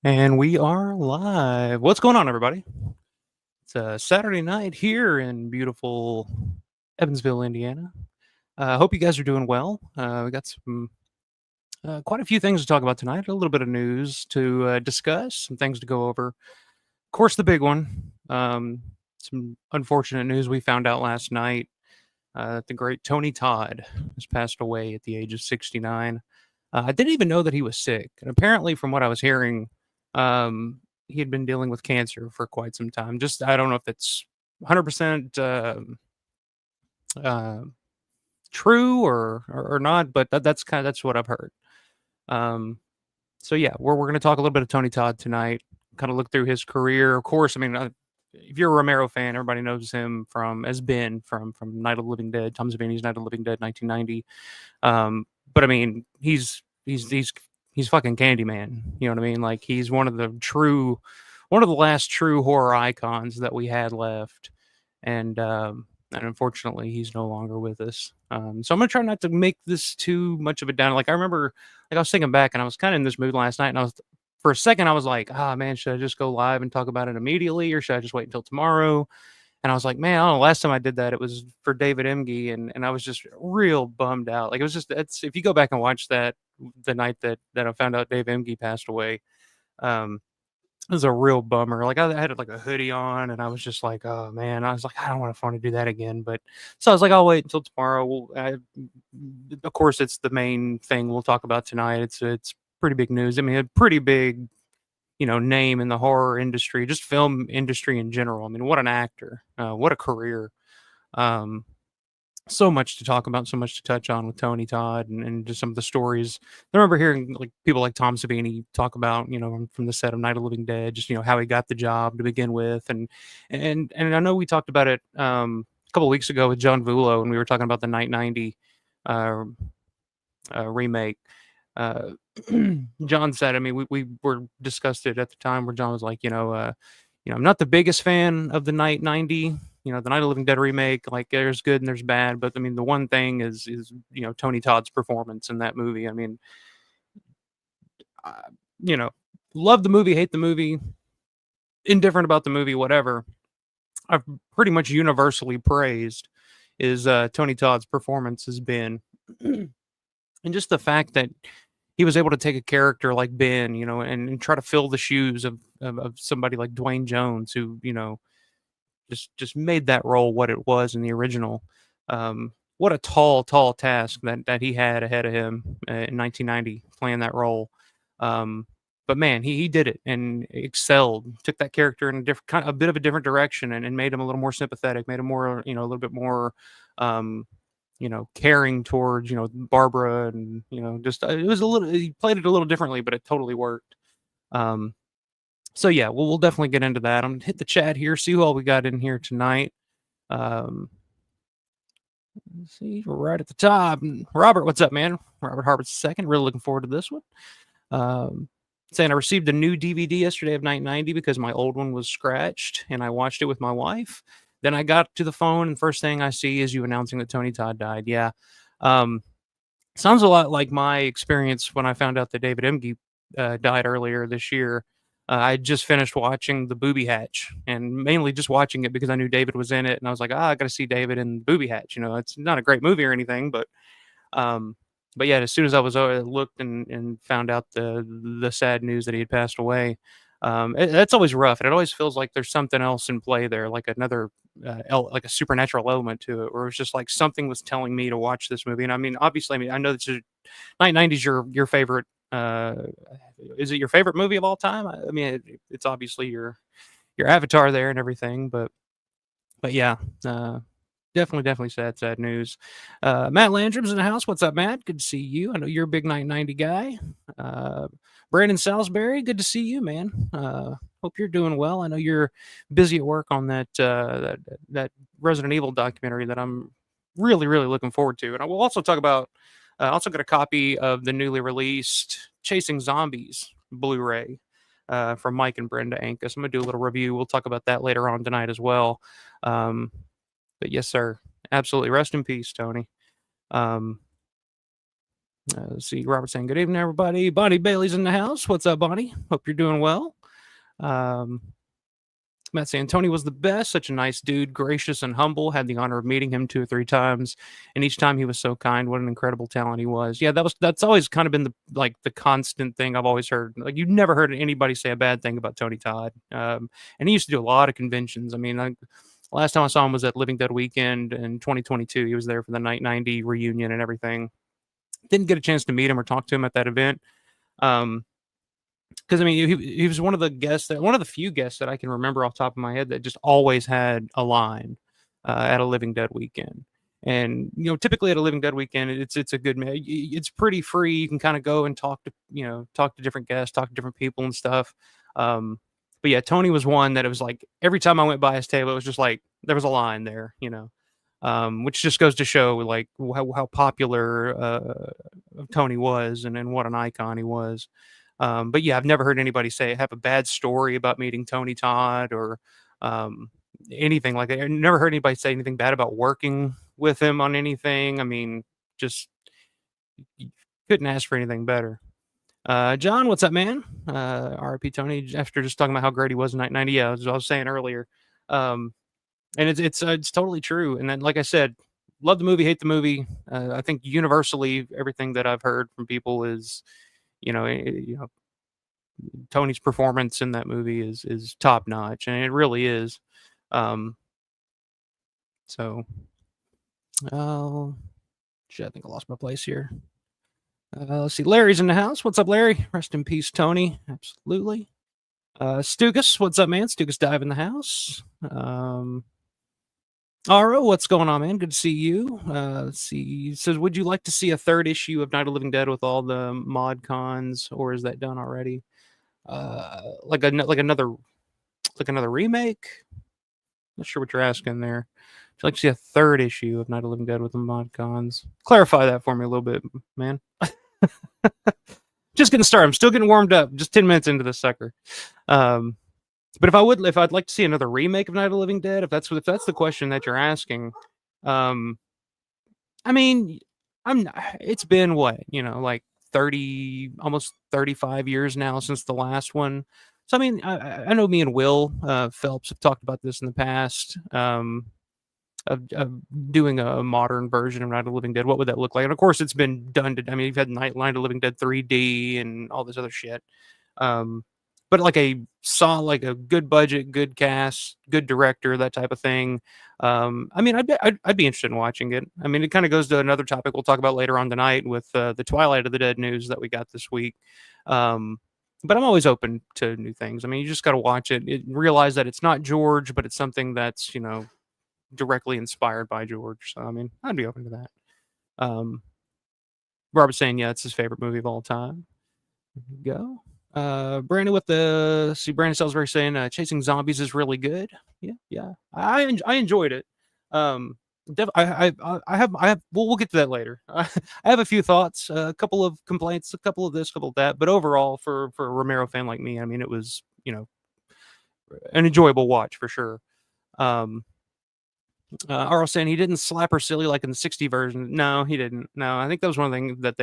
And we are live. What's going on, everybody? It's a Saturday night here in beautiful Evansville, Indiana. I hope you guys are doing well. We got some quite a few things to talk about tonight. A little bit of news to discuss, some things to go over. Of course, the big one. Some unfortunate news we found out last night. That the great Tony Todd has passed away at the age of 69. I didn't even know that he was sick, and apparently, from what I was hearing, he had been dealing with cancer for quite some time. Just I don't know if it's 100% uh, true or not, but that's what I've heard. Um, so yeah, we're going to talk a little bit of Tony Todd tonight. Kind of look through his career. Of course, I mean, if you're a Romero fan, everybody knows him as Ben from Night of the Living Dead, Tom Savini's Night of the Living Dead, 1990. But I mean, he's fucking Candyman. You know what I mean? Like he's one of the last true horror icons that we had left, and unfortunately, he's no longer with us. So I'm gonna try not to make this too much of a down. Like I remember, like I was thinking back, and I was kind of in this mood last night, and for a second I was like, ah man, should I just go live and talk about it immediately, or should I just wait until tomorrow? And I was like, man, I don't know. Last time I did that, it was for David Emge, and I was just real bummed out. Like it was just if you go back and watch that the night that I found out Dave Emge passed away, um, it was a real bummer. Like I had like a hoodie on, and I was just like, oh man, I was like, I don't want to do that again. But so I was like, I'll wait until tomorrow. Of course, it's the main thing we'll talk about tonight. It's pretty big news. I mean, a pretty big name in the horror industry, just film industry in general. I mean, what an actor, what a career. Um, so much to talk about, so much to touch on with Tony Todd and just some of the stories. I remember hearing like people like Tom Savini talk about, from the set of Night of the Living Dead, just how he got the job to begin with, and I know we talked about it a couple of weeks ago with John Vulo, and we were talking about the Night 90 uh, remake. Uh, John said, I mean, we were discussed it at the time where John was like, I'm not the biggest fan of the Night 90, the Night of the Living Dead remake. Like, there's good and there's bad, but I mean, the one thing is Tony Todd's performance in that movie. I mean, uh, you know, love the movie, hate the movie, indifferent about the movie, whatever. I've pretty much universally praised is Tony Todd's performance has been, and just the fact that he was able to take a character like Ben, and try to fill the shoes of somebody like Dwayne Jones, who just made that role what it was in the original. What a tall task that he had ahead of him in 1990 playing that role. But man, he did it and excelled. Took that character in a bit of a different direction and made him a little more sympathetic, made him more a little bit more um, caring towards Barbara, and just it was a little. He played it a little differently, but it totally worked. Um, so yeah, we'll definitely get into that. I'm gonna hit the chat here, see who all we got in here tonight. Um, let's see, we're right at the top. Robert, what's up, man? Robert Harbert's second. Really looking forward to this one. Saying I received a new DVD yesterday of Night 90 because my old one was scratched, and I watched it with my wife. Then I got to the phone, and first thing I see is you announcing that Tony Todd died. Yeah. Um, Sounds a lot like my experience when I found out that David Emge died earlier this year. I just finished watching The Booby Hatch, and mainly just watching it because I knew David was in it, and I was like, I got to see David in Booby Hatch. It's not a great movie or anything, um, but yeah, as soon as I was looked and found out the sad news that he had passed away, that's always rough, and it always feels like there's something else in play there, like another like a supernatural element to it, or it's just like something was telling me to watch this movie. And I mean, obviously, I mean, I know that Night 90 is your favorite. Is it your favorite movie of all time? I mean, it's obviously your avatar there and everything, but yeah, definitely sad news. Matt Landrum's in the house. What's up, Matt? Good to see you. I know you're a big Night 90 guy. Brandon Salisbury, good to see you, man. Hope you're doing well. I know you're busy at work on that Resident Evil documentary that I'm really looking forward to. And I will also talk about. I also got a copy of the newly released Chasing Zombies Blu-ray from Mike and Brenda Ancas. I'm gonna do a little review. We'll talk about that later on tonight as well. But yes, sir, absolutely. Rest in peace, Tony. Um, Let's see, Robert saying good evening, everybody. Bonnie Bailey's in the house. What's up, Bonnie? Hope you're doing well. Matt saying Tony was the best, such a nice dude, gracious and humble. Had the honor of meeting him 2 or 3 times, and each time he was so kind. What an incredible talent he was. Yeah, that's always kind of been the constant thing I've always heard. Like you've never heard anybody say a bad thing about Tony Todd. And he used to do a lot of conventions. I mean, last time I saw him was at Living Dead Weekend in 2022. He was there for the Night 90 reunion and everything. Didn't get a chance to meet him or talk to him at that event. Because I mean, he was one of the guests one of the few guests that I can remember off the top of my head that just always had a line at a Living Dead weekend. And typically at a Living Dead weekend, it's a good it's pretty free. You can kind of go and talk to different guests, talk to different people and stuff. But yeah, Tony was one that it was like every time I went by his table, it was just like there was a line there, which just goes to show like how popular Tony was and what an icon he was. But yeah, I've never heard anybody have a bad story about meeting Tony Todd or anything like that. I never heard anybody say anything bad about working with him on anything. I mean, just you couldn't ask for anything better. John, what's up, man? RIP Tony. After just talking about how great he was in 1990, yeah, as I was saying earlier, and it's totally true. And then, like I said, love the movie, hate the movie. I think universally, everything that I've heard from people is, Tony's performance in that movie is top notch, and it really is. So, shit, I think I lost my place here. Let's see. Larry's in the house. What's up, Larry? Rest in peace, Tony. Absolutely. Stukas, what's up, man? Stukas Dive in the house. Aro, what's going on, man? Good to see you. Let's see. It says, would you like to see a third issue of Night of the Living Dead with all the mod cons, or is that done already? Like another remake? Not sure what you're asking there. Would you like to see a third issue of Night of the Living Dead with the mod cons? Clarify that for me a little bit, man. Just getting started. I'm still getting warmed up. Just 10 minutes into this sucker. But if I'd like to see another remake of Night of the Living Dead, if that's the question that you're asking, I mean, it's been what, like 30, almost 35 years now since the last one. So I mean, I know me and Will Phelps have talked about this in the past. Of doing a modern version of Night of the Living Dead. What would that look like? And of course, it's been done. I mean, you've had Night of the Living Dead 3D and all this other shit. But like a good budget, good cast, good director, that type of thing. I mean, I'd be interested in watching it. I mean, it kind of goes to another topic we'll talk about later on tonight with the Twilight of the Dead news that we got this week. But I'm always open to new things. I mean, you just got to watch it, realize that it's not George, but it's something that's directly inspired by George. So I mean, I'd be open to that. Robert's saying, yeah, it's his favorite movie of all time. There we go. Brandon with Brandon Salisbury saying Chasing Zombies is really good. Yeah. I enjoyed it. I have we'll get to that later. I have a few thoughts, a couple of complaints, a couple of this, a couple of that, but overall for a Romero fan like me, I mean, it was, an enjoyable watch for sure. Arl saying he didn't slap her silly like in the 60 version. No, he didn't. No, I think that was one of the things that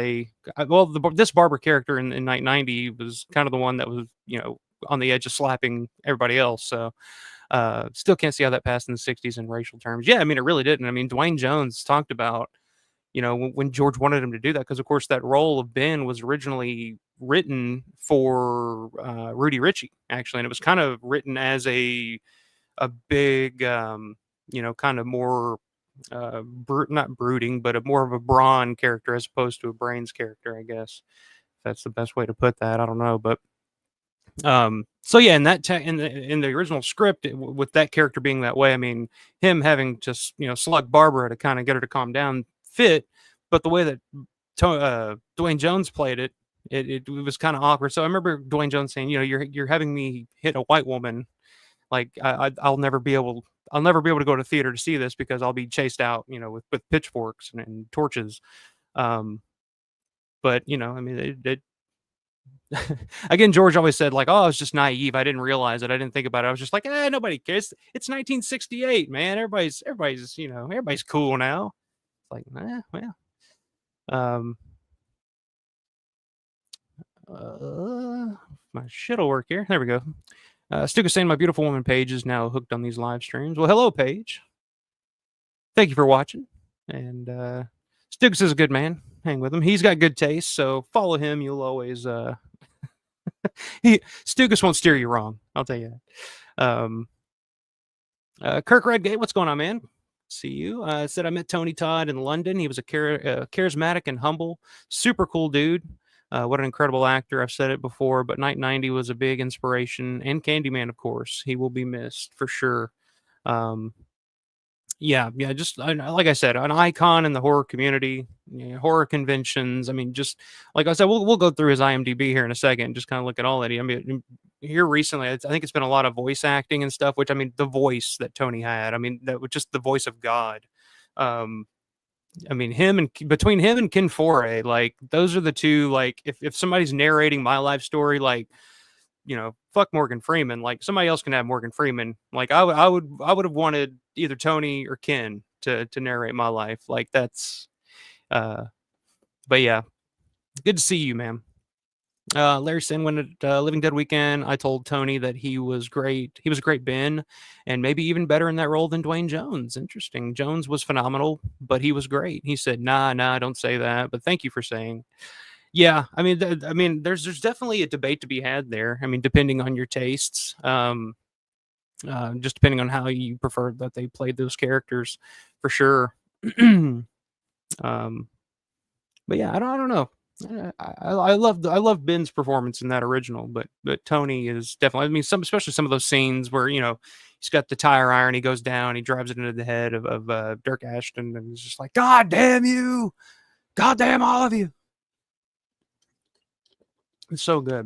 this Barbara character in Night 90 was kind of the one that was, on the edge of slapping everybody else. So still can't see how that passed in the 60s in racial terms. Yeah, I mean, it really didn't. I mean, Dwayne Jones talked about, when George wanted him to do that, because of course that role of Ben was originally written for Rudy Ritchie, actually, and it was kind of written as a big kind of more not brooding, but more of a brawn character as opposed to a brains character, I guess. If that's the best way to put that. I don't know, but so yeah, in that in the original script, with that character being that way, I mean, him having to slug Barbara to kind of get her to calm down fit, but the way that Dwayne Jones played it, it was kind of awkward. So I remember Dwayne Jones saying, you're having me hit a white woman, like I'll never be able to go to theater to see this because I'll be chased out, with pitchforks and torches. But I mean, it again, George always said like, "Oh, I was just naive. I didn't realize it. I didn't think about it. I was just like, nobody cares. It's 1968, man. Everybody's everybody's cool now." It's like, well. My shit'll work here. There we go. Stuka saying my beautiful woman Paige is now hooked on these live streams. Well, hello, Paige. Thank you for watching. And Stukas is a good man. Hang with him. He's got good taste, so follow him. You'll always Stukas won't steer you wrong. I'll tell you that. Kirk Redgate, what's going on, man? See you. Said I met Tony Todd in London. He was a charismatic and humble, super cool dude. What an incredible actor. I've said it before, but Night 90 was a big inspiration. And Candyman, of course. He will be missed for sure. Yeah, just like I said, an icon in the horror community, horror conventions. I mean, just like I said, we'll go through his IMDb here in a second, just kind of look at all that. I mean, here recently, I think it's been a lot of voice acting and stuff. Which I mean, the voice that Tony had, I mean, that was just the voice of God. I mean, between him and Ken Foray, like those are the two. Like, if somebody's narrating my life story, like, fuck Morgan Freeman. Like somebody else can have Morgan Freeman. Like I would have wanted either Tony or Ken to narrate my life. Like that's, but yeah, good to see you, man. Larry Sin, when at Living Dead weekend, I told Tony that he was great. He was a great Ben, and maybe even better in that role than Dwayne Jones. Interesting. Jones was phenomenal, but he was great. He said, "Nah, don't say that." But thank you for saying. Yeah, I mean, there's definitely a debate to be had there. I mean, depending on your tastes, just depending on how you prefer that they played those characters, for sure. But yeah, I don't know. I love Ben's performance in that original, but Tony is definitely. I mean, especially some of those scenes where he's got the tire iron, he goes down, he drives it into the head of Dirk Ashton, and he's just like, "God damn you, God damn all of you." It's so good.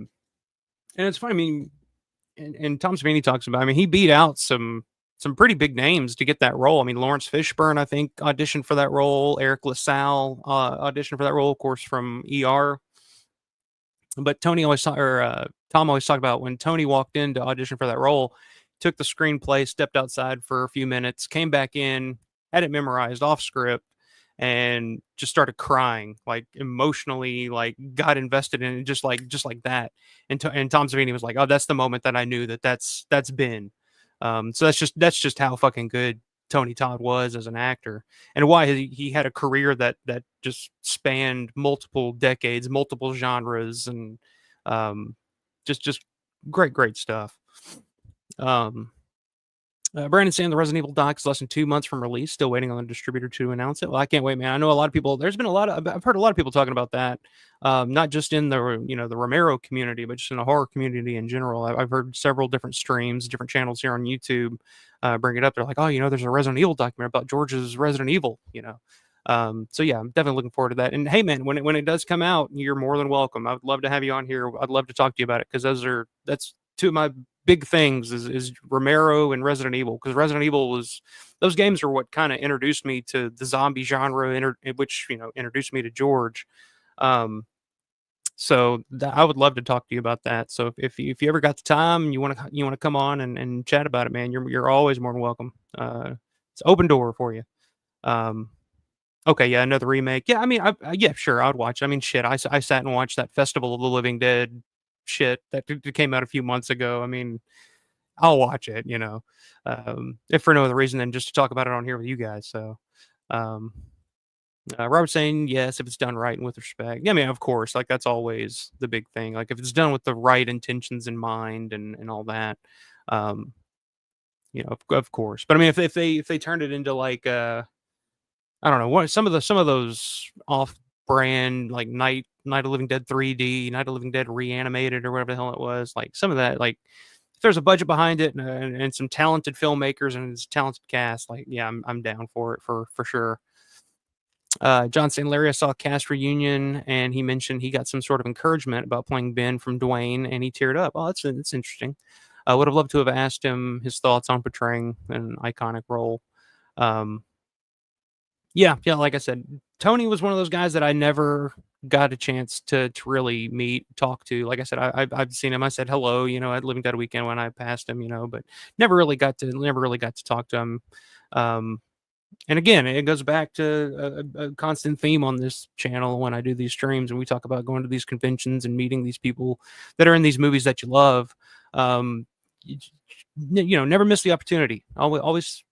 And it's funny, I mean, and Tom Savini talks about, I mean, he beat out some pretty big names to get that role. I mean, Lawrence Fishburne, I think, auditioned for that role. Eric LaSalle auditioned for that role, of course, from ER. But Tom always talked about when Tony walked in to audition for that role, took the screenplay, stepped outside for a few minutes, came back in, had it memorized off script, and just started crying, like emotionally, like got invested in it, just like that. And Tom Savini was like, "Oh, that's the moment that I knew that's Ben." So that's just how fucking good Tony Todd was as an actor, and why he had a career that just spanned multiple decades, multiple genres, and just great stuff. Brandon saying the Resident Evil doc is less than 2 months from release. Still waiting on the distributor to announce it. Well, I can't wait, man. I know a lot of people. There's been a lot of. I've heard a lot of people talking about that. Not just in the the Romero community, but just in the horror community in general. I've heard several different streams, different channels here on YouTube bring it up. They're like, oh, there's a Resident Evil documentary about George's Resident Evil. So yeah, I'm definitely looking forward to that. And hey, man, when it does come out, you're more than welcome. I would love to have you on here. I'd love to talk to you about it because that's two of my big things is Romero and Resident Evil, because Resident Evil those games are what kind of introduced me to the zombie genre, which introduced me to George. So I would love to talk to you about that. So if you ever got the time and you want to come on and chat about it, man, you're always more than welcome. It's open door for you. Okay, yeah, another remake. Yeah, I mean, yeah, sure, I'd watch. I mean, shit, I sat and watched that Festival of the Living Dead shit that came out a few months ago. I mean, I'll watch it, if for no other reason than just to talk about it on here with you guys. So, Robert's saying yes if it's done right and with respect. Yeah, I mean, of course, like that's always the big thing. Like if it's done with the right intentions in mind and all that, of course. But I mean, if they turned it into like I don't know what some of those off-brand like Night of Living Dead 3D, Night of Living Dead Reanimated or whatever the hell it was, like some of that, like if there's a budget behind it and some talented filmmakers and it's talented cast, like yeah, I'm down for it for sure. John St. Larry, I saw a cast reunion and he mentioned he got some sort of encouragement about playing Ben from Dwayne and he teared up. Oh, that's interesting. I would have loved to have asked him his thoughts on portraying an iconic role. Yeah, like I said, Tony was one of those guys that I never got a chance to really talk to. Like I said, I've seen him. I said hello, at Living Dead weekend when I passed him, but never really got to talk to him. And again, it goes back to a constant theme on this channel when I do these streams and we talk about going to these conventions and meeting these people that are in these movies that you love. Um, you, never miss the opportunity. Always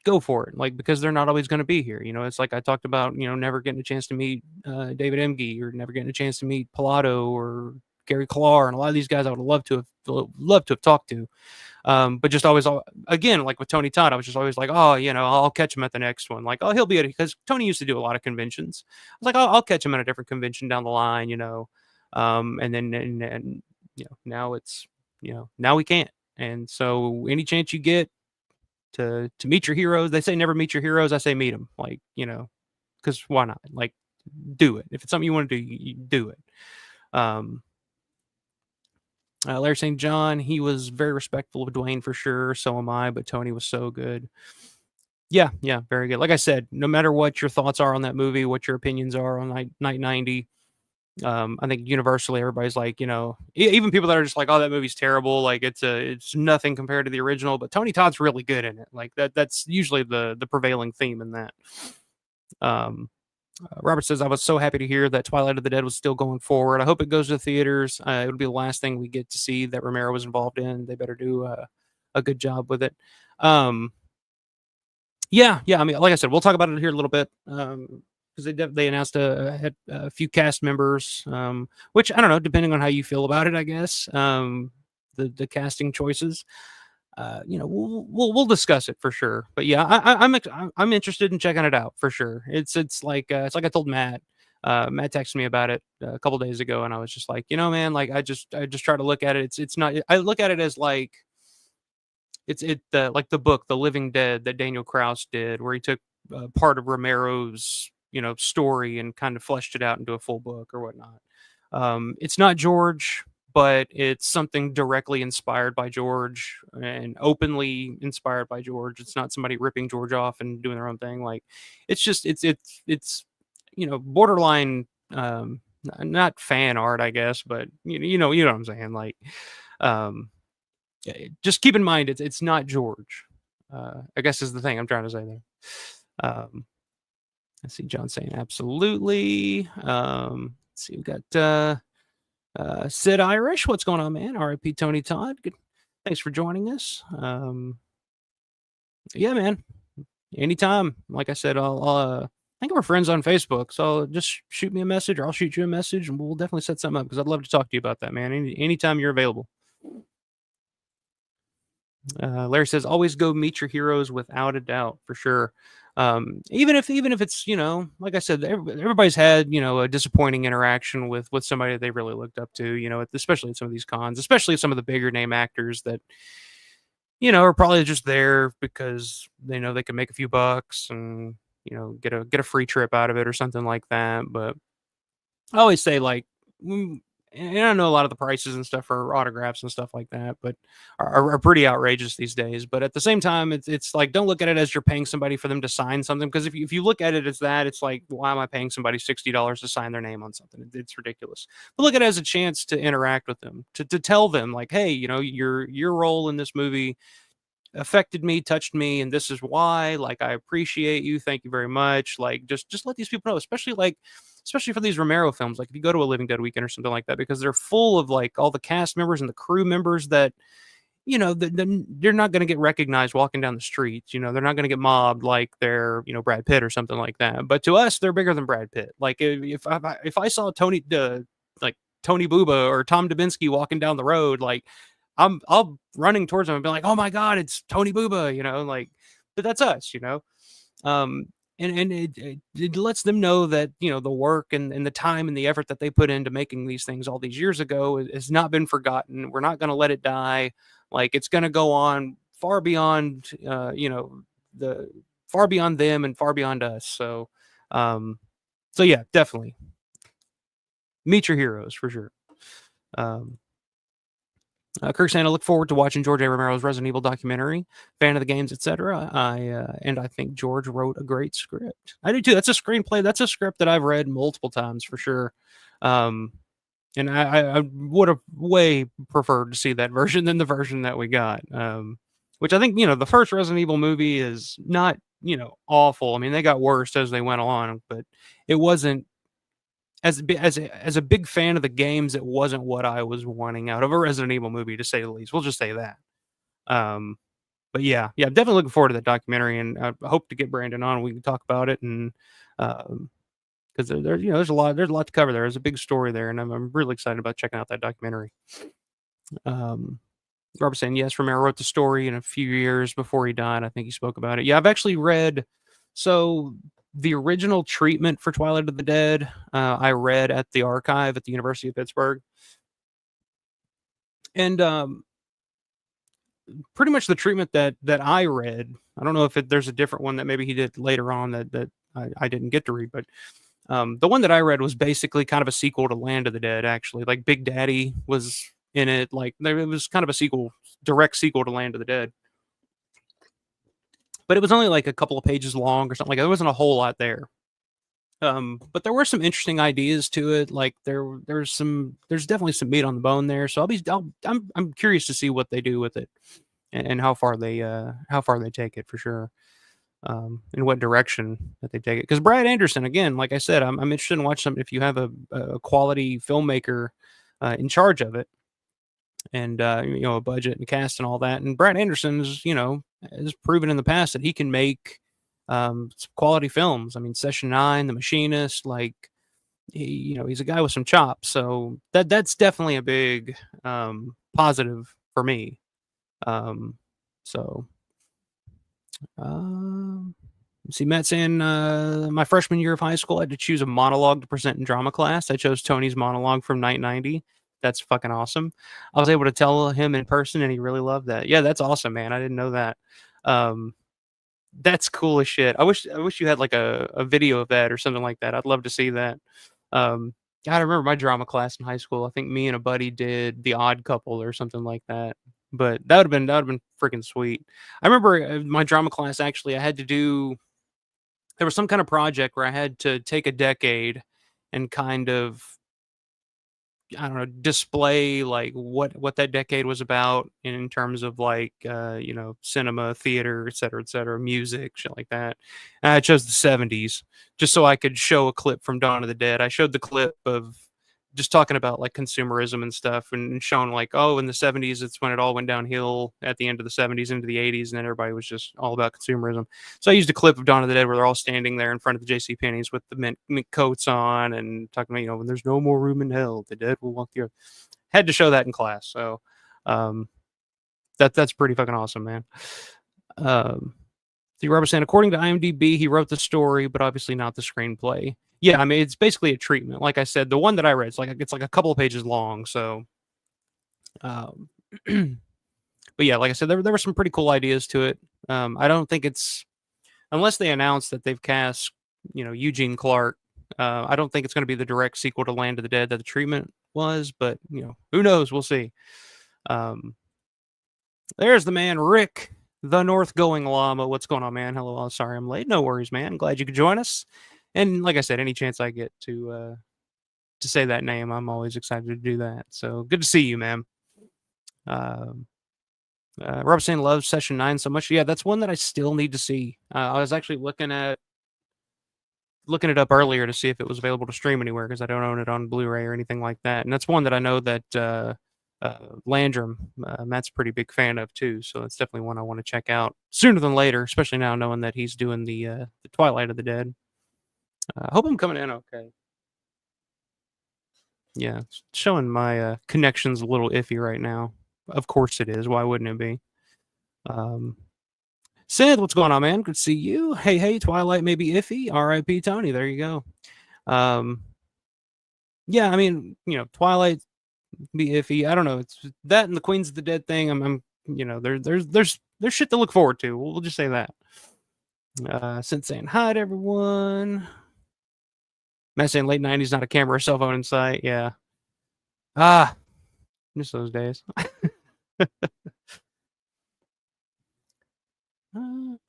go for it. Like, because they're not always going to be here. It's like I talked about, never getting a chance to meet David Emge, or never getting a chance to meet Pilato or Gary Clark, and a lot of these guys I would love to have talked to. But just always, again, like with Tony Todd, I was just always like, oh, I'll catch him at the next one. Like, oh, he'll be at it, because Tony used to do a lot of conventions. I was like, I'll catch him at a different convention down the line, and then and now it's now we can't. And so any chance you get to meet your heroes, they say never meet your heroes. I say meet them, like, because why not? Like, do it. If it's something you want to do, you do it. Larry St. John, he was very respectful of Dwayne for sure. So am I, but Tony was so good. Yeah, very good. Like I said, no matter what your thoughts are on that movie, what your opinions are on Night 90, I think universally everybody's like, even people that are just like, oh, that movie's terrible. Like it's nothing compared to the original, but Tony Todd's really good in it. Like that's usually the prevailing theme in that. Robert says, I was so happy to hear that Twilight of the Dead was still going forward. I hope it goes to theaters. It would be the last thing we get to see that Romero was involved in. They better do a good job with it. Yeah. I mean, like I said, we'll talk about it here a little bit, because they announced a few cast members, which I don't know, depending on how you feel about it, I guess. The casting choices. We'll discuss it for sure. But yeah, I'm interested in checking it out for sure. It's like I told Matt. Matt texted me about it a couple days ago, and I was just like, man, like I just try to look at it. It's not. I look at it as like like the book, The Living Dead, that Daniel Krauss did, where he took part of Romero's story and kind of fleshed it out into a full book or whatnot. It's not George, but it's something directly inspired by George and openly inspired by George. It's not somebody ripping George off and doing their own thing. Like, it's just it's borderline, not fan art, I guess, but you know what I'm saying. Like, just keep in mind it's not George. I guess is the thing I'm trying to say there. I see John saying absolutely. Let's see, we've got Sid Irish. What's going on, man? R.I.P. Tony Todd. Good. Thanks for joining us. Yeah, man. Anytime. Like I said, I think we're friends on Facebook, so just shoot me a message, or I'll shoot you a message, and we'll definitely set something up, because I'd love to talk to you about that, man. Anytime you're available. Larry says, always go meet your heroes, without a doubt, for sure. Even if it's, like I said, everybody's had, a disappointing interaction with somebody that they really looked up to, especially at some of these cons, especially some of the bigger name actors that, are probably just there because they know they can make a few bucks and, get a free trip out of it or something like that. But I always say, like, and I know a lot of the prices and stuff for autographs and stuff like that, but are pretty outrageous these days. But at the same time, it's like, don't look at it as you're paying somebody for them to sign something, because if you look at it as that, it's like, why am I paying somebody $60 to sign their name on something? It's ridiculous. But look at it as a chance to interact with them, to tell them, like, hey, your role in this movie affected me, touched me, and this is why. Like, I appreciate you, thank you very much. Like, just let these people know, especially for these Romero films. Like, if you go to a Living Dead weekend or something like that, because they're full of like all the cast members and the crew members that they're not going to get recognized walking down the streets. They're not going to get mobbed like they're Brad Pitt or something like that. But to us, they're bigger than Brad Pitt. Like, if I saw Tony Booba or Tom Dubinsky walking down the road, like, I'll running towards them and be like, oh my God, it's Tony Booba, like, but that's us, and it lets them know that, the work and the time and the effort that they put into making these things all these years ago has not been forgotten. We're not going to let it die. Like, it's going to go on far beyond, far beyond them and far beyond us. So yeah, definitely meet your heroes for sure. Kirk saying, I look forward to watching George A. Romero's Resident Evil documentary. Fan of the games, etc. I think George wrote a great script. I do too. That's a screenplay. That's a script that I've read multiple times for sure. And I would have way preferred to see that version than the version that we got. Which I think, the first Resident Evil movie is not awful. I mean, they got worse as they went along, but it wasn't as a big fan of the games. It wasn't what I was wanting out of a Resident Evil movie, to say the least. We'll just say that. Um, but yeah, I'm definitely looking forward to that documentary, and I hope to get Brandon on. We can talk about it, and because there's a lot to cover there. There's a big story there, and I'm really excited about checking out that documentary. Um, Robert saying yes, Romero wrote the story in a few years before he died. I think he spoke about it. Yeah, I've actually read. So the original treatment for Twilight of the Dead, I read at the archive at the University of Pittsburgh, and pretty much the treatment that I read. I don't know if there's a different one that maybe he did later on that I didn't get to read, but the one that I read was basically kind of a sequel to Land of the Dead. Actually, like Big Daddy was in it. Like it was kind of a sequel, direct sequel to Land of the Dead. But it was only like a couple of pages long or something. Like there wasn't a whole lot there. But there were some interesting ideas to it. Like there's definitely some meat on the bone there. So I'm curious to see what they do with it, and how far they take it, for sure. In what direction that they take it. Because Brad Anderson, again, like I said, I'm interested in watching something if you have a quality filmmaker in charge of it, and a budget and cast and all that. And Brad Anderson's, has proven in the past that he can make some quality films. I mean, Session 9, The Machinist, like he's a guy with some chops. So that's definitely a big positive for me. So see, Matt saying, my freshman year of high school, I had to choose a monologue to present in drama class. I chose Tony's monologue from Night 90. That's fucking awesome. I was able to tell him in person, and he really loved that. Yeah, that's awesome, man. I didn't know that. That's cool as shit. I wish you had like a video of that or something like that. I'd love to see that. God, I remember my drama class in high school. I think me and a buddy did The Odd Couple or something like that. But that would have been freaking sweet. I remember my drama class, actually, I had to do, there was some kind of project where I had to take a decade and kind of, I don't know, display like what that decade was about in terms of like cinema, theater, et cetera, music, shit like that. And I chose the 70s just so I could show a clip from Dawn of the Dead. I showed the clip of just talking about like consumerism and stuff, and showing like, oh, in the 70s it's when it all went downhill at the end of the 70s into the 80s, and then everybody was just all about consumerism. So I used a clip of Dawn of the Dead where they're all standing there in front of the JC Penney's with the mint coats on, and talking about, when there's no more room in hell, the dead will walk the earth. Had to show that in class. So that's pretty fucking awesome, man. See, Robert saying, according to IMDb, he wrote the story, but obviously not the screenplay. Yeah, I mean, it's basically a treatment. Like I said, the one that I read, it's like a couple of pages long. So, but yeah, like I said, there were some pretty cool ideas to it. I don't think it's, unless they announce that they've cast, Eugene Clark. I don't think it's going to be the direct sequel to Land of the Dead that the treatment was, but who knows? We'll see. There's the man, Rick, the North Going Llama. What's going on, man? Hello. Sorry I'm late. No worries, man. Glad you could join us. And like I said, any chance I get to say that name, I'm always excited to do that. So good to see you, man. Rob saying loves Session 9 so much. Yeah, that's one that I still need to see. I was actually looking it up earlier to see if it was available to stream anywhere, because I don't own it on Blu-ray or anything like that. And that's one that I know that Landrum, Matt's a pretty big fan of too. So it's definitely one I want to check out sooner than later, especially now knowing that he's doing the Twilight of the Dead. I hope I'm coming in okay. Yeah, it's showing my connection's a little iffy right now. Of course it is. Why wouldn't it be? Sid, what's going on, man? Good to see you. Hey, Twilight may be iffy. R.I.P. Tony. There you go. Yeah, I mean, Twilight be iffy. I don't know. It's that and the Queens of the Dead thing. I'm there's shit to look forward to. We'll just say that. Sid saying hi to everyone. Matt saying late 90s, not a camera or cell phone in sight. Yeah. Miss those days.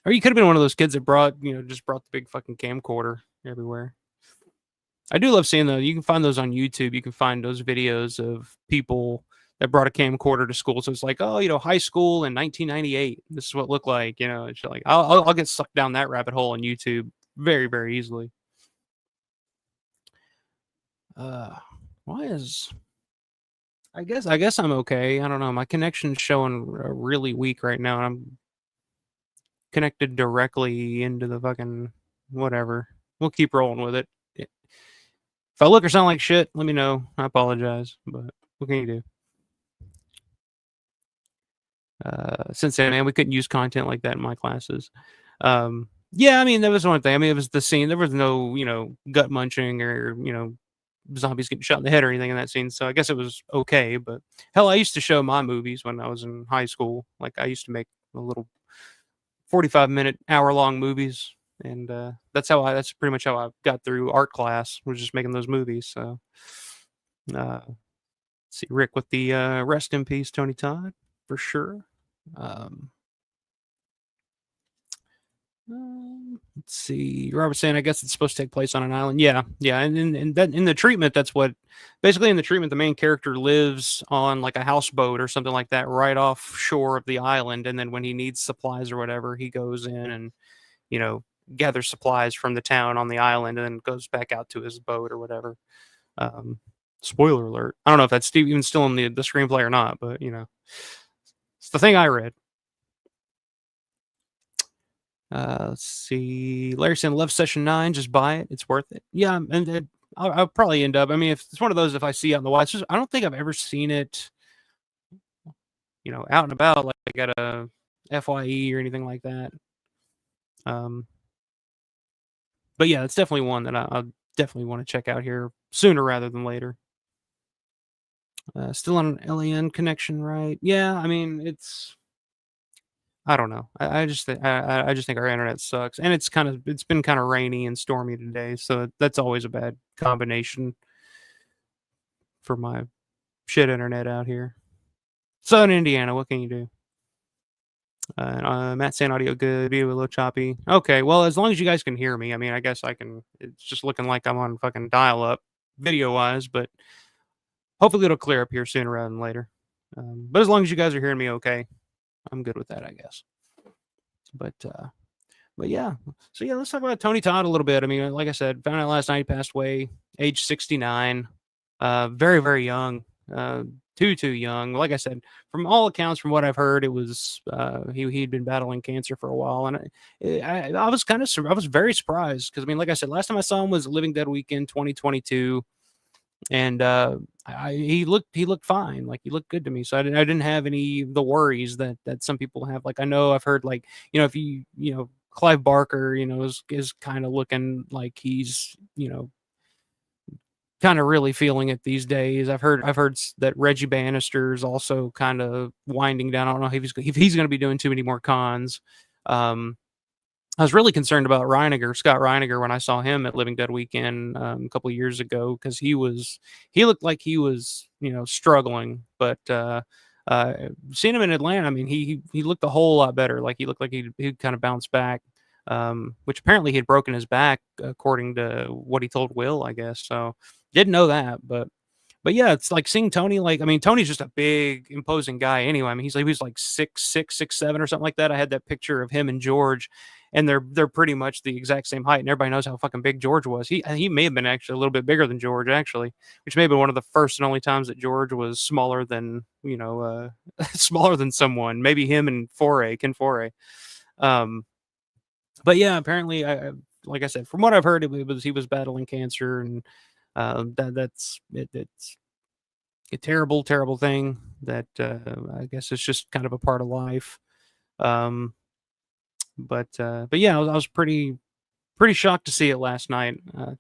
Or you could have been one of those kids that just brought the big fucking camcorder everywhere. I do love seeing those. You can find those on YouTube. You can find those videos of people that brought a camcorder to school. So it's like, oh, high school in 1998. This is what it looked like. It's like I'll get sucked down that rabbit hole on YouTube very, very easily. Uh, why is I guess I'm okay. I don't know. My connection's showing really weak right now, and I'm connected directly into the fucking whatever. We'll keep rolling with it. If I look or sound like shit, let me know. I apologize, but what can you do? Since then, man, we couldn't use content like that in my classes. Yeah, I mean, that was one thing. I mean, it was the scene. There was no, gut munching or, zombies getting shot in the head or anything in that scene. So I guess it was okay. But hell, I used to show my movies when I was in high school. Like I used to make a little 45-minute, hour-long movies. And that's pretty much how I got through art class, was just making those movies. So, let's see, Rick with the rest in peace, Tony Todd, for sure. Um, let's see. Robert saying, I guess it's supposed to take place on an island. Yeah, yeah. And in the treatment, that's what basically in the treatment, the main character lives on like a houseboat or something like that, right offshore of the island. And then when he needs supplies or whatever, he goes in and gathers supplies from the town on the island, and then goes back out to his boat or whatever. Um, Spoiler alert. I don't know if that's even still in the screenplay or not, but it's the thing I read. Let's see. Larry saying, love session 9. Just buy it. It's worth it. Yeah, and I'll probably end up. I mean, if it's one of those, if I see it on the watch, I don't think I've ever seen it, out and about, like at a FYE or anything like that. But yeah, it's definitely one that I'll definitely want to check out here sooner rather than later. Still on an LAN connection, right? Yeah, I mean, I don't know. I just think I just think our internet sucks, and it's been kind of rainy and stormy today, so that's always a bad combination for my shit internet out here. Southern Indiana, what can you do? Matt saying audio good, video a little choppy. Okay, well, as long as you guys can hear me, I mean, I guess I can. It's just looking like I'm on fucking dial up video wise, but hopefully it'll clear up here sooner rather than later. But as long as you guys are hearing me okay, I'm good with that, I guess. But yeah. So yeah, let's talk about Tony Todd a little bit. I mean, like I said, found out last night he passed away, age 69. Very, very young. Too young. Like I said, from all accounts, from what I've heard, it was he'd been battling cancer for a while, and I was I was very surprised because I mean, like I said, last time I saw him was Living Dead Weekend 2022, and he looked fine. Like he looked good to me, so I didn't have any of the worries that some people have. Like I know I've heard like if Clive Barker is kind of looking like he's kind of really feeling it these days. I've heard that Reggie Bannister's also kind of winding down. I don't know if he's going to be doing too many more cons. I was really concerned about Scott Reiniger, when I saw him at Living Dead Weekend a couple of years ago, because he looked like he was struggling, but seeing him in Atlanta, I mean he looked a whole lot better. Like he looked like he'd kind of bounced back, which apparently he had broken his back according to what he told Will, I guess. So didn't know that, but yeah, it's like seeing Tony. Like I mean, Tony's just a big, imposing guy. Anyway, I mean, he was like 6'6", 6'7", or something like that. I had that picture of him and George, and they're pretty much the exact same height. And everybody knows how fucking big George was. He may have been actually a little bit bigger than George, actually, which may have been one of the first and only times that George was smaller than smaller than someone. Maybe him and Ken Foray. But yeah, apparently, like I said, from what I've heard, he was battling cancer, and that's it. It's a terrible, terrible thing that I guess it's just kind of a part of life. But yeah, I was pretty shocked to see it last night. Let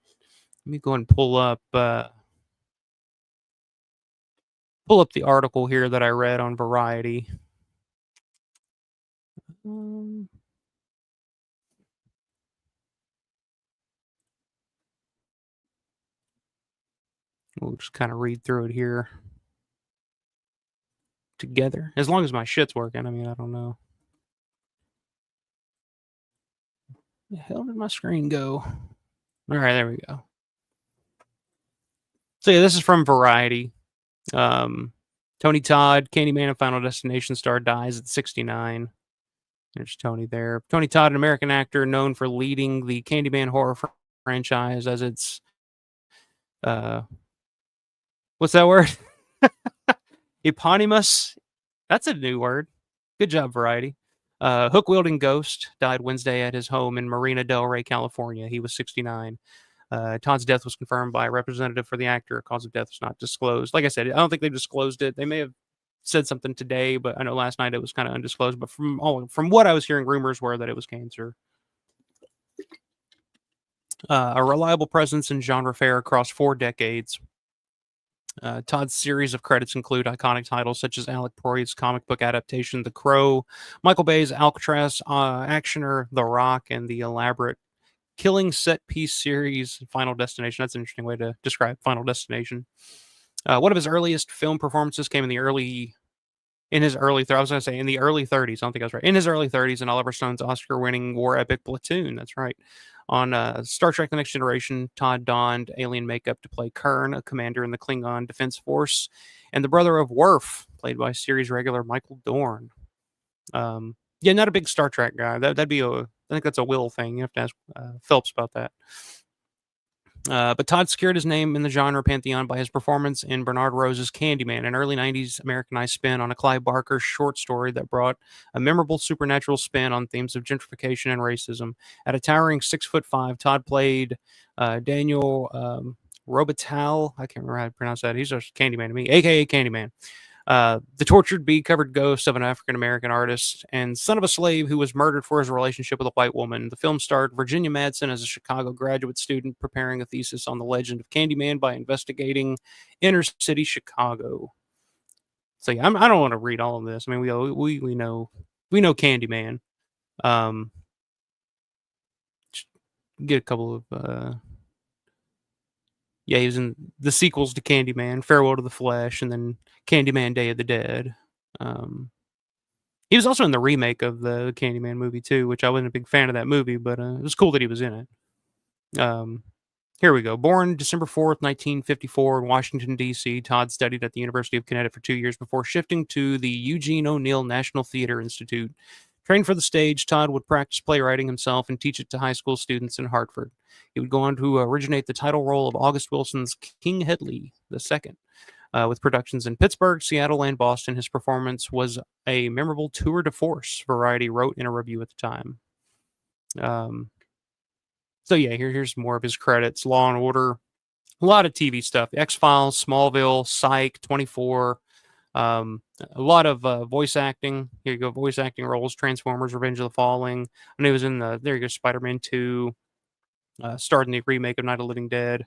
me go and pull up the article here that I read on Variety. We'll just kind of read through it here together, as long as my shit's working. I mean, I don't know. The hell did my screen go? All right, there we go. So yeah, this is from Variety. Tony Todd, Candyman and Final Destination star, dies at 69. There's Tony there. Tony Todd, an American actor known for leading the Candyman horror franchise as its uh, what's that word? Eponymous. That's a new word. Good job, Variety. Hook wielding ghost died Wednesday at his home in Marina Del Rey, California. He was 69. Todd's death was confirmed by a representative for the actor. Cause of death was not disclosed. Like I said, I don't think they disclosed it. They may have said something today, but I know last night it was kind of undisclosed. But from what I was hearing, rumors were that it was cancer. A reliable presence in genre fare across 4 decades. Todd's series of credits include iconic titles such as Alec Proy's comic book adaptation The Crow, Michael Bay's Alcatraz actioner The Rock, and the elaborate killing set piece series Final Destination. That's an interesting way to describe Final Destination. One of his earliest film performances came in the early in his early I was going to say in the early 30s. I don't think I was right. In his early 30s in Oliver Stone's Oscar-winning war epic Platoon. That's right. On Star Trek: The Next Generation, Todd donned alien makeup to play Kern, a commander in the Klingon Defense Force, and the brother of Worf, played by series regular Michael Dorn. Yeah, not a big Star Trek guy. That'd be I think that's a Will thing. You have to ask Phelps about that. But Todd secured his name in the genre pantheon by his performance in Bernard Rose's Candyman, an early 90s Americanized spin on a Clive Barker short story that brought a memorable supernatural spin on themes of gentrification and racism. At a towering 6'5", Todd played Daniel Robital. I can't remember how to pronounce that. He's a Candyman to me, aka Candyman. The tortured bee-covered ghost of an African-American artist and son of a slave who was murdered for his relationship with a white woman. The film starred Virginia Madsen as a Chicago graduate student preparing a thesis on the legend of Candyman by investigating inner-city Chicago. So yeah, I don't want to read all of this. I mean, we know Candyman. Get a couple of yeah, he was in the sequels to Candyman, Farewell to the Flesh, and then Candyman: Day of the Dead. He was also in the remake of the Candyman movie too, which I wasn't a big fan of that movie, but it was cool that he was in it. Here we go. Born December 4th, 1954 in Washington, D.C., Todd studied at the University of Connecticut for 2 years before shifting to the Eugene O'Neill National Theater Institute. Trained for the stage, Todd would practice playwriting himself and teach it to high school students in Hartford. He would go on to originate the title role of August Wilson's King Hedley II. With productions in Pittsburgh, Seattle, and Boston, his performance was a memorable tour de force, Variety wrote in a review at the time. So yeah, here's more of his credits. Law and Order, a lot of TV stuff. X-Files, Smallville, Psych, 24. A lot of voice acting. Here you go, voice acting roles. Transformers: Revenge of the Falling. And he was in there you go, Spider-Man 2. Starred in the remake of Night of the Living Dead.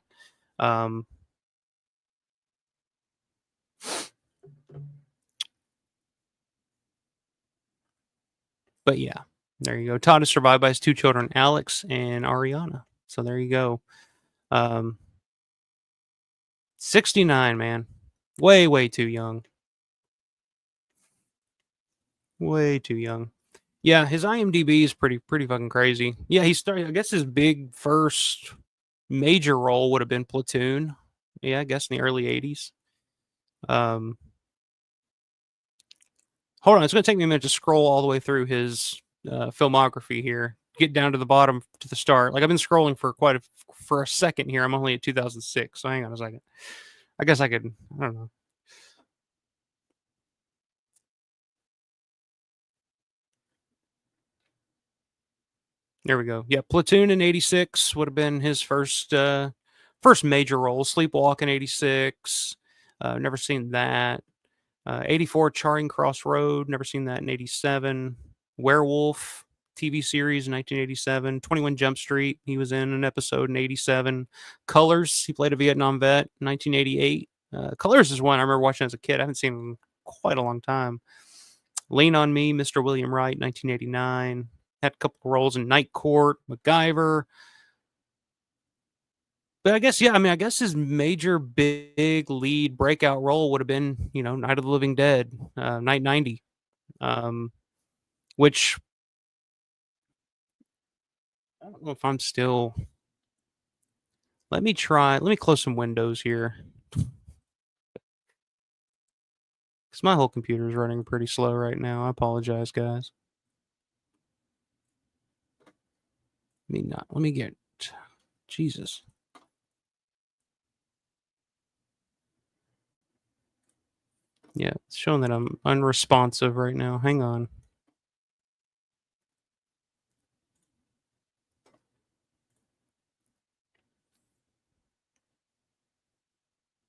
But yeah, there you go. Todd is survived by his 2 children, Alex and Ariana. So there you go. 69, man. Way too young. Way too young. Yeah, his IMDb is pretty fucking crazy. Yeah, he started. I guess his big first major role would have been Platoon. Yeah, I guess in the early 80s. Hold on, it's going to take me a minute to scroll all the way through his filmography here. Get down to the bottom to the start. Like I've been scrolling for a second here. I'm only at 2006, so hang on a second. I guess I could. I don't know. There we go. Yeah, Platoon in '86 would have been his first major role. Sleepwalk in '86. Never seen that. '84 Charing Cross Road. Never seen that in '87. Werewolf TV series in 1987. 21 Jump Street. He was in an episode in '87. Colors. He played a Vietnam vet in 1988. Colors is one I remember watching as a kid. I haven't seen him in quite a long time. Lean on Me, Mr. William Wright, 1989. Had a couple roles in Night Court, MacGyver. But I guess, yeah, I mean, I guess his major big lead breakout role would have been, Night of the Living Dead, Night 90, which I don't know if I'm still. Let me close some windows here. Because my whole computer is running pretty slow right now. I apologize, guys. Let me get, Jesus. Yeah, it's showing that I'm unresponsive right now. Hang on.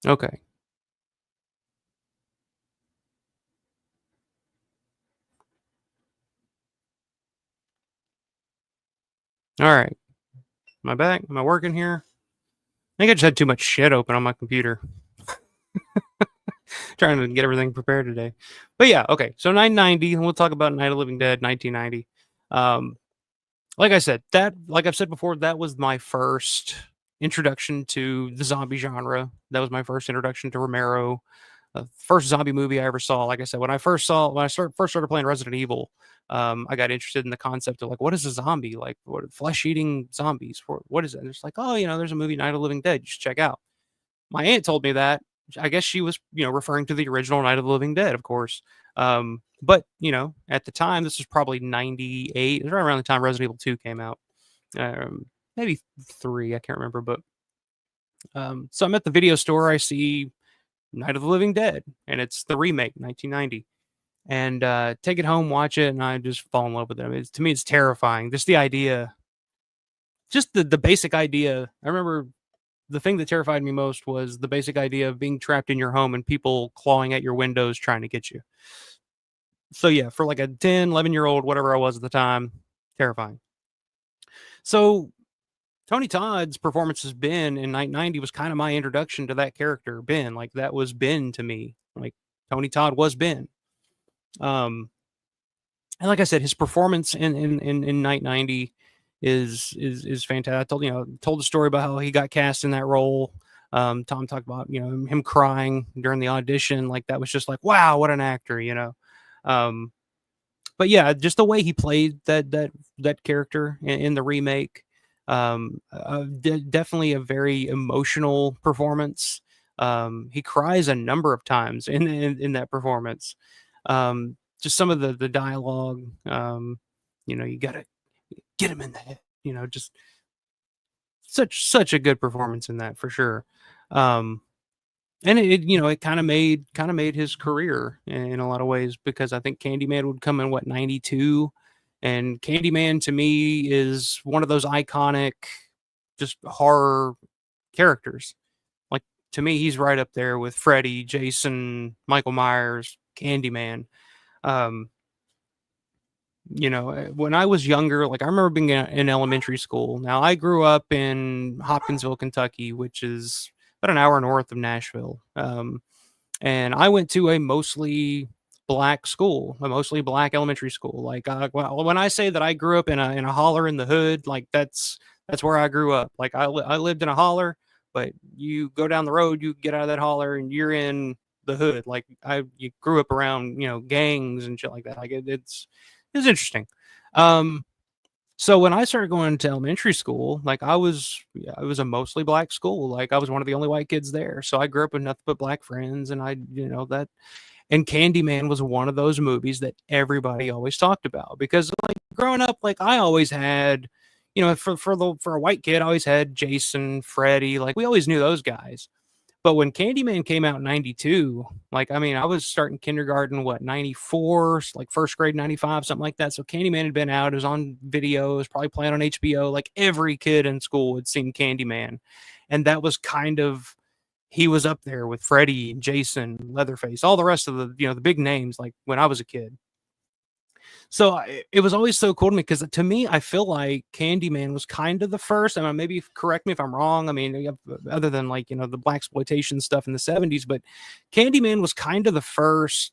Okay. All right. Am I back? Am I working here? I think I just had too much shit open on my computer. Trying to get everything prepared today. But yeah, okay. So 990, and we'll talk about Night of the Living Dead, 1990. Um, like I said, like I've said before, that was my first introduction to the zombie genre. That was my first introduction to Romero. First zombie movie I ever saw. Like I said, first started playing Resident Evil, I got interested in the concept of like, what is a zombie? Like, what flesh eating zombies? What is it? And it's like, oh, there's a movie Night of the Living Dead. You should check out. My aunt told me that. I guess she was, referring to the original Night of the Living Dead, of course. But at the time, this was probably 98. It was right around the time Resident Evil 2 came out. Maybe 3, I can't remember. But so I'm at the video store. I see Night of the Living Dead, and it's the remake, 1990. And take it home, watch it, and I just fall in love with it. I mean, to me, it's terrifying. Just the idea, just the basic idea. I remember the thing that terrified me most was the basic idea of being trapped in your home and people clawing at your windows trying to get you. So yeah, for like a 10, 11-year old, whatever I was at the time, terrifying. So Tony Todd's performance as Ben in 1990 was kind of my introduction to that character, Ben. Like that was Ben to me. Like Tony Todd was Ben. And like I said, his performance in Night 90 is fantastic. I told the story about how he got cast in that role. Tom talked about him crying during the audition. Like that was just like, wow, what an actor. Um, but yeah, just the way he played that character in the remake, definitely a very emotional performance. He cries a number of times in that performance. Just some of the dialogue, you gotta get him in the head. Just such a good performance in that for sure. Um, and it kind of made his career in a lot of ways, because I think Candyman would come in 92, and Candyman to me is one of those iconic just horror characters. Like to me, he's right up there with Freddy, Jason, Michael Myers, Candyman. Um, when I was younger, like I remember being in elementary school. Now I grew up in Hopkinsville, Kentucky, which is about an hour north of Nashville. And I went to a mostly black school, a mostly black elementary school. Like when I say that I grew up in a holler in the hood, like that's where I grew up. Like I lived in a holler, but you go down the road, you get out of that holler, and you're in the hood. Like you grew up around gangs and shit like that. Like it's interesting. Um, so when I started going to elementary school, like it was a mostly black school. Like I was one of the only white kids there. So I grew up with nothing but black friends, and and Candyman was one of those movies that everybody always talked about, because like growing up, like I always had, for a white kid, I always had Jason, Freddy, like we always knew those guys. But when Candyman came out in 92, like, I mean, I was starting kindergarten, 94, like first grade, 95, something like that. So Candyman had been out, it was on video, it was probably playing on HBO. Like every kid in school had seen Candyman. And that was he was up there with Freddy, Jason, Leatherface, all the rest of the big names, like when I was a kid. So it was always so cool to me, because to me, I feel like Candyman was kind of the first. I mean, maybe correct me if I'm wrong. I mean, other than like the black exploitation stuff in the 70s, but Candyman was kind of the first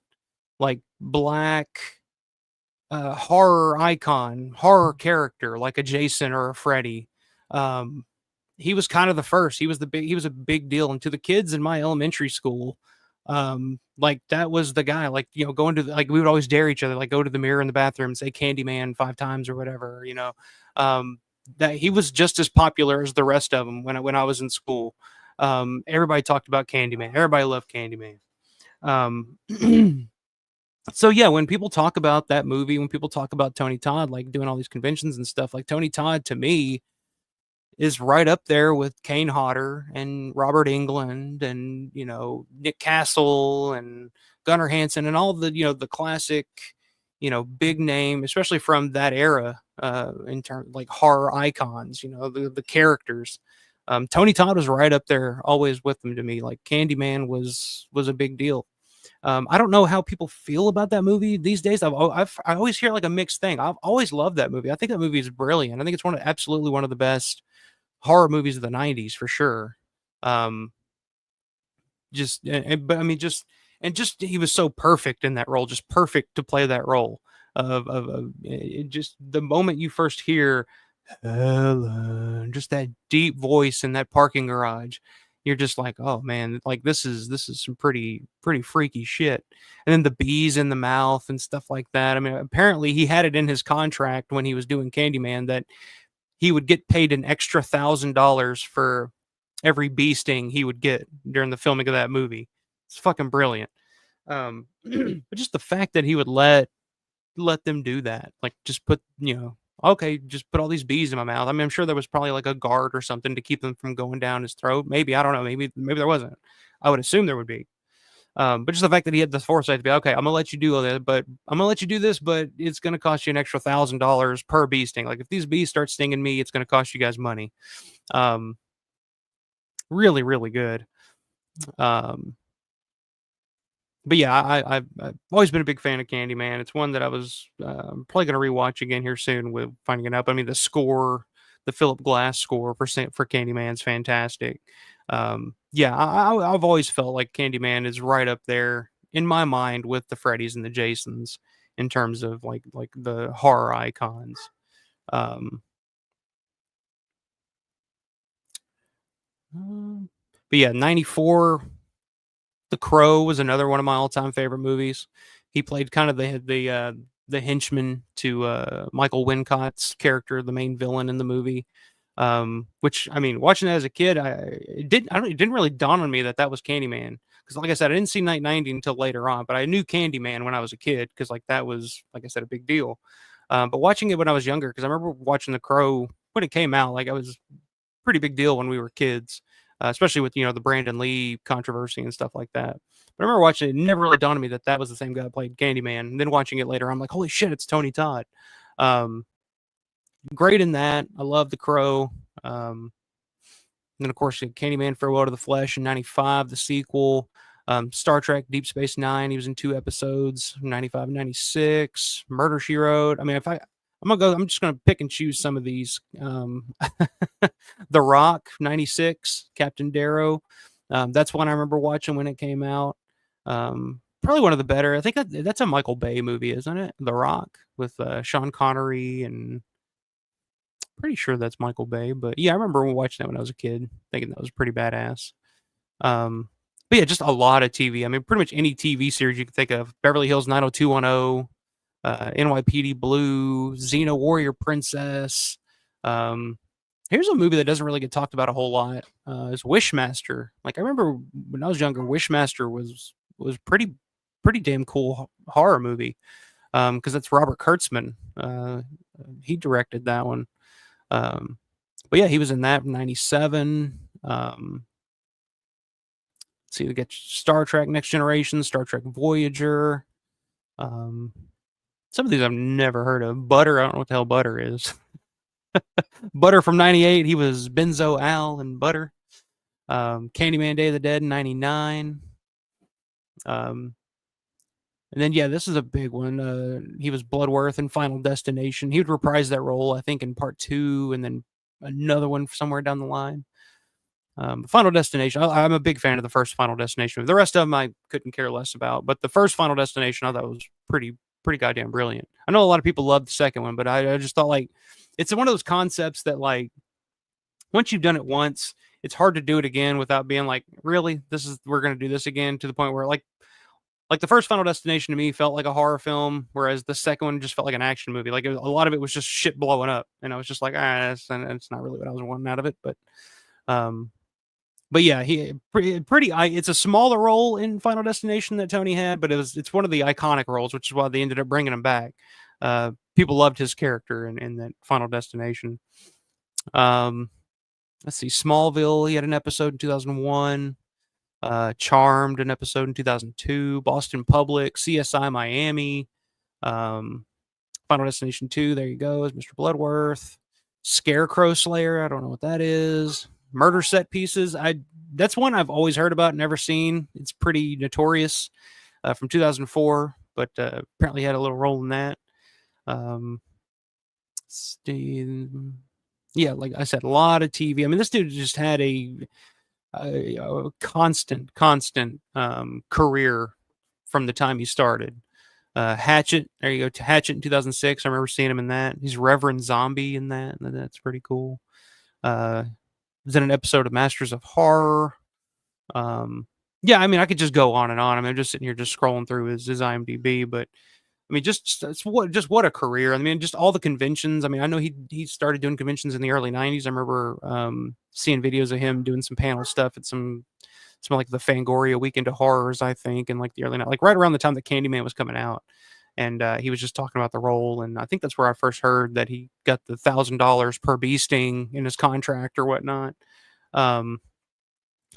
like black horror icon, horror character, like a Jason or a Freddy. Um, he was kind of the first. He was a big deal, and to the kids in my elementary school, like that was the guy. Like going to like we would always dare each other, like go to the mirror in the bathroom and say Candyman 5 times or whatever. Um, that he was just as popular as the rest of them when I was in school. Everybody talked about Candyman. Everybody loved Candyman. Um, so yeah, when people talk about that movie, when people talk about Tony Todd, like doing all these conventions and stuff, like Tony Todd to me is right up there with Kane Hodder and Robert Englund and Nick Castle and Gunnar Hansen and all the the classic big name, especially from that era, in terms like horror icons, the characters. Tony Todd was right up there, always with them to me. Like Candyman was a big deal. I don't know how people feel about that movie these days. I always hear like a mixed thing. I've always loved that movie. I think that movie is brilliant. I think it's absolutely one of the best horror movies of the 90s for sure. Um, but I mean, just he was so perfect in that role, just perfect to play that role just the moment you first hear Helen, just that deep voice in that parking garage, you're just like, oh man, like this is some pretty freaky shit. And then the bees in the mouth and stuff like that. I mean, apparently he had it in his contract when he was doing Candyman that he would get paid an extra $1,000 for every bee sting he would get during the filming of that movie. It's fucking brilliant. But just the fact that he would let them do that, like just put okay, just put all these bees in my mouth. I mean, I'm sure there was probably like a guard or something to keep them from going down his throat. Maybe I don't know. Maybe there wasn't. I would assume there would be. But just the fact that he had the foresight to be okay, I'm gonna let you do all that, but I'm gonna let you do this, but it's gonna cost you an extra $1,000 per bee sting. Like if these bees start stinging me, it's gonna cost you guys money. Um, really, really good. Um, but yeah, I've always been a big fan of Candyman. It's one that I was probably gonna rewatch again here soon with finding it up. I mean, the score, the Philip Glass score for Candyman's fantastic. Yeah, I've always felt like Candyman is right up there in my mind with the Freddys and the Jasons in terms of like the horror icons. Um, but yeah, 94. The Crow was another one of my all-time favorite movies. He played kind of the henchman to Michael Wincott's character, the main villain in the movie. Which I mean, watching that as a kid, it didn't really dawn on me that that was Candyman because, like I said, I didn't see Night 90 until later on. But I knew Candyman when I was a kid because, like, that was, like I said, a big deal. But watching it when I was younger, because I remember watching The Crow when it came out, like I was pretty big deal when we were kids, especially with the Brandon Lee controversy and stuff like that. But I remember watching it; it never really dawned on me that that was the same guy that played Candyman. And then watching it later, I'm like, holy shit, it's Tony Todd. Um, Great in that. I love The Crow. And then of course Candyman Farewell to the Flesh in '95, the sequel. Star Trek Deep Space Nine, he was in 2 episodes, '95 and '96. Murder She Wrote. I mean, I'm just gonna pick and choose some of these. The Rock '96, Captain Darrow. That's one I remember watching when it came out. Probably one of the better. I think that's a Michael Bay movie, isn't it? The Rock with Sean Connery and pretty sure that's Michael Bay. But yeah, I remember watching that when I was a kid, thinking that was pretty badass. Um, but yeah, just a lot of TV. I mean, pretty much any TV series you can think of. Beverly Hills 90210, NYPD Blue, Xena Warrior Princess. Um, Here's a movie that doesn't really get talked about a whole lot. Is Wishmaster. Like I remember when I was younger, Wishmaster was pretty damn cool horror movie. Because that's Robert Kurtzman. He directed that one. Um, but yeah, he was in that in '97. Let's see, we get Star Trek Next Generation, Star Trek Voyager. Um, some of these I've never heard of. Butter, I don't know what the hell Butter is. Butter from '98, he was Benzo Al and Butter. Candyman Day of the Dead in '99. Um, and then yeah, this is a big one. He was Bloodworth in Final Destination. He would reprise that role, I think, in part 2, and then another one somewhere down the line. Final Destination. I'm a big fan of the first Final Destination. The rest of them I couldn't care less about, but the first Final Destination I thought was pretty goddamn brilliant. I know a lot of people love the second one, but I just thought like it's one of those concepts that like once you've done it once, it's hard to do it again without being like, really, we're gonna do this again, to the point where like the first Final Destination to me felt like a horror film, whereas the second one just felt like an action movie. Like a lot of it was just shit blowing up, and I was just like, it's not really what I was wanting out of it. But um, but yeah, he pretty. It's a smaller role in Final Destination that Tony had, but it's one of the iconic roles, which is why they ended up bringing him back. People loved his character in that Final Destination. Um, let's see, Smallville. He had an episode in 2001. Charmed, an episode in 2002. Boston Public, CSI Miami. Um, Final Destination 2. There you go, is Mr. Bloodworth. Scarecrow Slayer. I don't know what that is. Murder Set Pieces. That's one I've always heard about, never seen. It's pretty notorious, from 2004, but apparently had a little role in that. Um, yeah, like I said, a lot of TV. I mean, this dude just had a constant career from the time he started. Hatchet, there you go. To Hatchet in 2006. I remember seeing him in that. He's Reverend Zombie in that. That's pretty cool. Was in an episode of Masters of Horror. Yeah, I mean, I could just go on and on. I mean, I'm just sitting here just scrolling through his IMDb, but I mean, just what a career. I mean, just all the conventions. I mean, I know he started doing conventions in the early '90s. I remember seeing videos of him doing some panel stuff at some like the Fangoria Weekend of Horrors, I think, in like the early night, like right around the time that Candyman was coming out. And he was just talking about the role, and I think that's where I first heard that he got the $1,000 per bee sting in his contract or whatnot. Um,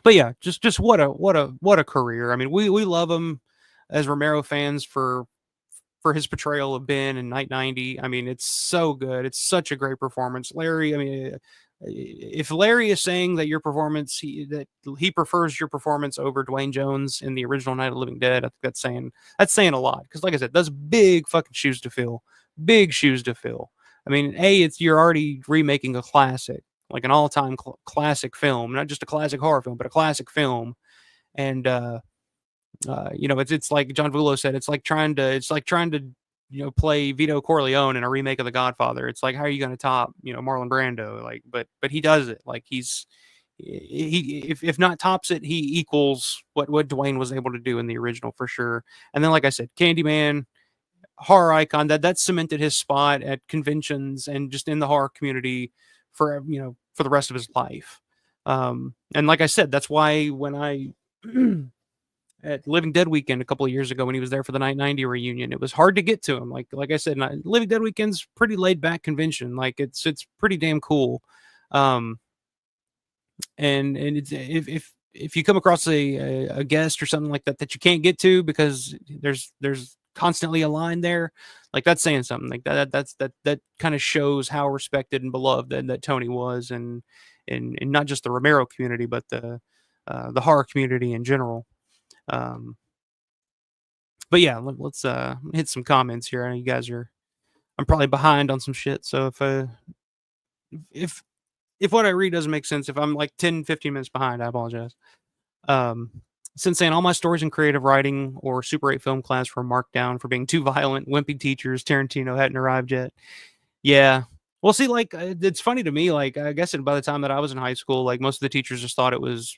but yeah, just what a career. I mean, we love him as Romero fans for his portrayal of Ben in Night 90. I mean, it's so good. It's such a great performance. Larry, I mean, if Larry is saying that that he prefers your performance over Dwayne Jones in the original Night of the Living Dead, I think that's saying a lot. Because like I said, that's big fucking shoes to fill. Big shoes to fill. I mean, you're already remaking a classic, like an all-time classic film, not just a classic horror film, but a classic film. And it's like John Vulo said, it's like trying to play Vito Corleone in a remake of The Godfather. It's like, how are you going to top Marlon Brando? Like, but he does it. Like he if not tops it, he equals what Dwayne was able to do in the original for sure. And then, like I said, Candyman, horror icon, that cemented his spot at conventions and just in the horror community for the rest of his life. And like I said, that's why when I at Living Dead Weekend a couple of years ago when he was there for the Night 90 reunion. It was hard to get to him. Like I said, Living Dead Weekend's pretty laid back convention. Like it's pretty damn cool. Um, and it's, if you come across a guest or something like that you can't get to because there's constantly a line there, like that's saying something. Like that kind of shows how respected and beloved that Tony was, and not just the Romero community, but the horror community in general. But yeah, let's hit some comments here. I know you guys I'm probably behind on some shit. So if what I read doesn't make sense, if I'm like 10, 15 minutes behind, I apologize. Um, since saying all my stories in creative writing or Super 8 film class were marked down for being too violent, wimpy teachers, Tarantino hadn't arrived yet. Yeah. Well, see, like, it's funny to me, like, I guess by the time that I was in high school, like, most of the teachers just thought it was,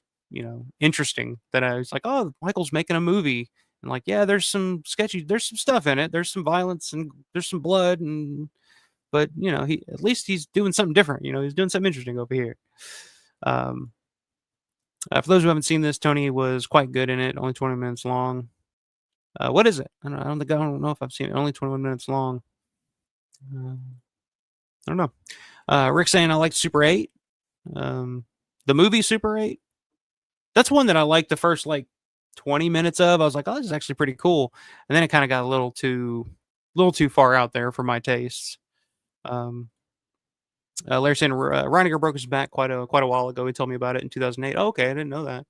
interesting that I was like, oh, Michael's making a movie. And like, yeah, there's some stuff in it. There's some violence and there's some blood. But, at least he's doing something different. He's doing something interesting over here. Um, for those who haven't seen this, Tony was quite good in it, only 20 minutes long. What is it? I don't know if I've seen it. Only 21 minutes long. I don't know. Rick saying I like Super 8. The movie Super 8. That's one that I liked the first like 20 minutes of. I was like, oh, this is actually pretty cool. And then it kind of got a little too far out there for my tastes. Larry saying Reiniger broke his back quite a while ago. He told me about it in 2008. Oh, okay, I didn't know that.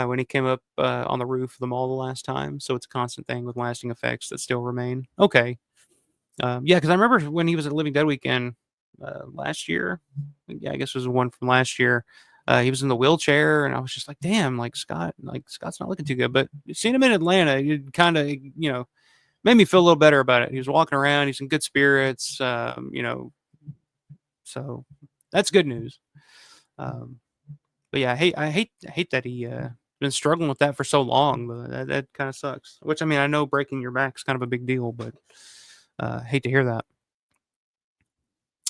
When he came up on the roof of the mall the last time. So it's a constant thing with lasting effects that still remain. Okay. Yeah, because I remember when he was at Living Dead Weekend last year. Yeah, I guess it was the one from last year. He was in the wheelchair, and I was just like, "Damn, Scott's not looking too good." But seeing him in Atlanta, it kind of, made me feel a little better about it. He was walking around, he's in good spirits, so that's good news. But yeah, I hate that he been struggling with that for so long. But that kind of sucks. Which, I mean, I know breaking your back is kind of a big deal, but hate to hear that.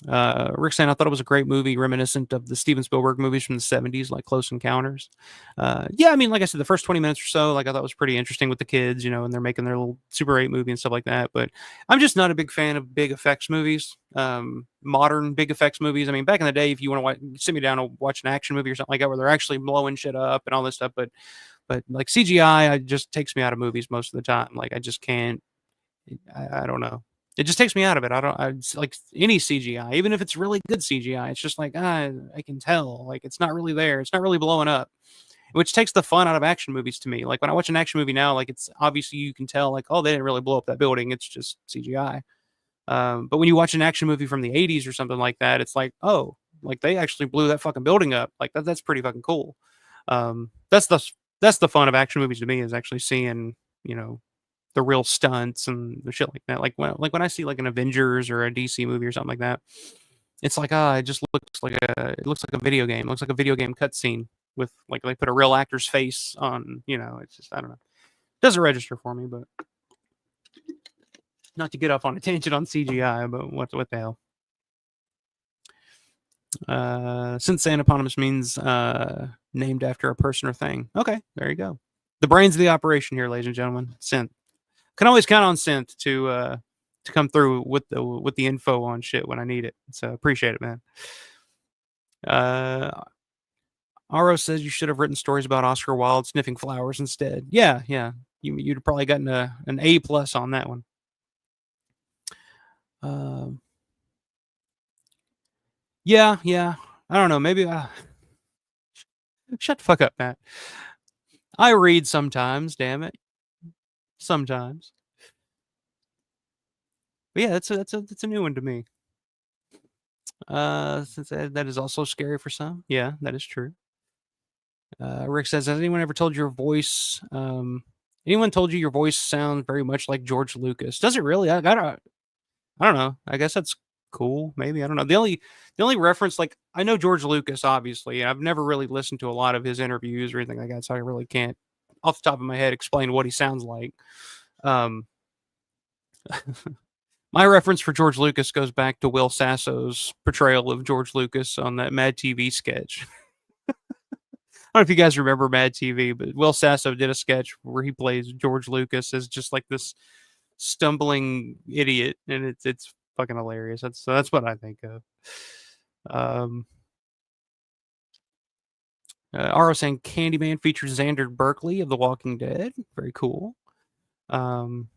Rick saying, I thought it was a great movie, reminiscent of the Steven Spielberg movies from the 70s, like Close Encounters. Yeah, I mean, like I said, the first 20 minutes or so, like I thought was pretty interesting with the kids, and they're making their little Super 8 movie and stuff like that. But I'm just not a big fan of big effects movies, modern big effects movies. I mean, back in the day, if you want to sit me down and watch an action movie or something like that, where they're actually blowing shit up and all this stuff, but like CGI, it just takes me out of movies most of the time. Like I just can't. I don't know. It just takes me out of it. It's like any CGI, even if it's really good CGI, it's just like, I can tell, like it's not really there. It's not really blowing up, which takes the fun out of action movies to me. Like when I watch an action movie now, like it's obviously you can tell, like, oh, they didn't really blow up that building. It's just CGI. But when you watch an action movie from the 80s or something like that, it's like, oh, like they actually blew that fucking building up. Like that's pretty fucking cool. That's the fun of action movies to me, is actually seeing, you know, the real stunts and the shit like that. Like when I see like an Avengers or a DC movie or something like that, it's like, it just looks like a video game. It looks like a video game cutscene with, like, they put a real actor's face on. It's just, I don't know. It doesn't register for me. But not to get off on a tangent on CGI, but what the hell? Since eponymous means named after a person or thing. Okay, there you go. The brains of the operation here, ladies and gentlemen. Synth. Can always count on Synth to come through with the info on shit when I need it. So appreciate it, man. Aro says you should have written stories about Oscar Wilde sniffing flowers instead. Yeah. You'd have probably gotten an A+ on that one. Yeah. I don't know. Maybe. Shut the fuck up, Matt. I read sometimes. Damn it. Sometimes. But yeah, that's a new one to me. Since that is also scary for some. Yeah, that is true. Rick says, has anyone ever told your voice? Anyone told you your voice sounds very much like George Lucas? Does it really? I don't know. I guess that's cool. Maybe, I don't know. The only reference, like, I know George Lucas, obviously. I've never really listened to a lot of his interviews or anything like that, so I really can't, off the top of my head, explain what he sounds like. Um, my reference for George Lucas goes back to Will Sasso's portrayal of George Lucas on that Mad TV sketch. I don't know if you guys remember Mad TV, but Will Sasso did a sketch where he plays George Lucas as just like this stumbling idiot, and it's fucking hilarious. That's what I think of. Um, Aro saying Candyman features Xander Berkeley of The Walking Dead. Very cool. Um,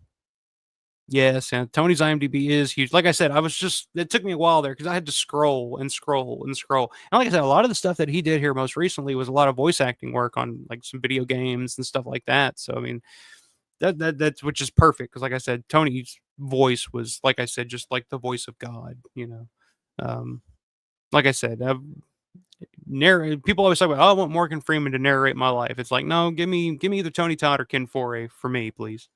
yes, and Tony's IMDb is huge. Like I said, it took me a while there because I had to scroll and scroll and scroll. And like I said, a lot of the stuff that he did here most recently was a lot of voice acting work on like some video games and stuff like that. So I mean, that's which is perfect because, like I said, Tony's voice was, like I said, just like the voice of God. Like I said, people always talk about, oh, I want Morgan Freeman to narrate my life. It's like, no, give me either Tony Todd or Ken Foray for me, please.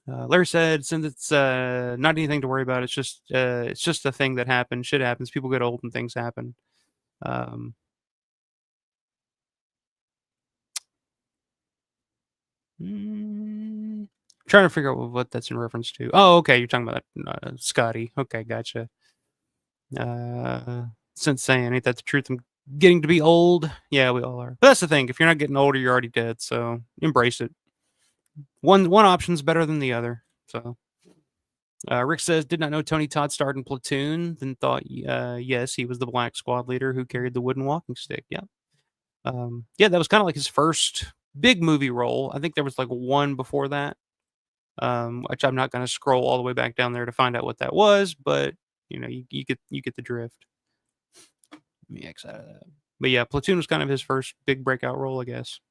Larry said, since it's not anything to worry about, it's just a thing that happens. Shit happens. People get old and things happen. Um, Trying to figure out what that's in reference to. Oh, okay, you're talking about Scotty. Okay, gotcha. Since saying, ain't that the truth? I'm getting to be old. Yeah, we all are. But that's the thing. If you're not getting older, you're already dead. So embrace it. One option's better than the other. So Rick says, did not know Tony Todd starred in Platoon. Then thought, yes, he was the black squad leader who carried the wooden walking stick. Yeah. Yeah, that was kind of like his first big movie role. I think there was like one before that, which I'm not going to scroll all the way back down there to find out what that was, but you get the drift. Let me X out of that. But yeah, Platoon was kind of his first big breakout role, I guess.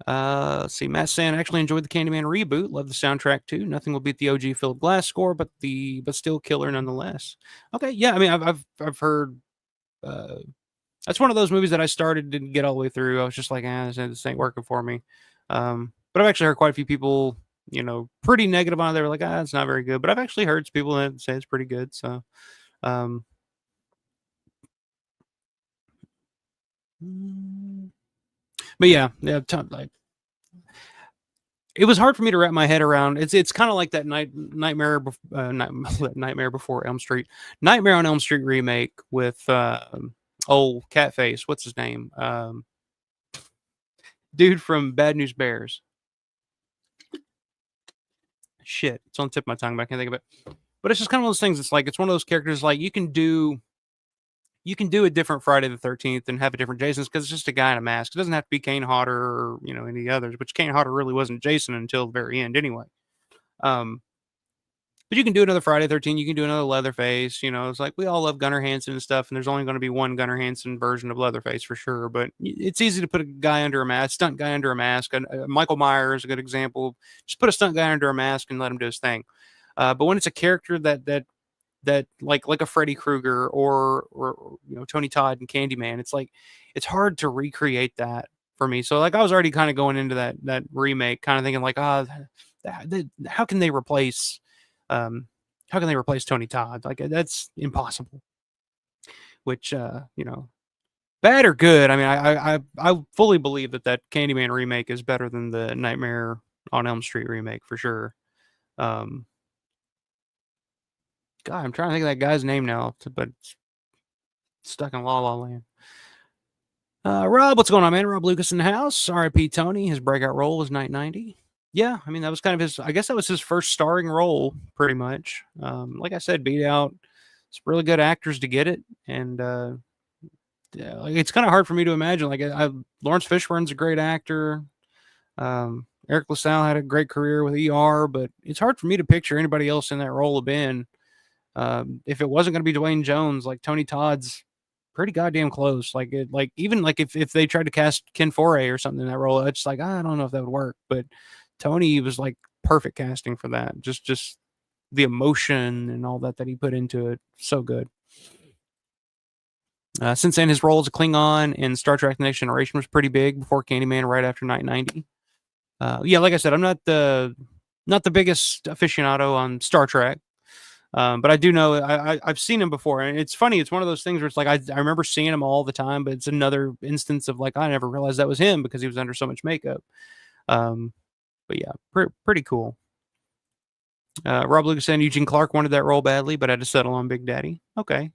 Let's see. Matt saying, actually enjoyed the Candyman reboot. Love the soundtrack too. Nothing will beat the OG Philip Glass score, but still killer nonetheless. Okay, yeah. I mean, I've heard. That's one of those movies that I started, didn't get all the way through. I was just like, this ain't working for me. But I've actually heard quite a few people, pretty negative on it. They were like, it's not very good. But I've actually heard people that say it's pretty good. So, but yeah, like it was hard for me to wrap my head around. It's kind of like that Nightmare Before Elm Street, Nightmare on Elm Street remake with old Catface. What's his name? Dude from Bad News Bears. Shit, it's on the tip of my tongue, but I can't think of it. But it's just kind of one of those things. It's like it's one of those characters. Like you can do a different Friday the 13th and have a different Jason's because it's just a guy in a mask. It doesn't have to be Kane Hodder or any others. But Kane Hodder really wasn't Jason until the very end, anyway. Um, but you can do another Friday 13th. You can do another Leatherface. It's like we all love Gunnar Hansen and stuff, and there's only going to be one Gunnar Hansen version of Leatherface for sure. But it's easy to put a guy under a mask, stunt guy under a mask. Michael Myers is a good example. Just put a stunt guy under a mask and let him do his thing. But when it's a character that like a Freddy Krueger or Tony Todd and Candyman, it's like it's hard to recreate that for me. So like I was already kind of going into that remake, kind of thinking like, how can they replace um how can they replace Tony Todd? Like that's impossible. Which bad or good. I mean, I fully believe that Candyman remake is better than the Nightmare on Elm Street remake for sure. Um, God, I'm trying to think of that guy's name now, but it's stuck in La La Land. Rob, what's going on, man? Rob Lucas in the house. R.I.P. Tony. His breakout role was Night 90. Yeah, I mean, that was kind of his, I guess that was his first starring role, pretty much. Like I said, beat out some really good actors to get it. And yeah, like, it's kind of hard for me to imagine. Like, Lawrence Fishburne's a great actor. Eric LaSalle had a great career with ER, but it's hard for me to picture anybody else in that role of Ben. If it wasn't going to be Dwayne Jones, like Tony Todd's pretty goddamn close. Like even like if they tried to cast Ken Foray or something in that role, it's like I don't know if that would work. But Tony was like perfect casting for that. Just the emotion and all that he put into it, so good. Since then, his role as a Klingon in Star Trek: The Next Generation was pretty big. Before Candyman, right after Night 90. Yeah, like I said, I'm not the biggest aficionado on Star Trek. But I do know I've seen him before, and it's funny. It's one of those things where it's like I remember seeing him all the time, but it's another instance of like I never realized that was him because he was under so much makeup. Um, but yeah, pretty cool. Rob Lucas and Eugene Clark wanted that role badly, but had to settle on Big Daddy. Okay,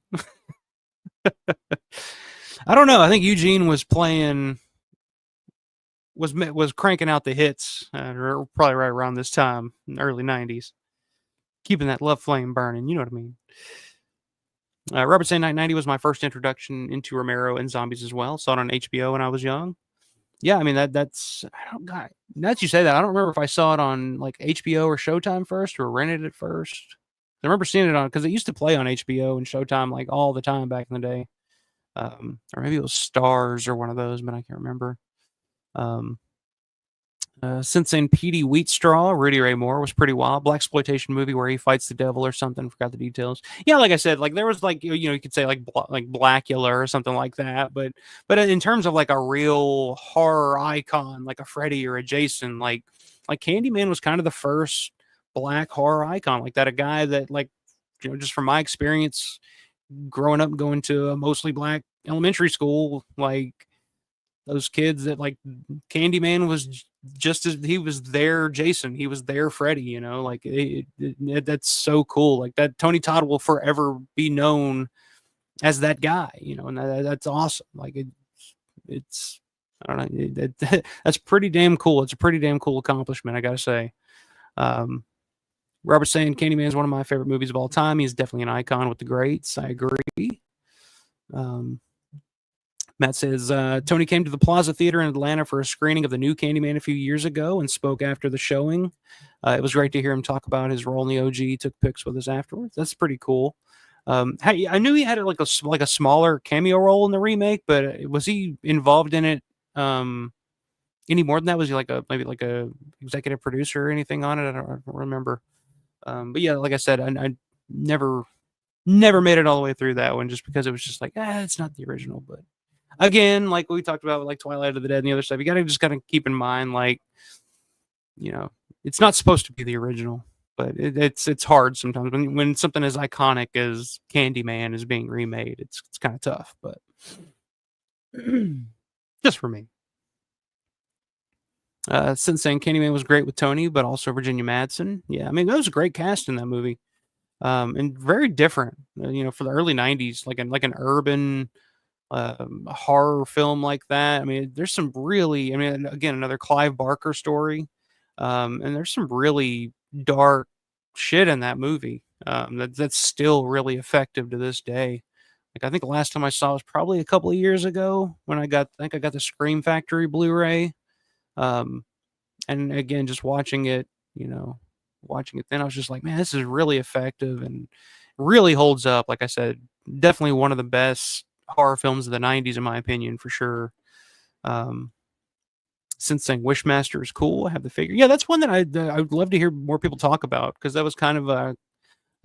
I don't know. I think Eugene was cranking out the hits, probably right around this time, in the early '90s, keeping that love flame burning. You know what I mean? Robert Say Night 90 was my first introduction into Romero and zombies as well. Saw it on HBO when I was young. Yeah, I mean that's I don't God, now that you say that, I don't remember if I saw it on like HBO or Showtime first or rented it first. I remember seeing it on because it used to play on HBO and Showtime like all the time back in the day. Or maybe it was Stars or one of those, but I can't remember. Um, since then, Petey Wheatstraw, Rudy Ray Moore was pretty wild. Black exploitation movie where he fights the devil or something. Forgot the details. Yeah, like I said, like there was like you could say like Blackula or something like that. But in terms of like a real horror icon, like a Freddy or a Jason, like Candyman was kind of the first black horror icon like that. A guy that like just from my experience growing up, going to a mostly black elementary school, like those kids that like Candyman was just as he was their Jason, he was their Freddy, like that's so cool. Like that Tony Todd will forever be known as that guy, and that's awesome. Like it's I don't know, that's pretty damn cool. It's a pretty damn cool accomplishment, I gotta say. Um, Robert saying Candyman is one of my favorite movies of all time. He's definitely an icon with the greats. I agree. Um, Matt says Tony came to the Plaza Theater in Atlanta for a screening of the new Candyman a few years ago and spoke after the showing. It was great to hear him talk about his role in the OG. He took pics with us afterwards. That's pretty cool. I knew he had like a smaller cameo role in the remake, but was he involved in it any more than that? Was he like maybe like a executive producer or anything on it? I don't remember. But yeah, like I said, I never made it all the way through that one just because it was just like it's not the original, but. Again, like we talked about, like Twilight of the Dead and the other stuff, you got to just kind of keep in mind, like, it's not supposed to be the original, but it's hard sometimes when something as iconic as Candyman is being remade. It's kind of tough, but just for me. Since then, Candyman was great with Tony, but also Virginia Madsen. Yeah, I mean that was a great cast in that movie, and very different. For the early '90s, like an urban horror film like that. I mean, there's some really, I mean, again, another Clive Barker story, and there's some really dark shit in that movie that's still really effective to this day. Like I think the last time I saw it was probably a couple of years ago when I think I got the Scream Factory Blu-ray. Um, and again, just you know, watching it then, I was just like, man, this is really effective and really holds up. Like I said, definitely one of the best horror films of the '90s, in my opinion, for sure. Um, since saying Wishmaster is cool, I have the figure. Yeah, that's one that I would love to hear more people talk about because that was kind of like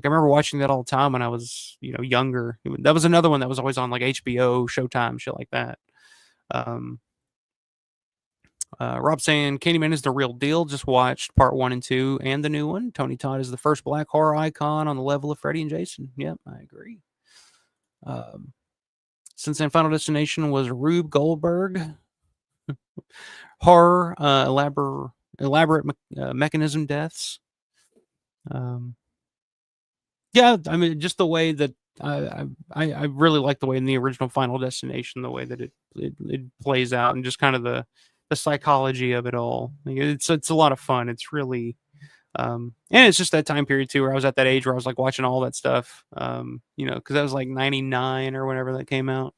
I remember watching that all the time when I was younger. That was another one that was always on like HBO, Showtime, shit like that. Um, Rob saying Candyman is the real deal. Just watched part 1 and 2 and the new one. Tony Todd is the first black horror icon on the level of Freddy and Jason. Yep, I agree. Um, since then, Final Destination was Rube Goldberg. Horror, elaborate mechanism deaths. Um, yeah, I mean, just the way that I really like the way in the original Final Destination, the way that it plays out, and just kind of the psychology of it all. Like, it's a lot of fun. It's really and it's just that time period too, where I was at that age where I was like watching all that stuff. Because that was like '99 or whenever that came out.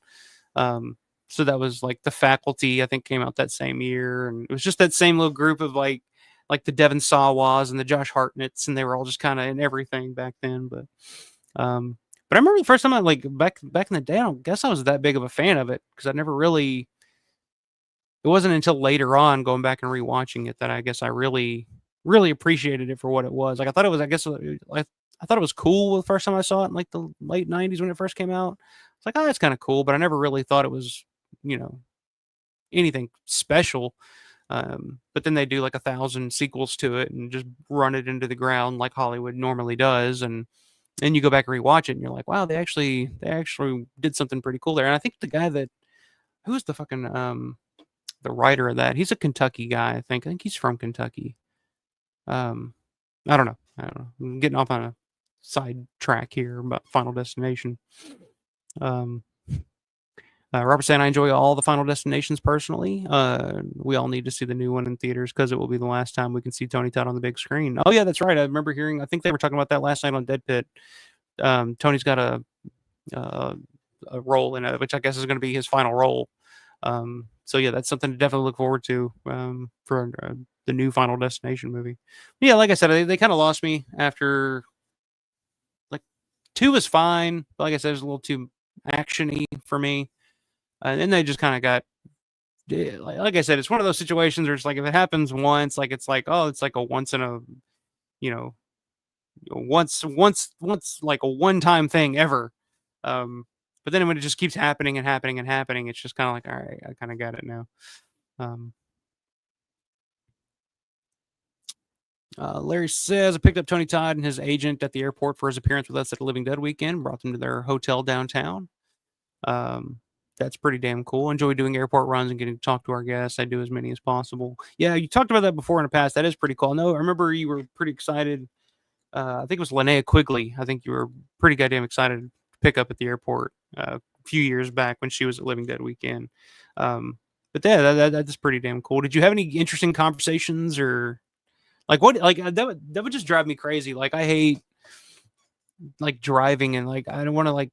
Um, so that was like The Faculty, I think, came out that same year, and it was just that same little group of like the Devon Sawas and the Josh Hartnett's, and they were all just kind of in everything back then. Um, but I remember the first time I like back in the day, I don't guess I was that big of a fan of it because I never really. It wasn't until later on, going back and rewatching it, that I guess I really appreciated it for what it was. Like I thought it was, I guess, I thought it was cool the first time I saw it in like the late '90s when it first came out. It's like, oh, that's kind of cool, but I never really thought it was, you know, anything special. But then they do like 1,000 sequels to it and just run it into the ground like Hollywood normally does, and then you go back and rewatch it, and you're like, wow, they actually did something pretty cool there. And I think the guy that who's the writer of that, he's a Kentucky guy. I think he's from Kentucky. Um, I don't know. I'm getting off on a side track here about Final Destination. Um, Robert saying I enjoy all the Final Destinations personally. We all need to see the new one in theaters because it will be the last time we can see Tony Todd on the big screen. Oh yeah, that's right. I remember hearing. I think they were talking about that last night on Dead Pit. Tony's got uh, a role in it, which I guess is going to be his final role. So yeah, that's something to definitely look forward to for the new Final Destination movie. But yeah, like I said, they kind of lost me after like 2 was fine, but like I said, it was a little too actiony for me, and then they just kind of got. Like I said, it's one of those situations where it's like if it happens once, like it's like, oh, it's like a once in a you know once like a one time thing ever. Um, but then when it just keeps happening and happening and happening, it's just kind of like, all right, I kind of got it now. Um, Larry says, I picked up Tony Todd and his agent at the airport for his appearance with us at a Living Dead weekend, brought them to their hotel downtown. Um, that's pretty damn cool. Enjoy doing airport runs and getting to talk to our guests. I do as many as possible. Yeah, you talked about that before in the past. That is pretty cool. No, I remember you were pretty excited. I think it was Linnea Quigley. I think you were pretty goddamn excited to pick up at the airport a few years back when she was at Living Dead weekend. But yeah, that's pretty damn cool. Did you have any interesting conversations or like what? Like that would just drive me crazy. Like I hate like driving and like I don't want to like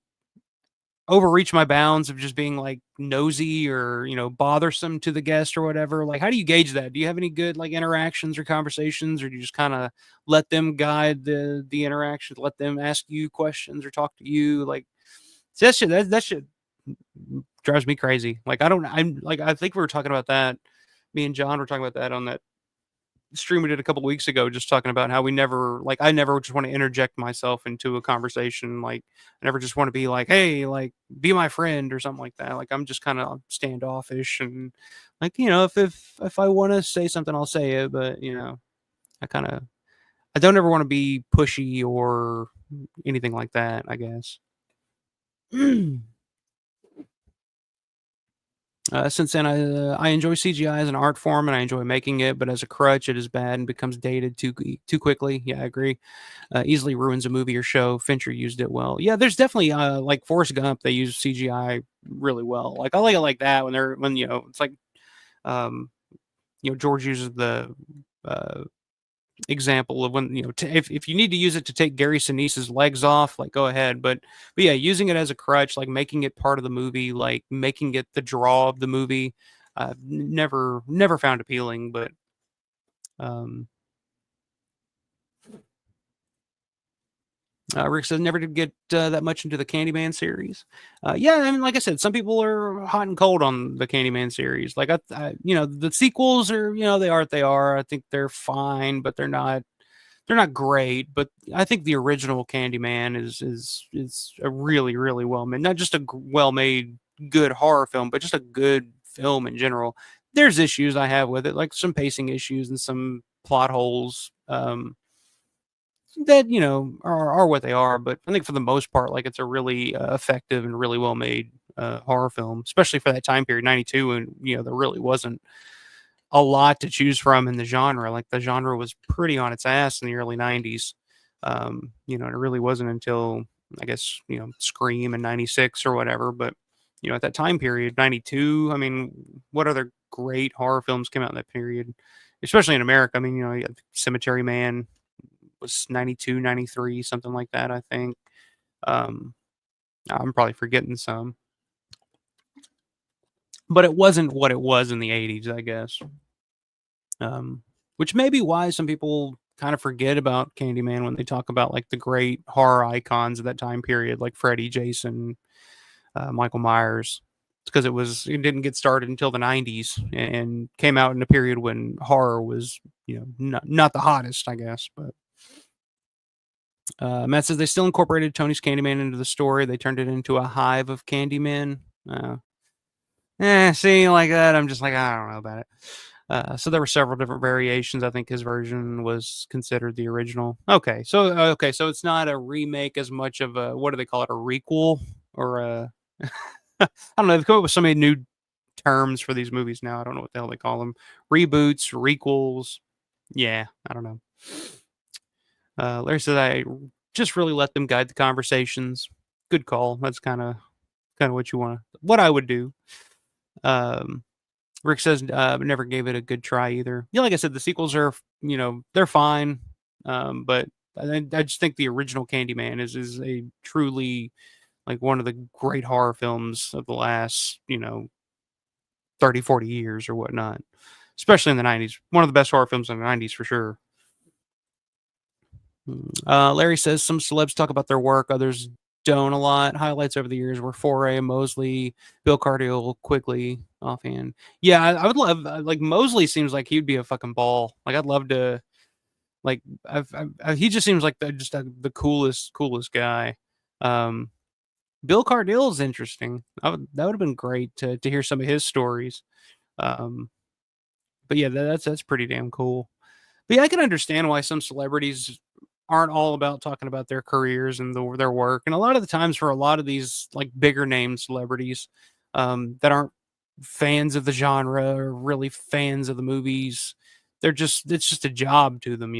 overreach my bounds of just being like nosy or bothersome to the guest or whatever. Like how do you gauge that? Do you have any good like interactions or conversations, or do you just kind of let them guide the interaction, let them ask you questions or talk to you? Like that shit drives me crazy. Like I'm like I think we were talking about that, me and John were talking about that on that stream we did a couple weeks ago, just talking about how we never like I never just want to interject myself into a conversation. Like I never just want to be like, hey, like be my friend or something like that. Like I'm just kind of standoffish and like if I want to say something, I'll say it. But I don't ever want to be pushy or anything like that, I guess. Since then, I enjoy CGI as an art form and I enjoy making it, but as a crutch, it is bad and becomes dated too quickly. Yeah, I agree. Easily ruins a movie or show. Fincher used it well. Yeah, there's definitely like Forrest Gump. They use CGI really well. Like I like it like that when it's like um, George uses the uh, example of when if you need to use it to take Gary Sinise's legs off, like go ahead. But yeah, using it as a crutch, like making it part of the movie, like making it the draw of the movie, never found appealing. But um, Rick says never did get that much into the Candyman series. Yeah, I mean, like I said, some people are hot and cold on the Candyman series. Like the sequels are, they are what they are. I think they're fine, but they're not great, but I think the original Candyman is a really really well made, not just a well made good horror film, but just a good film in general. There's issues I have with it, like some pacing issues and some plot holes that are what they are. But I think for the most part, like it's a really effective and really well made horror film, especially for that time period, '92, and there really wasn't a lot to choose from in the genre. Like the genre was pretty on its ass in the early '90s. It really wasn't until I guess Scream in '96 or whatever. But at that time period, '92. I mean, what other great horror films came out in that period? Especially in America. I mean, you had Cemetery Man was '92, '93, something like that. I think. Um, I'm probably forgetting some, but it wasn't what it was in the '80s, I guess. Which may be why some people kind of forget about Candyman when they talk about like the great horror icons of that time period, like Freddy, Jason, Michael Myers. It's because it didn't get started until the '90s and came out in a period when horror was not the hottest, I guess. But Matt says they still incorporated Tony's Candyman into the story. They turned it into a hive of Candymen. Seeing like that, I'm just like I don't know about it. So there were several different variations. I think his version was considered the original. Okay, so it's not a remake as much of a what do they call it? A requel or a I don't know. They've come up with so many new terms for these movies now. I don't know what the hell they call them. Reboots, requels. Yeah, I don't know. Larry said I just really let them guide the conversations. Good call. That's kind of what you want. What I would do. Um, Rick says never gave it a good try either. Yeah, like I said, the sequels are they're fine, but I just think the original Candyman is a truly like one of the great horror films of the last 30, 40 years or whatnot, especially in the '90s. One of the best horror films in the '90s for sure. Larry says some celebs talk about their work, others don't a lot. Highlights over the years were Foray, Mosley, Bill Cardill, Quigley, offhand. Yeah, I would love like Mosley seems like he'd be a fucking ball. Like I'd love to like he just seems like the coolest guy. Um, Bill Cardill is interesting. That would have been great to hear some of his stories. Um, but yeah, that's pretty damn cool. But yeah, I can understand why some celebrities aren't all about talking about their careers and their work. And a lot of the times, for a lot of these like bigger name celebrities that aren't fans of the genre or really fans of the movies, it's just a job to them.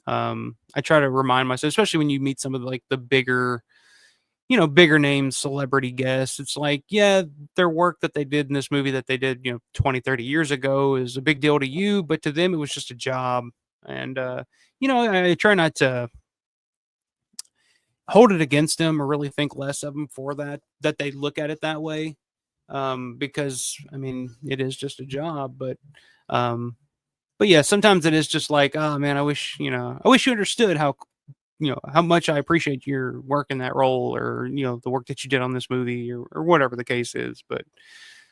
I try to remind myself, especially when you meet some of like the bigger name celebrity guests. It's like, yeah, their work that they did in this movie that they did, 20, 30 years ago is a big deal to you, but to them it was just a job. And I try not to hold it against them or really think less of them for that they look at it that way. Because I mean, it is just a job, um but yeah, sometimes it is just like, oh man, I wish you understood how much I appreciate your work in that role or, the work that you did on this movie or whatever the case is. But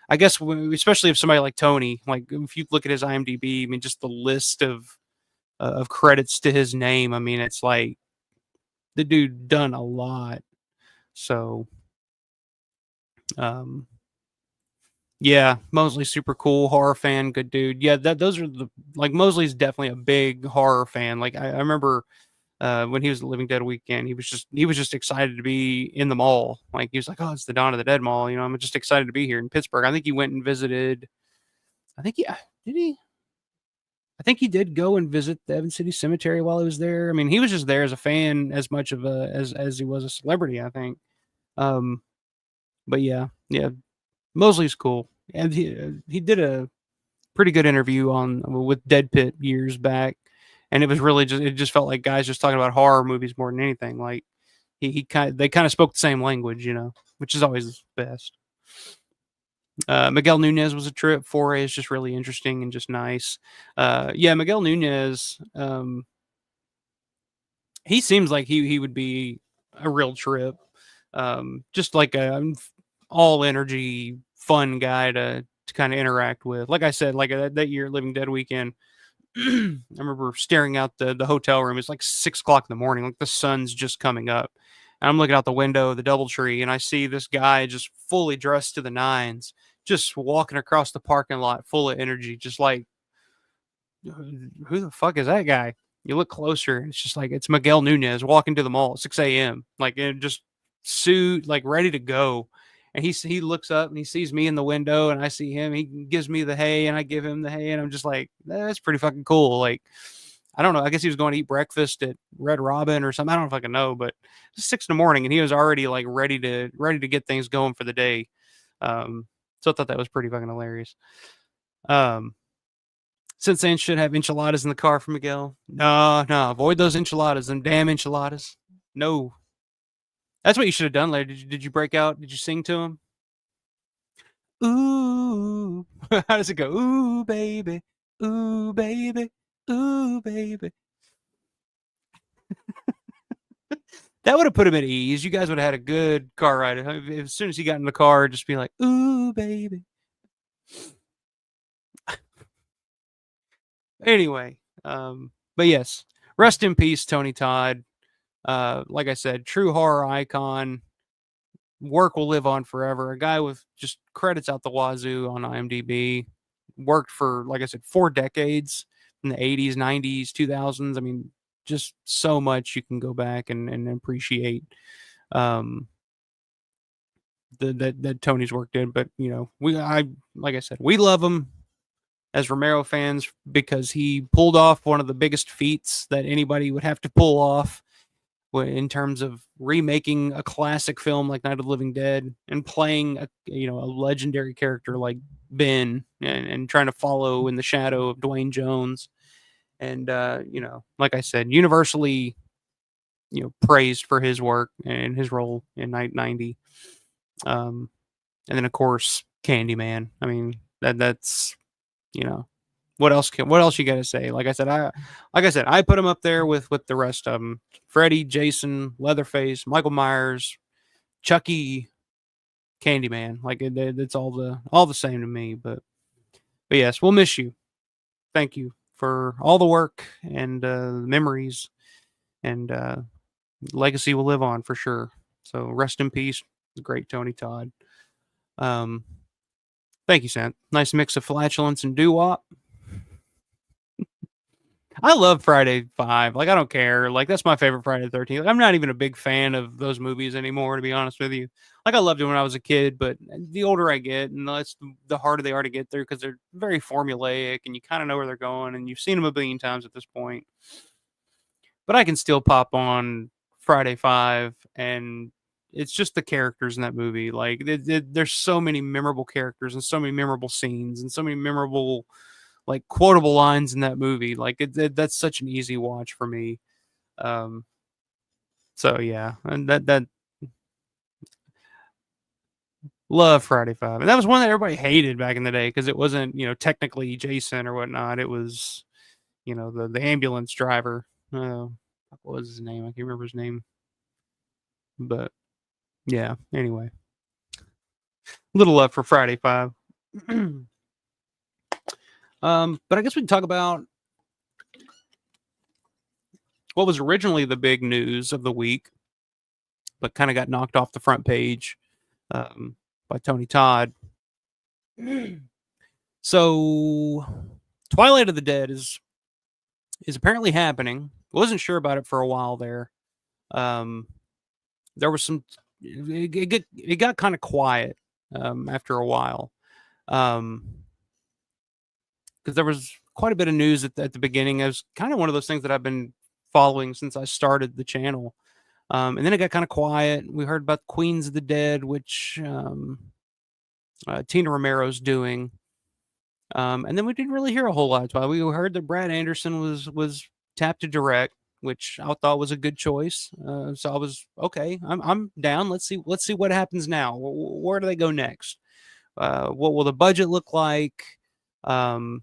I guess, especially if somebody like Tony, like if you look at his IMDb, I mean, just the list of credits to his name, I mean, it's like the dude done a lot. So, um, yeah, Mosley's super cool, horror fan, good dude. Yeah, those are like Mosley's definitely a big horror fan. Like I remember when he was at Living Dead weekend. He was just excited to be in the mall. Like he was like, "Oh, it's the Dawn of the Dead mall." You know, I'm just excited to be here in Pittsburgh. I think he went and visited. I think he did he. I think he did go and visit the Evans City Cemetery while he was there. I mean, he was just there as a fan as much of a as he was a celebrity, I think. Um, but yeah, Mosley's cool, and he did a pretty good interview on with Dead Pit years back, and it just felt like guys just talking about horror movies more than anything. Like they kind of spoke the same language, you know, which is always best. Miguel Nunez was a trip. Foray is just really interesting and just nice. Yeah, Miguel Nunez. He seems like he would be a real trip. Just like a all energy, fun guy to kind of interact with. Like I said, like that year Living Dead weekend, I remember staring out the hotel room. It's like 6 o'clock in the morning, like the sun's just coming up. And I'm looking out the window of the DoubleTree, and I see this guy just fully dressed to the nines, just walking across the parking lot, full of energy, just like, who the fuck is that guy? You look closer, and it's just like it's Miguel Nunez walking to the mall at 6 a.m. like in just suit, like ready to go. And he looks up and he sees me in the window, and I see him. He gives me the hey, and I give him the hey, and I'm just like, that's pretty fucking cool. Like, I don't know. I guess he was going to eat breakfast at Red Robin or something. I don't know if I can know, but it's 6 in the morning, and he was already like ready to get things going for the day. So I thought that was pretty fucking hilarious. Um, since then, should have enchiladas in the car for Miguel. No, avoid those enchiladas, them damn enchiladas. No, that's what you should have done later. Did you break out? Did you sing to him? Ooh, how does it go? Ooh, baby, ooh, baby, ooh, baby. That would have put him at ease. You guys would have had a good car ride. As soon as he got in the car, just be like, ooh, baby. Anyway, but yes, rest in peace, Tony Todd. Like I said, true horror icon. Work will live on forever. A guy with just credits out the wazoo on IMDb. Worked for, like I said, 4 decades in the 80s, 90s, 2000s. I mean, just so much you can go back and appreciate um, that Tony's work did. But you know, like I said, we love him as Romero fans because he pulled off one of the biggest feats that anybody would have to pull off in terms of remaking a classic film like Night of the Living Dead and playing a legendary character like Ben and trying to follow in the shadow of Dwayne Jones. And like I said, universally praised for his work and his role in Night 90. And then of course Candyman. I mean that's what else you got to say? Like I said, I put him up there with the rest of them: Freddy, Jason, Leatherface, Michael Myers, Chucky, Candyman. Like it's all the same to me. But yes, we'll miss you. Thank you for all the work and memories, and legacy will live on for sure. So rest in peace, the great Tony Todd. Um, thank you, Sant. Nice mix of flatulence and doo wop. I love Friday 5. Like, I don't care. Like, that's my favorite Friday the 13th. I'm not even a big fan of those movies anymore, to be honest with you. Like, I loved it when I was a kid, but the older I get, and the harder they are to get through because they're very formulaic and you kind of know where they're going and you've seen them a billion times at this point. But I can still pop on Friday 5 and it's just the characters in that movie. Like, there's so many memorable characters and so many memorable scenes and so many memorable like quotable lines in that movie. Like that's such an easy watch for me. Um, so yeah, and that love Friday 5, and that was one that everybody hated back in the day because it wasn't technically Jason or whatnot. It was the ambulance driver. What was his name? I can't remember his name. But yeah. Anyway, little love for Friday 5. But I guess we can talk about what was originally the big news of the week, but kind of got knocked off the front page by Tony Todd. So, Twilight of the Dead is apparently happening. Wasn't sure about it for a while there. Um, there was some. It got kind of quiet after a while. Um, because there was quite a bit of news at the beginning. It was kind of one of those things that I've been following since I started the channel. And then it got kind of quiet. We heard about Queens of the Dead, which Tina Romero's doing. And then we didn't really hear a whole lot. About it. We heard that Brad Anderson was tapped to direct, which I thought was a good choice. So I was okay. I'm down. Let's see what happens now. Where do they go next? What will the budget look like? Um,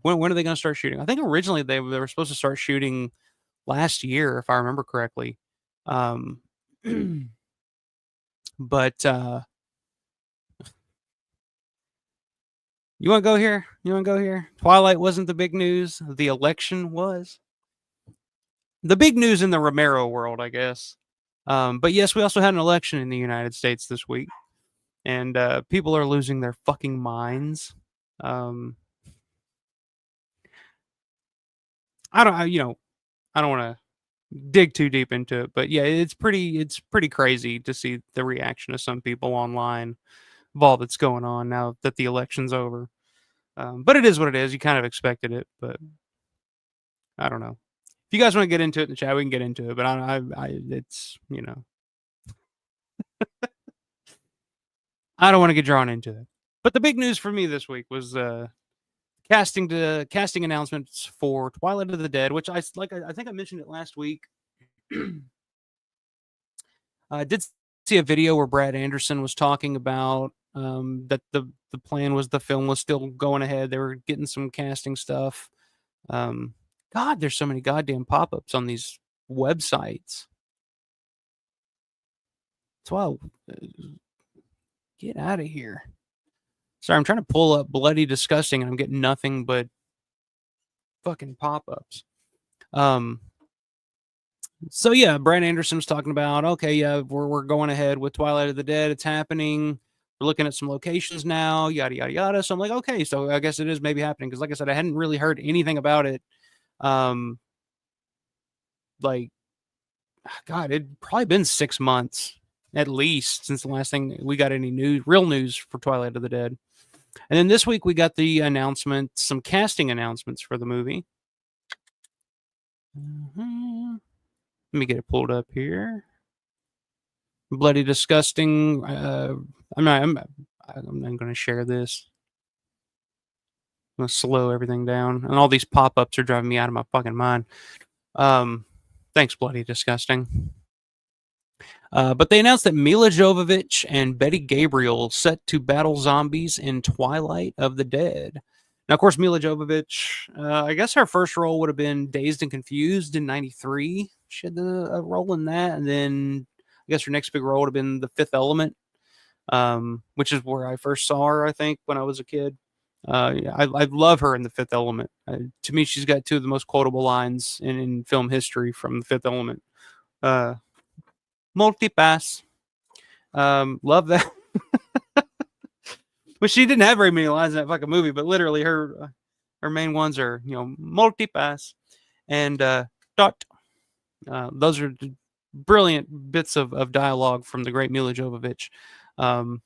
when are they going to start shooting? I think originally they were supposed to start shooting last year, if I remember correctly. Um, but you want to go here? You want to go here? Twilight wasn't the big news. The election was the big news in the Romero world, I guess. But yes, we also had an election in the United States this week, and people are losing their fucking minds. Um, I don't, I don't want to dig too deep into it, but yeah, it's pretty crazy to see the reaction of some people online of all that's going on now that the election's over. But it is what it is. You kind of expected it, but I don't know. If you guys want to get into it in the chat, we can get into it. But it's I don't want to get drawn into it. But the big news for me this week was casting announcements for Twilight of the Dead, which I think I mentioned it last week. I did see a video where Brad Anderson was talking about that the plan was the film was still going ahead. They were getting some casting stuff. Um, God, there's so many goddamn pop-ups on these websites. So get out of here. Sorry, I'm trying to pull up Bloody Disgusting and I'm getting nothing but fucking pop-ups. So yeah, Brad Anderson was talking about, okay, yeah, we're going ahead with Twilight of the Dead. It's happening. We're looking at some locations now, yada yada yada. So I'm like, okay, so I guess it is maybe happening because, like I said, I hadn't really heard anything about it. Like, God, it'd probably been 6 months at least since the last thing we got any real news for Twilight of the Dead. And then this week we got the announcement, some casting announcements for the movie. Let me get it pulled up here. Bloody Disgusting. I'm not going to share this. I'm going to slow everything down. And all these pop-ups are driving me out of my fucking mind. Thanks, Bloody Disgusting. But they announced that Mila Jovovich and Betty Gabriel set to battle zombies in Twilight of the Dead. Now, of course, Mila Jovovich, I guess her first role would have been Dazed and Confused in '93. She had a role in that. And then I guess her next big role would have been The Fifth Element, which is where I first saw her, I think, when I was a kid. I love her in The Fifth Element. To me, she's got two of the most quotable lines in film history from The Fifth Element. Multipass. Love that. But she didn't have very many lines in that fucking movie, but literally her main ones are, multipass and dot. Those are brilliant bits of dialogue from the great Mila Jovovich from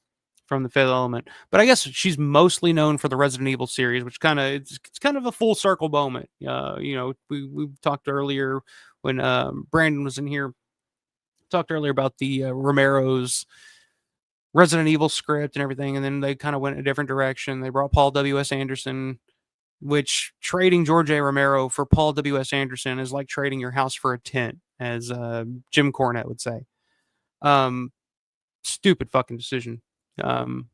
The Fifth Element. But I guess she's mostly known for the Resident Evil series, which it's kind of a full circle moment. We talked earlier when Brandon was in here. Talked earlier about the Romero's Resident Evil script and everything, and then they kind of went in a different direction. They brought Paul W.S. Anderson, which trading George A. Romero for Paul W.S. Anderson is like trading your house for a tent, as Jim Cornette would say. Stupid fucking decision. But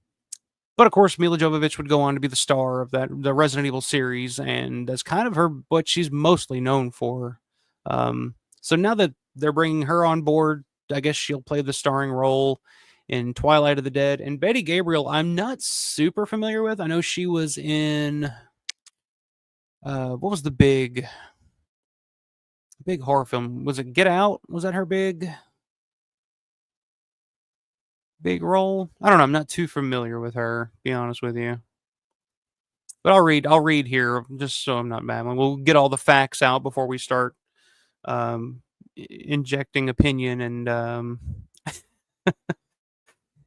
of course, Mila Jovovich would go on to be the star of the Resident Evil series, and that's kind of what she's mostly known for. So now that they're bringing her on board, I guess she'll play the starring role in Twilight of the Dead. And Betty Gabriel, I'm not super familiar with. I know she was in what was the big horror film? Was it Get Out? Was that her big role? I don't know. I'm not too familiar with her, to be honest with you. But I'll read here just so I'm not mad. We'll get all the facts out before we start um, injecting opinion and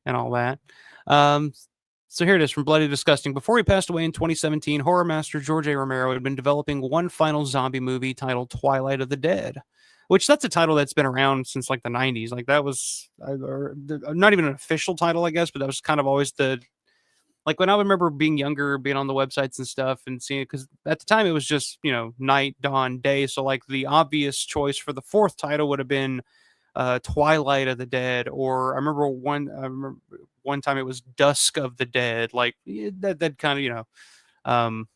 all that. Um, so here it is from Bloody Disgusting. Before he passed away in 2017, horror master George A. Romero had been developing one final zombie movie titled Twilight of the Dead, which that's a title that's been around since like the 90s. Like that was not even an official title, I guess, but that was kind of always the like when I remember being younger, being on the websites and stuff and seeing it because at the time it was just night, dawn, day. So like the obvious choice for the fourth title would have been Twilight of the Dead, or I remember one time it was Dusk of the Dead, like that kind of Um,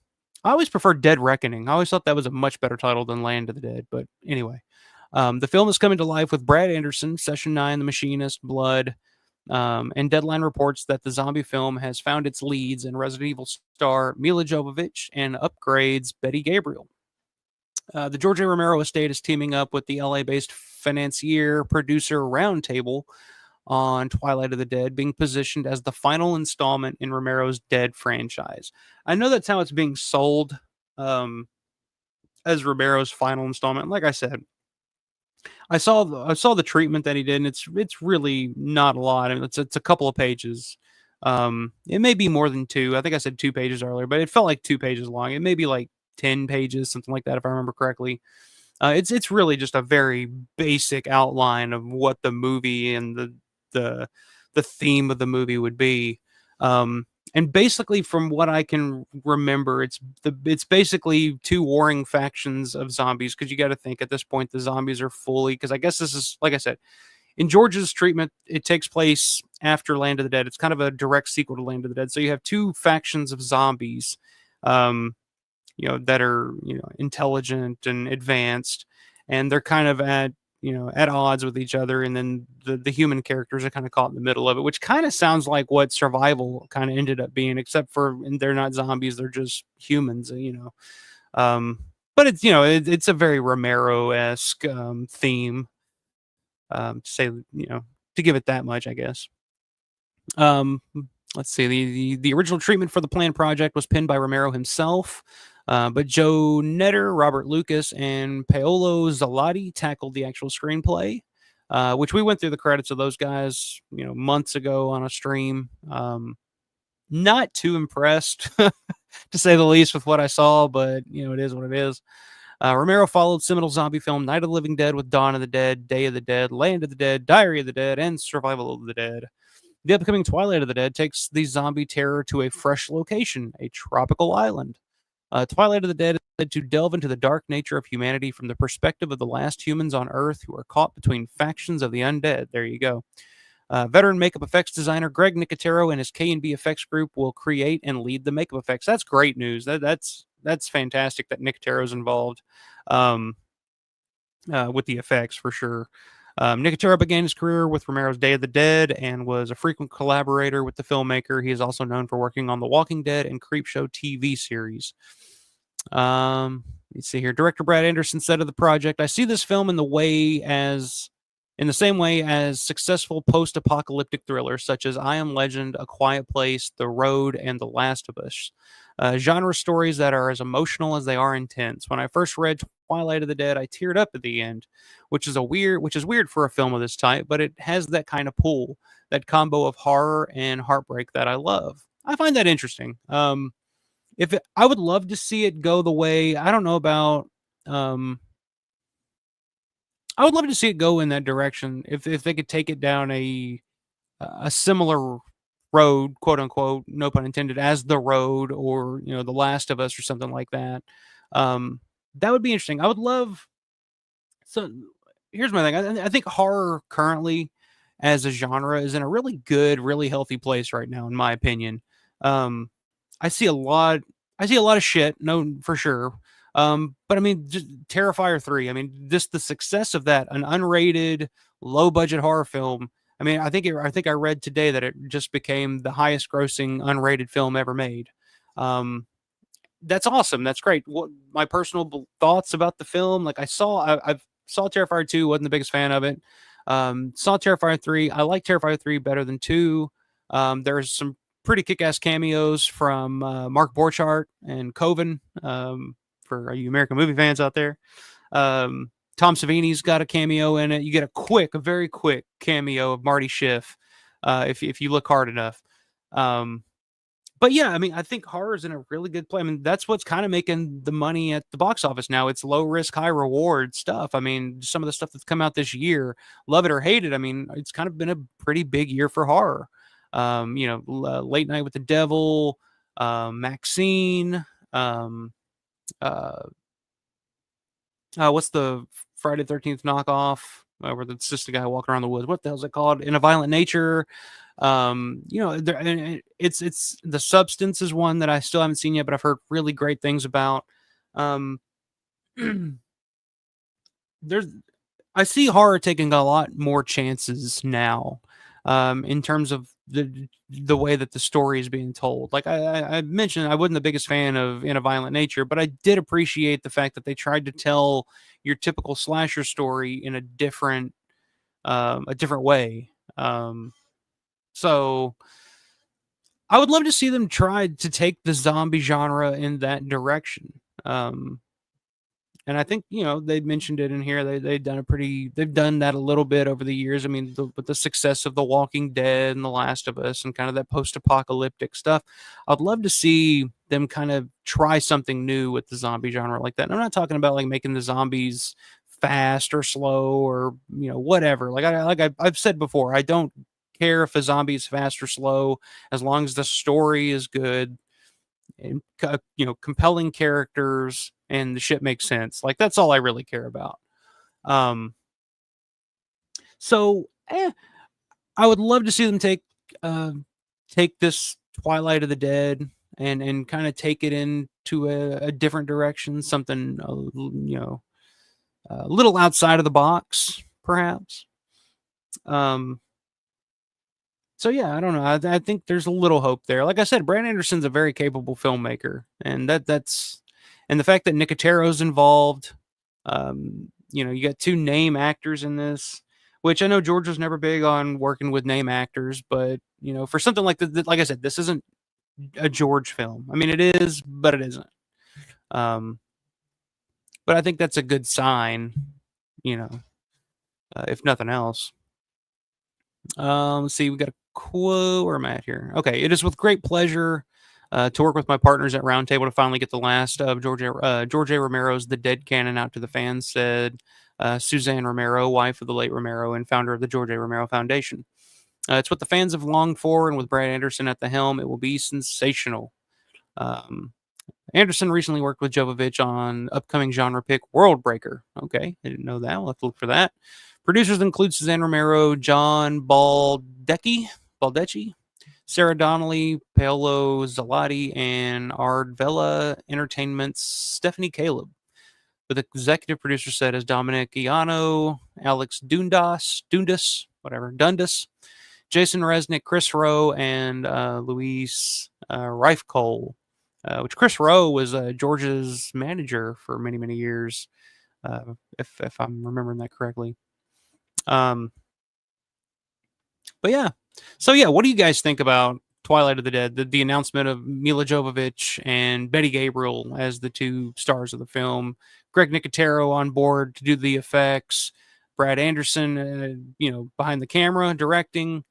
I always preferred Dead Reckoning. I always thought that was a much better title than Land of the Dead. But anyway, the film is coming to life with Brad Anderson, Session Nine, The Machinist, Blood. And Deadline reports that the zombie film has found its leads in Resident Evil star Mila Jovovich and upgrades Betty Gabriel. The George A. Romero estate is teaming up with the LA-based financier producer Roundtable on Twilight of the Dead, being positioned as the final installment in Romero's Dead franchise. I know that's how it's being sold um, as Romero's final installment. Like I said, I saw the treatment that he did, and it's really not a lot. I mean, it's a couple of pages. It may be more than two. I think I said 2 pages earlier, but it felt like 2 pages long. It may be like 10 pages, something like that, if I remember correctly. It's really just a very basic outline of what the movie and the the theme of the movie would be. And basically, from what I can remember, it's basically two warring factions of zombies. Because you got to think at this point, the zombies are fully. Because I guess this is like I said in George's treatment, it takes place after Land of the Dead. It's kind of a direct sequel to Land of the Dead. So you have two factions of zombies. Um, that are, intelligent and advanced, and they're kind of at odds with each other. And then the human characters are kind of caught in the middle of it, which kind of sounds like what Survival kind of ended up being, except for they're not zombies, they're just humans. But it's a very Romero-esque theme, to say, to give it that much, I guess. Um, let's see. The original treatment for the planned project was penned by Romero himself, but Joe Netter, Robert Lucas, and Paolo Zalotti tackled the actual screenplay, which we went through the credits of those guys, months ago on a stream. Not too impressed, to say the least, with what I saw, but it is what it is. Romero followed seminal zombie film Night of the Living Dead with Dawn of the Dead, Day of the Dead, Land of the Dead, Diary of the Dead, and Survival of the Dead. The upcoming Twilight of the Dead takes the zombie terror to a fresh location, a tropical island. Twilight of the Dead is said to delve into the dark nature of humanity from the perspective of the last humans on Earth who are caught between factions of the undead. There you go. Veteran makeup effects designer Greg Nicotero and his K&B Effects group will create and lead the makeup effects. That's great news. That's fantastic that Nicotero's involved with the effects for sure. Nicotero began his career with Romero's Day of the Dead and was a frequent collaborator with the filmmaker. He is also known for working on the Walking Dead and Creepshow TV series. Let's see here. Director Brad Anderson said of the project, "I see this film in the same way as successful post-apocalyptic thrillers such as I Am Legend, A Quiet Place, The Road, and The Last of Us. Genre stories that are as emotional as they are intense. When I first read Twilight of the Dead, I teared up at the end, which is weird for a film of this type, but it has that kind of pull, that combo of horror and heartbreak that I love. I find that interesting. I would love to see it go the way, I don't know about I would love to see it go in that direction if they could take it down a similar road, quote unquote, no pun intended, as The Road or The Last of Us or something like that. That would be interesting. I would love. So here's my thing. I think horror currently as a genre is in a really good, really healthy place right now, in my opinion. Um, I see a lot. I see a lot of shit, no, for sure. But I mean, just Terrifier 3. I mean, just the success of that, an unrated, low budget horror film. I mean, I think I read today that it just became the highest grossing unrated film ever made. Um, that's awesome. That's great. What my personal thoughts about the film? Like I saw Terrifier 2, wasn't the biggest fan of it. Saw Terrifier 3. I like Terrifier 3 better than 2. There's some pretty kick-ass cameos from Mark Borchardt and Coven, for you American movie fans out there. Tom Savini's got a cameo in it. You get a very quick cameo of Marty Schiff, if you look hard enough. But yeah, I mean, I think horror is in a really good place. I mean, that's what's kind of making the money at the box office now. It's low risk, high reward stuff. I mean, some of the stuff that's come out this year, love it or hate it. I mean, it's kind of been a pretty big year for horror. Late Night with the Devil, Maxine, uh, what's the Friday 13th knockoff, where it's just a guy walking around the woods? What the hell's it called? In a Violent Nature. It's The Substance is one that I still haven't seen yet, but I've heard really great things about. There's I see horror taking a lot more chances now, in terms of the way that the story is being told. Like I mentioned, I wasn't the biggest fan of In a Violent Nature, but I did appreciate the fact that they tried to tell your typical slasher story in a different way. So I would love to see them try to take the zombie genre in that direction. And I think, they mentioned it in here. They've done that a little bit over the years. I mean, with the success of The Walking Dead and The Last of Us and kind of that post-apocalyptic stuff, I'd love to see them kind of try something new with the zombie genre like that. And I'm not talking about like making the zombies fast or slow or whatever. I've said before, I don't care if a zombie is fast or slow as long as the story is good and compelling characters and the shit makes sense. Like that's all I really care about. Um, so I would love to see them take this Twilight of the Dead and kind of take it into a different direction, something a little outside of the box, perhaps. So yeah, I don't know. I think there's a little hope there. Like I said, Brad Anderson's a very capable filmmaker, and the fact that Nicotero's involved. You got two name actors in this, which I know George was never big on working with name actors, but for something like this, like I said, this isn't a George film. I mean, it is, but it isn't. But I think that's a good sign, if nothing else. Let's see, we got a quote. Where am I at here? Okay, it is with great pleasure to work with my partners at Roundtable to finally get the last of George A. Romero's The Dead Canon out to the fans, said Suzanne Romero, wife of the late Romero and founder of the George A. Romero Foundation. It's what the fans have longed for, and with Brad Anderson at the helm, it will be sensational. Anderson recently worked with Jovovich on upcoming genre pick World Breaker. Okay, I didn't know that. We'll have to look for that. Producers include Suzanne Romero, John Baldecchi, Sarah Donnelly, Paolo Zalotti, and Ardvella Entertainment's Stephanie Caleb. With executive producer set as Dominic Iano, Alex Dundas, Jason Resnick, Chris Rowe, and Luis Reifkohl, which Chris Rowe was George's manager for many, many years, if I'm remembering that correctly. But yeah. So yeah, what do you guys think about Twilight of the Dead? The announcement of Mila Jovovich and Betty Gabriel as the two stars of the film, Greg Nicotero on board to do the effects, Brad Anderson, behind the camera directing.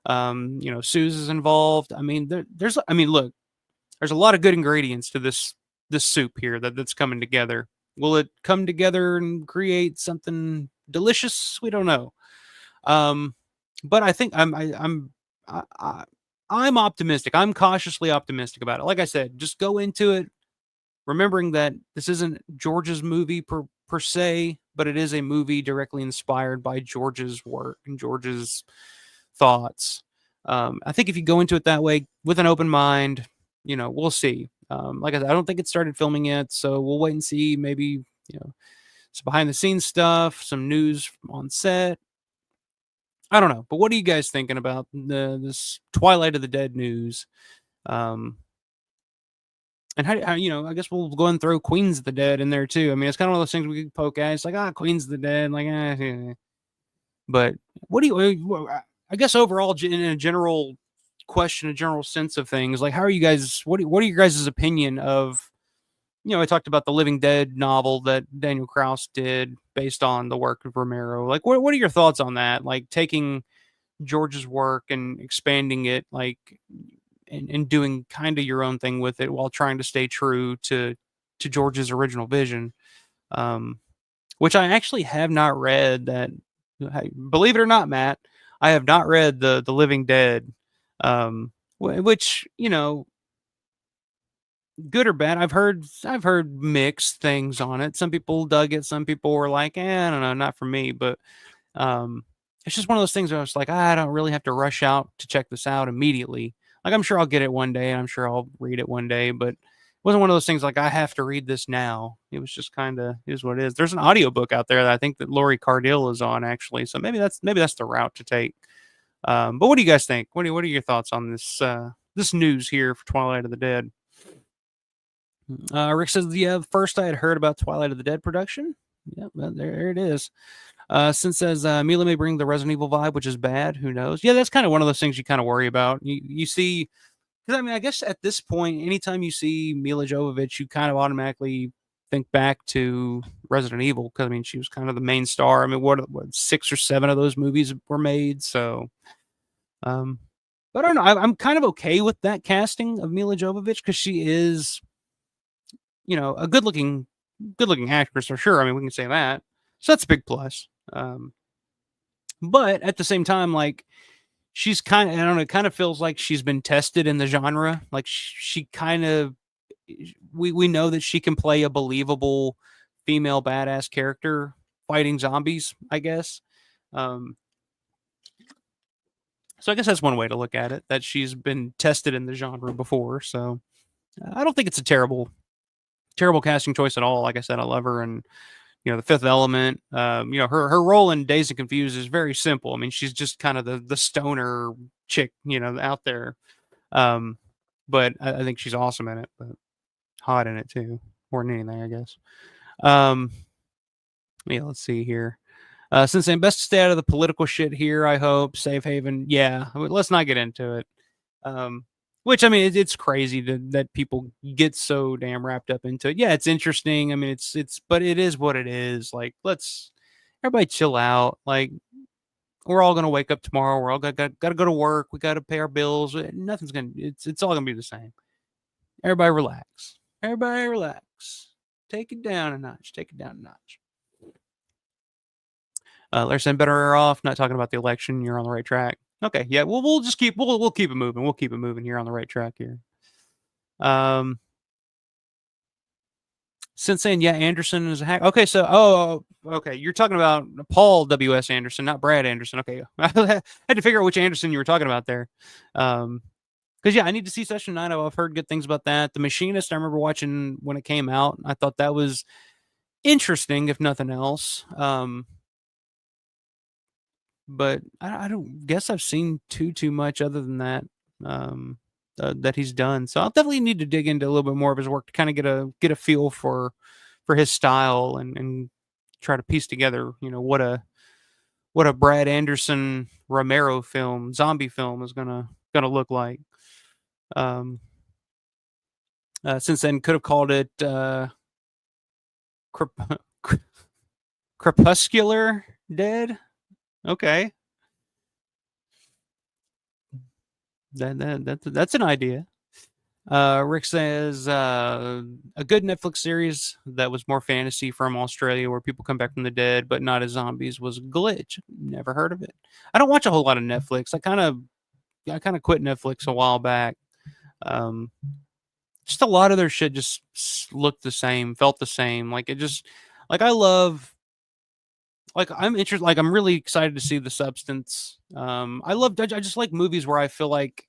Suze is involved. I mean, look, there's a lot of good ingredients to this soup here that's coming together. Will it come together and create something delicious? We don't know. But I think I'm optimistic. I'm cautiously optimistic about it. Like I said, just go into it remembering that this isn't George's movie per se, but it is a movie directly inspired by George's work and George's thoughts. I think if you go into it that way with an open mind, we'll see. Like I said, I don't think it started filming yet, so we'll wait and see. Maybe, some behind the scenes stuff, some news on set. I don't know, but what are you guys thinking about this Twilight of the Dead news? And how I guess we'll go and throw Queens of the Dead in there too. I mean, it's kind of one of those things we could poke at. It's like, Queens of the Dead, like, But what do you? I guess overall, in a general question a general sense of things. Like, how are you guys? What are your guys' opinion of? I talked about the Living Dead novel that Daniel Kraus did based on the work of Romero. Like, what are your thoughts on that? Like, taking George's work and expanding it, like, and doing kind of your own thing with it while trying to stay true to George's original vision. Um, which I actually have not read. That, believe it or not, Matt, I have not read the Living Dead, which, good or bad. I've heard mixed things on it. Some people dug it. Some people were like, I don't know, not for me. But um, it's just one of those things where I was like, I don't really have to rush out to check this out immediately. Like, I'm sure I'll get it one day, and I'm sure I'll read it one day. But it wasn't one of those things like I have to read this now. It was just kind of is what it is. There's an audiobook out there that I think that Lori Cardill is on, actually. So maybe that's the route to take. But what do you guys think? What are your thoughts on this news here for Twilight of the Dead? Rick says, yeah, first I had heard about Twilight of the Dead production. Yep, there it is. Since says Mila may bring the Resident Evil vibe, which is bad. Who knows? Yeah, that's kind of one of those things you kind of worry about. You see, because I mean, I guess at this point, anytime you see Mila Jovovich, you kind of automatically think back to Resident Evil, because I mean, she was kind of the main star. I mean, what 6 or 7 of those movies were made, so um, but I don't know. I'm kind of okay with that casting of Mila Jovovich, because she is, a good looking actress for sure. I mean, we can say that. So that's a big plus. But at the same time, like, she's kind of, I don't know, it kind of feels like she's been tested in the genre. Like, she kind of, we know that she can play a believable female badass character fighting zombies, I guess. Um, so I guess that's one way to look at it, that she's been tested in the genre before. So I don't think it's a terrible casting choice at all. Like I said, I love her, and The Fifth Element. Her role in Dazed and Confused is very simple. I mean, she's just kind of the stoner chick, out there. Um, but I think she's awesome in it, but hot in it too, more than anything, I guess. Um, yeah, let's see here. Since I'm best to stay out of the political shit here, I hope. Safe haven. Yeah, let's not get into it. Um, which, I mean, it's crazy that people get so damn wrapped up into it. Yeah, it's interesting. I mean, but it is what it is. Like, let's everybody chill out. Like, we're all gonna wake up tomorrow. We're all gotta go to work. We gotta pay our bills. Nothing's gonna. It's all gonna be the same. Everybody relax. Everybody relax. Take it down a notch. Take it down a notch. Larry said, better off not talking about the election. You're on the right track. Okay, yeah, we'll just we'll keep it moving. We'll keep it moving here on the right track here. Since saying, yeah, Anderson is a hack. Okay, so okay, you're talking about Paul W.S. Anderson, not Brad Anderson. Okay, I had to figure out which Anderson you were talking about there. Because yeah, I need to see Session 9. I've heard good things about that. The Machinist, I remember watching when it came out. I thought that was interesting, if nothing else. But I don't guess I've seen too much other than that. That he's done. So I'll definitely need to dig into a little bit more of his work to kind of get a feel for his style, and try to piece together, what a Brad Anderson Romero film, zombie film, is gonna look like. Um, since then, could have called it crep- Crepuscular Dead. Okay, that's an idea. Rick says a good Netflix series that was more fantasy from Australia, where people come back from the dead but not as zombies, was Glitch. Never heard of it. I don't watch a whole lot of Netflix. I kind of quit Netflix a while back. Um, just a lot of their shit just looked the same, felt the same. Like, it just, like, I love, like, I'm interested, like, I'm really excited to see The Substance. I just like movies where I feel like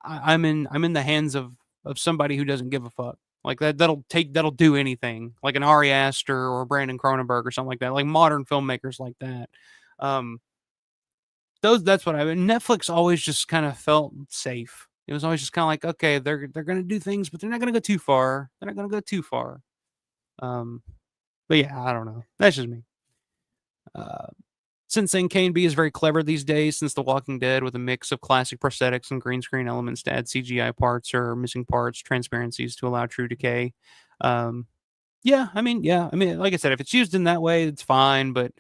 I'm in the hands of somebody who doesn't give a fuck. Like, that'll do anything. Like an Ari Aster or Brandon Cronenberg or something like that. Like modern filmmakers like that. Um, that's what Netflix always just kind of felt safe. It was always just kind of like, okay, they're gonna do things, but they're not gonna go too far. They're not gonna go too far. Um, but yeah, I don't know. That's just me. Uh, Since then, K&B is very clever these days since The Walking Dead with a mix of classic prosthetics and green screen elements to add CGI parts or missing parts, transparencies to allow true decay. Um, yeah, like I said, if it's used in that way, it's fine, but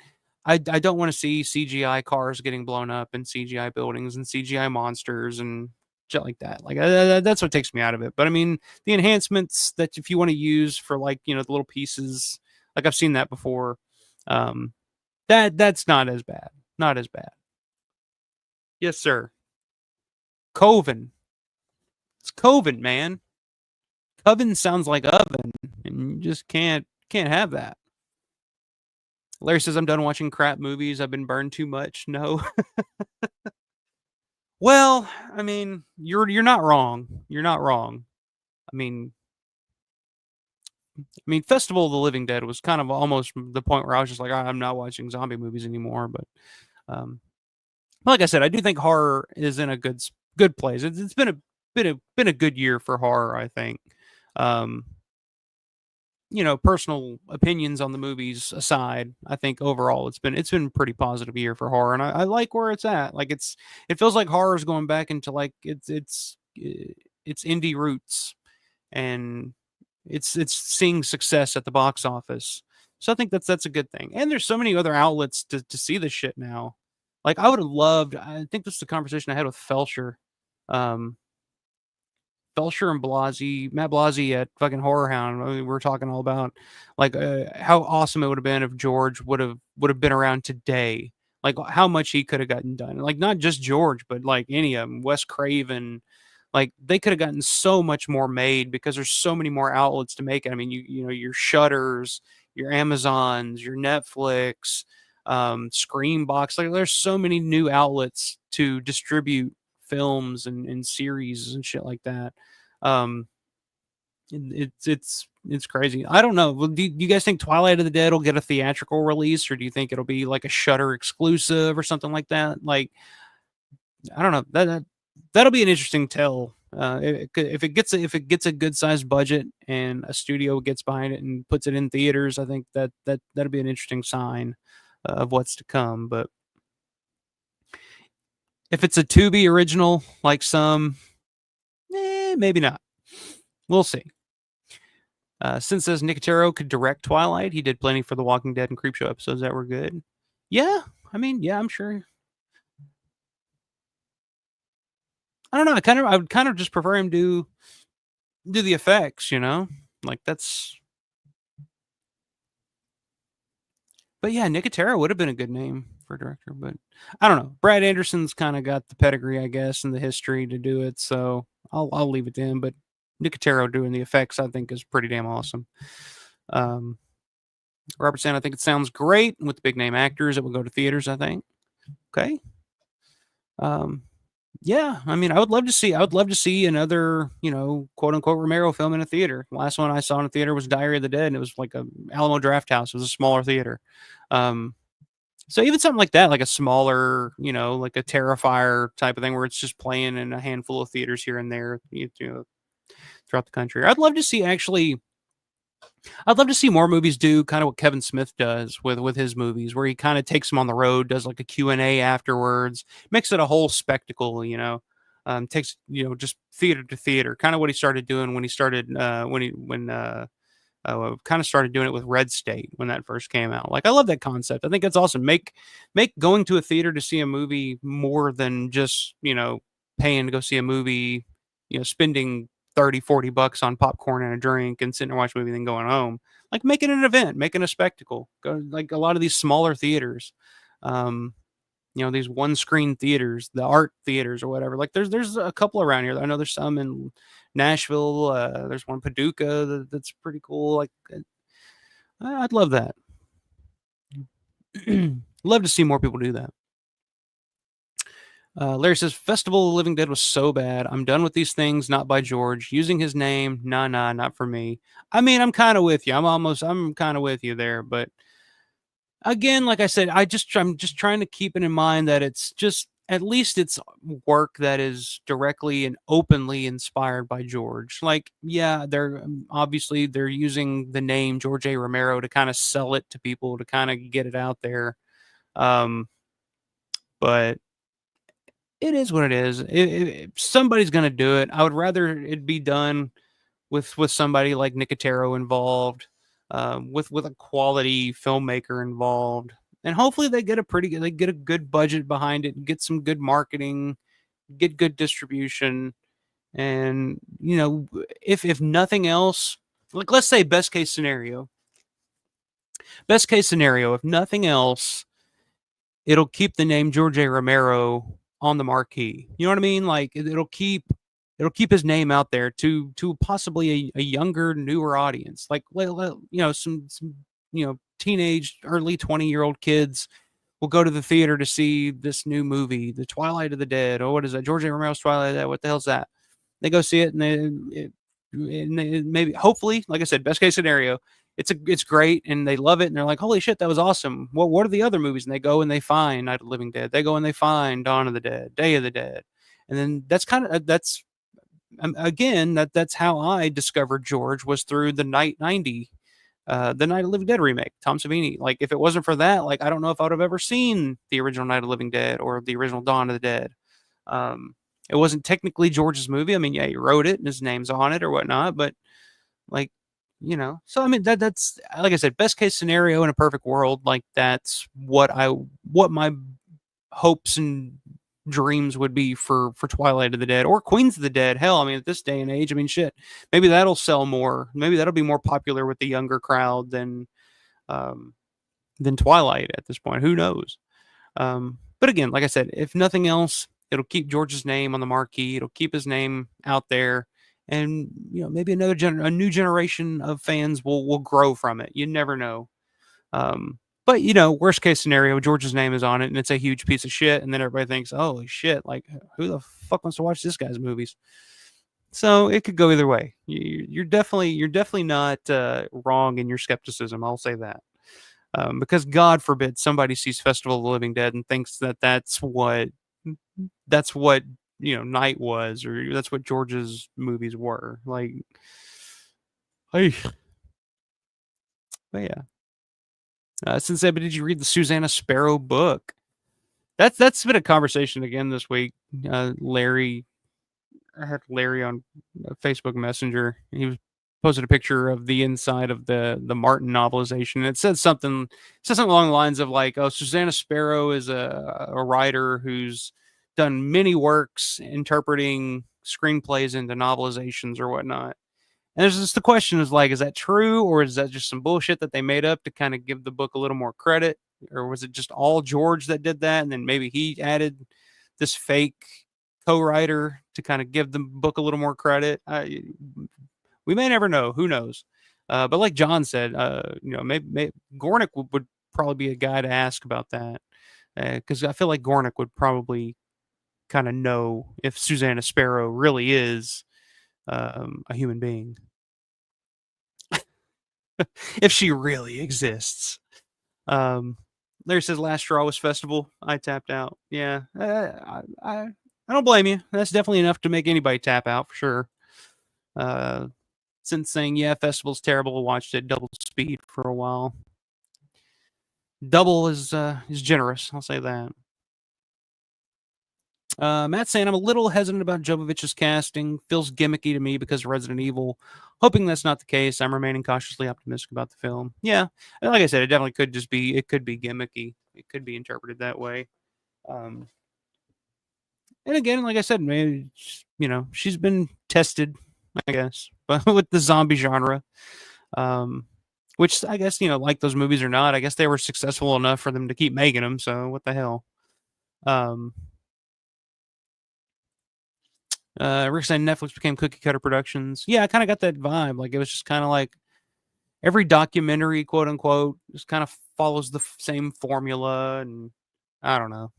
I don't want to see CGI cars getting blown up and CGI buildings and CGI monsters and shit like that. Like that's what takes me out of it. But I mean, the enhancements that if you want to use for like the little pieces, like I've seen that before. Um, that's not as bad. Not as bad. Yes, sir. Coven. It's Coven, man. Coven sounds like oven, and you just can't have that. Larry says I'm done watching crap movies. I've been burned too much. No. Well, I mean, you're not wrong. You're not wrong. I mean, Festival of the Living Dead was kind of almost the point where I was just like, I'm not watching zombie movies anymore. Um, but like I said, I do think horror is in a good place. It's been a good year for horror. I think. Um, personal opinions on the movies aside, I think overall it's been a pretty positive year for horror, and I like where it's at. Like it feels like horror is going back into like it's indie roots, and it's seeing success at the box office. So I think that's a good thing. And there's so many other outlets to see this shit now. Like I would have loved. I think this is the conversation I had with Felcher. Um, Belcher and Matt Blasey at fucking Horror Hound. I mean, we were talking all about like how awesome it would have been if George would have been around today. Like how much he could have gotten done. Like not just George, but like any of them, Wes Craven. Like they could have gotten so much more made because there's so many more outlets to make it. I mean, your Shutters, your Amazons, your Netflix, Screambox. Like there's so many new outlets to distribute films and series and shit like that. Um, it's crazy. I don't know. Do you guys think Twilight of the Dead will get a theatrical release, or do you think it'll be like a Shutter exclusive or something like that? Like I don't know. That'll be an interesting tell. If it gets a good sized budget and a studio gets behind it and puts it in theaters, I think that'll be an interesting sign of what's to come. But if it's a Tubi original, like some, maybe not. We'll see. Since says Nicotero could direct Twilight, he did plenty for The Walking Dead and Creepshow episodes that were good. Yeah, I mean, yeah, I'm sure. I don't know. I would kind of just prefer him do the effects, like that's. But yeah, Nicotero would have been a good name for a director, but I don't know. Brad Anderson's kind of got the pedigree, I guess, and the history to do it, so I'll leave it to him. But Nicotero doing the effects, I think, is pretty damn awesome. Um, Robert saying, I think it sounds great with the big name actors that will go to theaters. I think. Okay. Um, yeah, I mean, I would love to see another, quote unquote Romero film in a theater. The last one I saw in a theater was Diary of the Dead, and it was like a Alamo Draft House. It was a smaller theater. Um, so even something like that, like a smaller, like a Terrifier type of thing, where it's just playing in a handful of theaters here and there, throughout the country. I'd love to see more movies do kind of what Kevin Smith does with his movies, where he kind of takes them on the road, does like a Q&A afterwards, makes it a whole spectacle, takes, just theater to theater, kind of what he started doing when he started, kind of started doing it with Red State when that first came out. Like, I love that concept. I think that's awesome. Make going to a theater to see a movie more than just, paying to go see a movie, spending 30-40 bucks on popcorn and a drink and sitting and watching a movie and then going home. Like, make it an event, make it a spectacle. Go like a lot of these smaller theaters. Um, these one screen theaters, the art theaters or whatever. Like there's a couple around here. I know there's some in Nashville. There's one in Paducah that's pretty cool. Like I'd love that. Love to see more people do that. Larry says Festival of the Living Dead was so bad. I'm done with these things. Not by George using his name. Nah, not for me. I mean, I'm kind of with you. I'm kind of with you there, but again, like I said, I'm just trying to keep it in mind that it's just at least it's work that is directly and openly inspired by George. Like, yeah, they're obviously they're using the name George A. Romero to kind of sell it to people to kind of get it out there. Um, but it is what it is. If somebody's gonna do it, I would rather it be done with somebody like Nicotero involved, with a quality filmmaker involved, and hopefully they get a good budget behind it, get some good marketing, get good distribution, and if nothing else, like let's say best case scenario, if nothing else, it'll keep the name George A. Romero on the marquee. You know what I mean? Like it'll keep his name out there to possibly a younger, newer audience. Like some teenage, early 20-year-old kids will go to the theater to see this new movie, The Twilight of the Dead, or what is that? George A. Romero's Twilight of the Dead. What the hell's that? They go see it, maybe, hopefully, like I said, best case scenario, it's great, and they love it, and they're like, holy shit, that was awesome. What are the other movies? And they go and they find Night of the Living Dead. They go and they find Dawn of the Dead, Day of the Dead, and then that's again that's how I discovered George, was through the the Night of the Living Dead remake, Tom Savini. Like if it wasn't for that, like I don't know if I would have ever seen the original Night of the Living Dead or the original Dawn of the Dead. Um, it wasn't technically George's movie. I mean, yeah, he wrote it and his name's on it or whatnot, but like, so I mean that's like I said, best case scenario in a perfect world, like that's what my hopes and dreams would be for Twilight of the Dead or Queens of the Dead. Hell, I mean, at this day and age, I mean, shit, maybe that'll sell more. Maybe that'll be more popular with the younger crowd um, than Twilight at this point. Who knows? But again, like I said, if nothing else, it'll keep George's name on the marquee. It'll keep his name out there, and maybe a new generation of fans will grow from it. You never know. But worst case scenario, George's name is on it, and it's a huge piece of shit, and then everybody thinks, "Holy shit! Like, who the fuck wants to watch this guy's movies?" So it could go either way. You're definitely not wrong in your skepticism. I'll say that. Because God forbid somebody sees Festival of the Living Dead and thinks that that's what Night was, or that's what George's movies were. Like, hey, but yeah. Since then, but did you read the Susanna Sparrow book? That's been a conversation again this week. Larry, I had Larry on Facebook Messenger. He was posted a picture of the inside of the Martin novelization. And it said something along the lines of like, "Oh, Susanna Sparrow is a writer who's done many works interpreting screenplays into novelizations or whatnot." And there's just the question is like, is that true, or is that just some bullshit that they made up to kind of give the book a little more credit, or was it just all George that did that, and then maybe he added this fake co-writer to kind of give the book a little more credit? We may never know. Who knows? But like John said, maybe Gornick would probably be a guy to ask about that, because I feel like Gornick would probably kind of know if Susanna Sparrow really is a human being, if she really exists. Um, Larry says last straw was festival. I tapped out. Yeah, I don't blame you. That's definitely enough to make anybody tap out for sure. Since saying yeah, festival's terrible, watched it double speed for a while. Double is generous. I'll say that. Matt saying I'm a little hesitant about Jovovich's casting. Feels gimmicky to me because of Resident Evil. Hoping that's not the case. I'm remaining cautiously optimistic about the film. Yeah, like I said, it definitely could just be. It could be gimmicky. It could be interpreted that way. Um, and again, like I said, maybe she's been tested, I guess, but with the zombie genre. Um, which I guess like those movies or not, I guess they were successful enough for them to keep making them. So what the hell? Um, Rick saying Netflix became cookie cutter productions. Yeah, I kind of got that vibe. Like it was just kind of like every documentary, quote unquote, just kind of follows the same formula, and I don't know.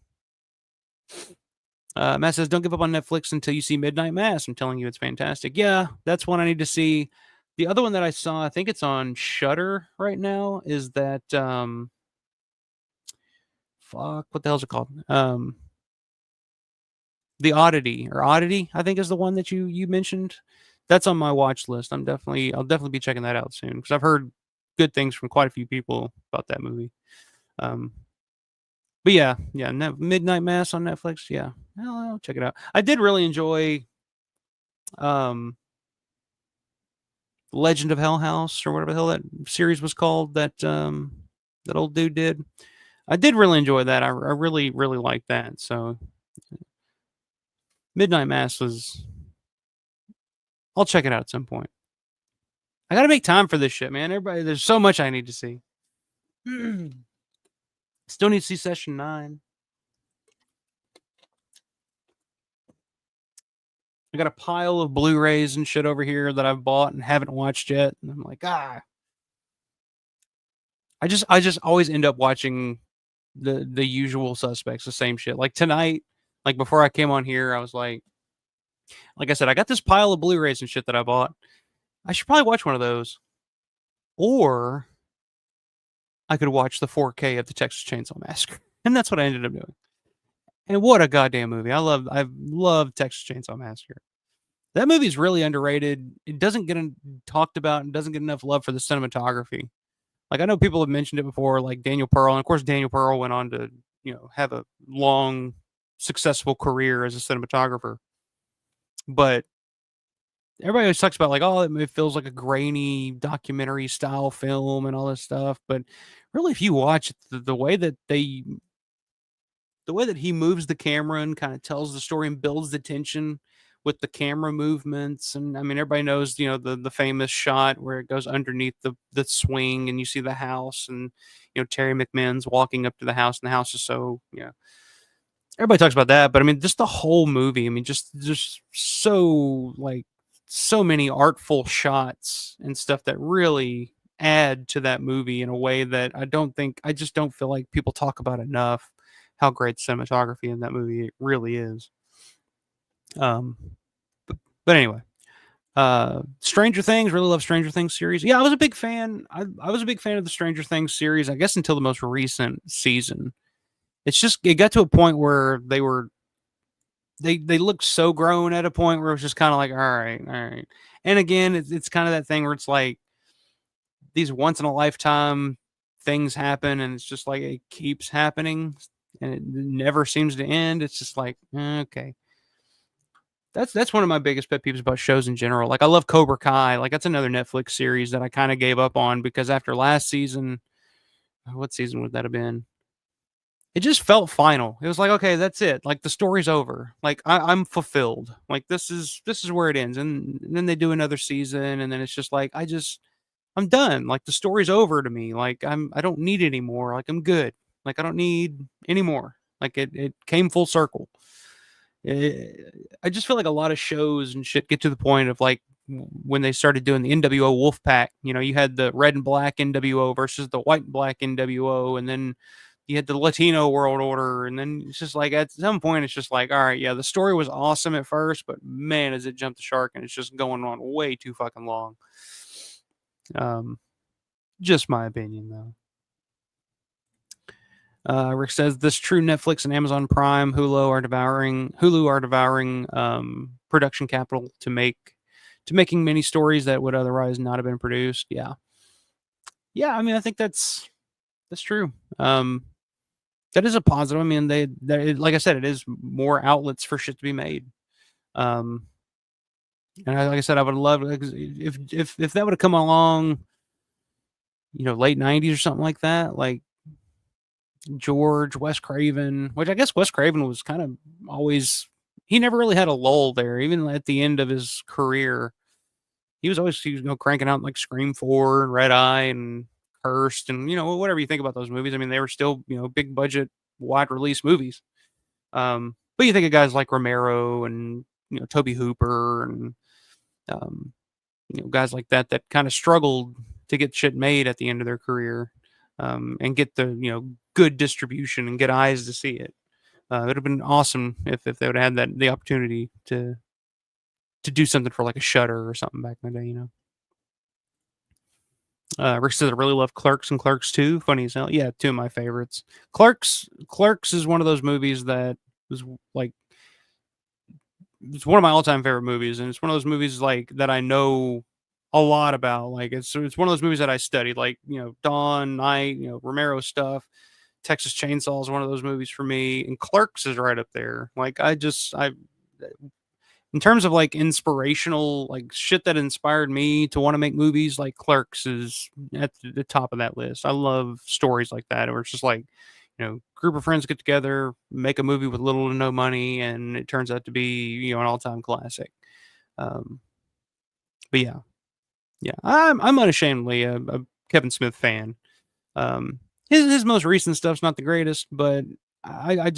Matt says, "Don't give up on Netflix until you see Midnight Mass. I'm telling you, it's fantastic." Yeah, that's one I need to see. The other one that I saw, I think it's on Shutter right now, is that fuck, what the hell's it called? The Oddity, I think is the one that you mentioned. That's on my watch list. I'll definitely be checking that out soon because I've heard good things from quite a few people about that movie. Um, But yeah, yeah, Midnight Mass on Netflix. Yeah, I'll check it out. I did really enjoy um Legend of Hell House or whatever the hell that series was called that that old dude did. I did really enjoy that. I really really liked that. So Midnight Mass was. I'll check it out at some point. I got to make time for this shit, man. Everybody, there's so much I need to see. Still need to see Session 9. I got a pile of Blu-rays and shit over here that I've bought and haven't watched yet. And I'm like, I just always end up watching the usual suspects, the same shit. Like tonight, like before I came on here, I was like I said, I got this pile of Blu-rays and shit that I bought. I should probably watch one of those, or I could watch the 4K of the Texas Chainsaw Massacre, and that's what I ended up doing. And what a goddamn movie! I've loved Texas Chainsaw Massacre. That movie's really underrated. It doesn't get talked about and doesn't get enough love for the cinematography. Like I know people have mentioned it before, like Daniel Pearl, and of course Daniel Pearl went on to have a long, successful career as a cinematographer. But everybody always talks about like, oh, it feels like a grainy documentary style film and all this stuff. But really, if you watch the way that the way that he moves the camera and kind of tells the story and builds the tension with the camera movements, and I mean everybody knows the famous shot where it goes underneath the swing and you see the house, and Terry McMinn's walking up to the house, and the house is so everybody talks about that, but I mean just the whole movie, I mean just so like so many artful shots and stuff that really add to that movie in a way that I just don't feel like people talk about enough how great cinematography in that movie really is. Um, but anyway, Stranger Things, really love Stranger Things series. Yeah, I was a big fan. I was a big fan of the Stranger Things series, I guess until the most recent season. It got to a point where they looked so grown at a point where it was just kind of like, all right, all right. And again, it's kind of that thing where it's like these once in a lifetime things happen, and it's just like it keeps happening, and it never seems to end. It's just like, okay. That's one of my biggest pet peeves about shows in general. Like I love Cobra Kai. Like that's another Netflix series that I kind of gave up on because after last season, what season would that have been? It just felt final. It was like, okay, that's it. Like the story's over. Like I'm fulfilled. Like this is where it ends. And then they do another season, and then it's just like I'm done. Like the story's over to me. Like I don't need it anymore. Like I'm good. Like I don't need any more. Like it came full circle. I just feel like a lot of shows and shit get to the point of like when they started doing the NWO Wolfpack. You had the red and black NWO versus the white and black NWO, and then you had the Latino World Order, and then it's just like at some point it's just like, all right, yeah, the story was awesome at first, but man, as it jumped the shark, and it's just going on way too fucking long. Um, just my opinion though. Rick says this true Netflix and Amazon Prime, Hulu are devouring production capital to making many stories that would otherwise not have been produced. Yeah, yeah. I mean, I think that's true. That is a positive. I mean, like I said, it is more outlets for shit to be made. Um, and like I said, I would love if that would have come along, late '90s or something like that, like George, Wes Craven, which I guess Wes Craven was kind of always he never really had a lull there, even at the end of his career. He was cranking out like Scream 4 and Red Eye and Cursed and whatever you think about those movies. I mean, they were still, big budget, wide release movies. But you think of guys like Romero and Toby Hooper and um, guys like that kind of struggled to get shit made at the end of their career, and get the good distribution and get eyes to see it. It would have been awesome if they would have had the opportunity to do something for like a Shutter or something back in the day. Rick says I really love Clerks and Clerks 2. Funny as hell. Yeah, two of my favorites. Clerks is one of those movies that was like it's one of my all-time favorite movies, and it's one of those movies like that I know a lot about. Like it's one of those movies that I studied, like Dawn, Night, Romero stuff. Texas Chainsaw is one of those movies for me, and Clerks is right up there. Like in terms of like inspirational, like shit that inspired me to want to make movies, like Clerks is at the top of that list. I love stories like that, where it's just like, group of friends get together, make a movie with little to no money, and it turns out to be, an all-time classic. Um, but yeah, I'm unashamedly a Kevin Smith fan. His most recent stuff's not the greatest, but I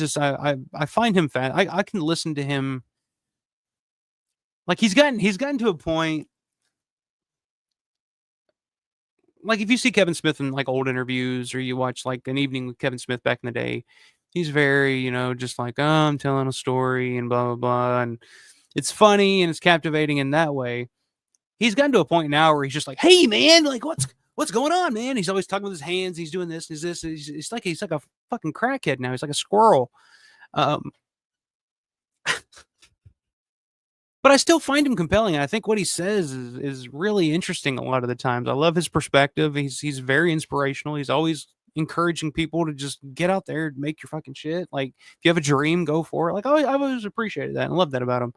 find him fan. I can listen to him. Like he's gotten to a point. Like if you see Kevin Smith in like old interviews, or you watch like An Evening with Kevin Smith back in the day, he's very, just like, oh, I'm telling a story and blah blah blah, and it's funny and it's captivating in that way. He's gotten to a point now where he's just like, hey man, like what's going on, man? He's always talking with his hands. He's doing this. He's this. He's like a fucking crackhead now. He's like a squirrel. Um, but I still find him compelling. I think what he says is really interesting a lot of the times. I love his perspective. He's very inspirational. He's always encouraging people to just get out there and make your fucking shit. Like if you have a dream, go for it. Like I've always appreciated that and love that about him.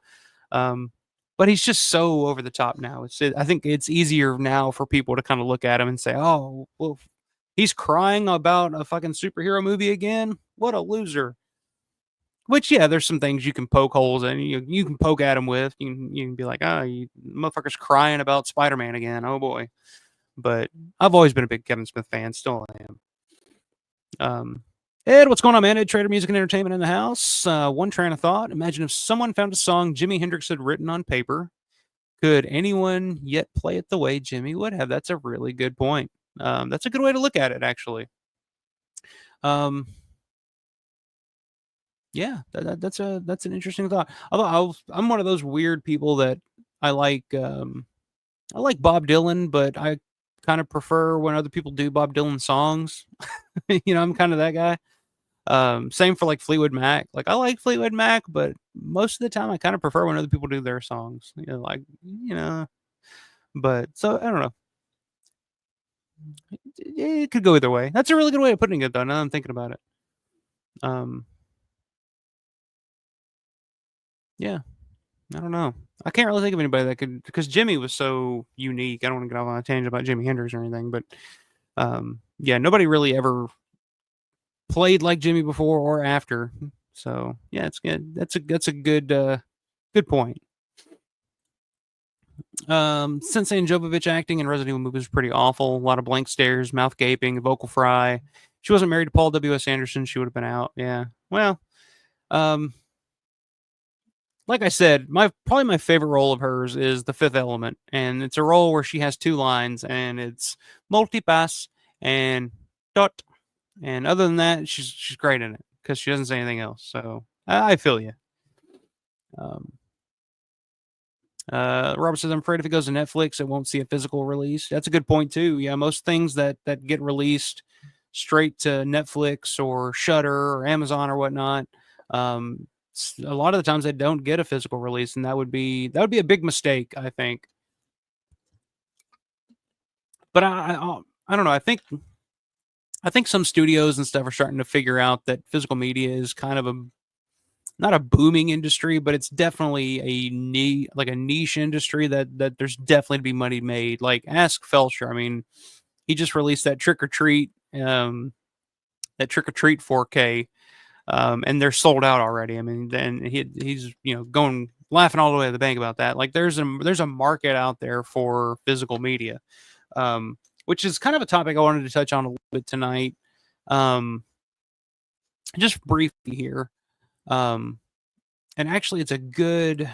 Um, but he's just so over the top now. I think it's easier now for people to kind of look at him and say, "Oh, well, he's crying about a fucking superhero movie again. What a loser." Which, yeah, there's some things you can poke holes in. You can poke at him with. You can be like, "Oh, you motherfucker's crying about Spider-Man again. Oh boy." But I've always been a big Kevin Smith fan. Still am. Ed, what's going on, man? Ed Trader Music and Entertainment in the house. One train of thought. Imagine if someone found a song Jimi Hendrix had written on paper. Could anyone yet play it the way Jimmy would have? That's a really good point. That's a good way to look at it, actually. Um, yeah, that's an interesting thought. Although I'm one of those weird people that I like. I like Bob Dylan, but I kind of prefer when other people do Bob Dylan songs. I'm kind of that guy. Same for like Fleetwood Mac. Like I like Fleetwood Mac, but most of the time I kind of prefer when other people do their songs. But so I don't know. It could go either way. That's a really good way of putting it, though. Now that I'm thinking about it. Um, yeah, I don't know. I can't really think of anybody that could, because Jimmy was so unique. I don't want to get off on a tangent about Jimi Hendrix or anything, but yeah, nobody really ever played like Jimmy before or after. So yeah, it's good. That's a good point. Sensei and Jovovich acting in Resident Evil movies was pretty awful. A lot of blank stares, mouth gaping, vocal fry. She wasn't married to Paul W.S. Anderson. She would have been out. Yeah. Well, um, like I said, probably my favorite role of hers is The Fifth Element, and it's a role where she has two lines, and it's multipass and dot. And other than that, she's great in it because she doesn't say anything else. So I feel you. Robert says, I'm afraid if it goes to Netflix, it won't see a physical release. That's a good point too. Yeah, most things that get released straight to Netflix or Shudder or Amazon or whatnot, a lot of the times they don't get a physical release, and that would be a big mistake, I think. But I don't know. I think some studios and stuff are starting to figure out that physical media is kind of not a booming industry, but it's definitely a niche industry that there's definitely to be money made. Like ask Felcher. I mean, he just released that Trick or Treat 4K, and they're sold out already. I mean, then he's going laughing all the way to the bank about that. Like there's a market out there for physical media, which is kind of a topic I wanted to touch on a little bit tonight. Just briefly here. And actually it's a good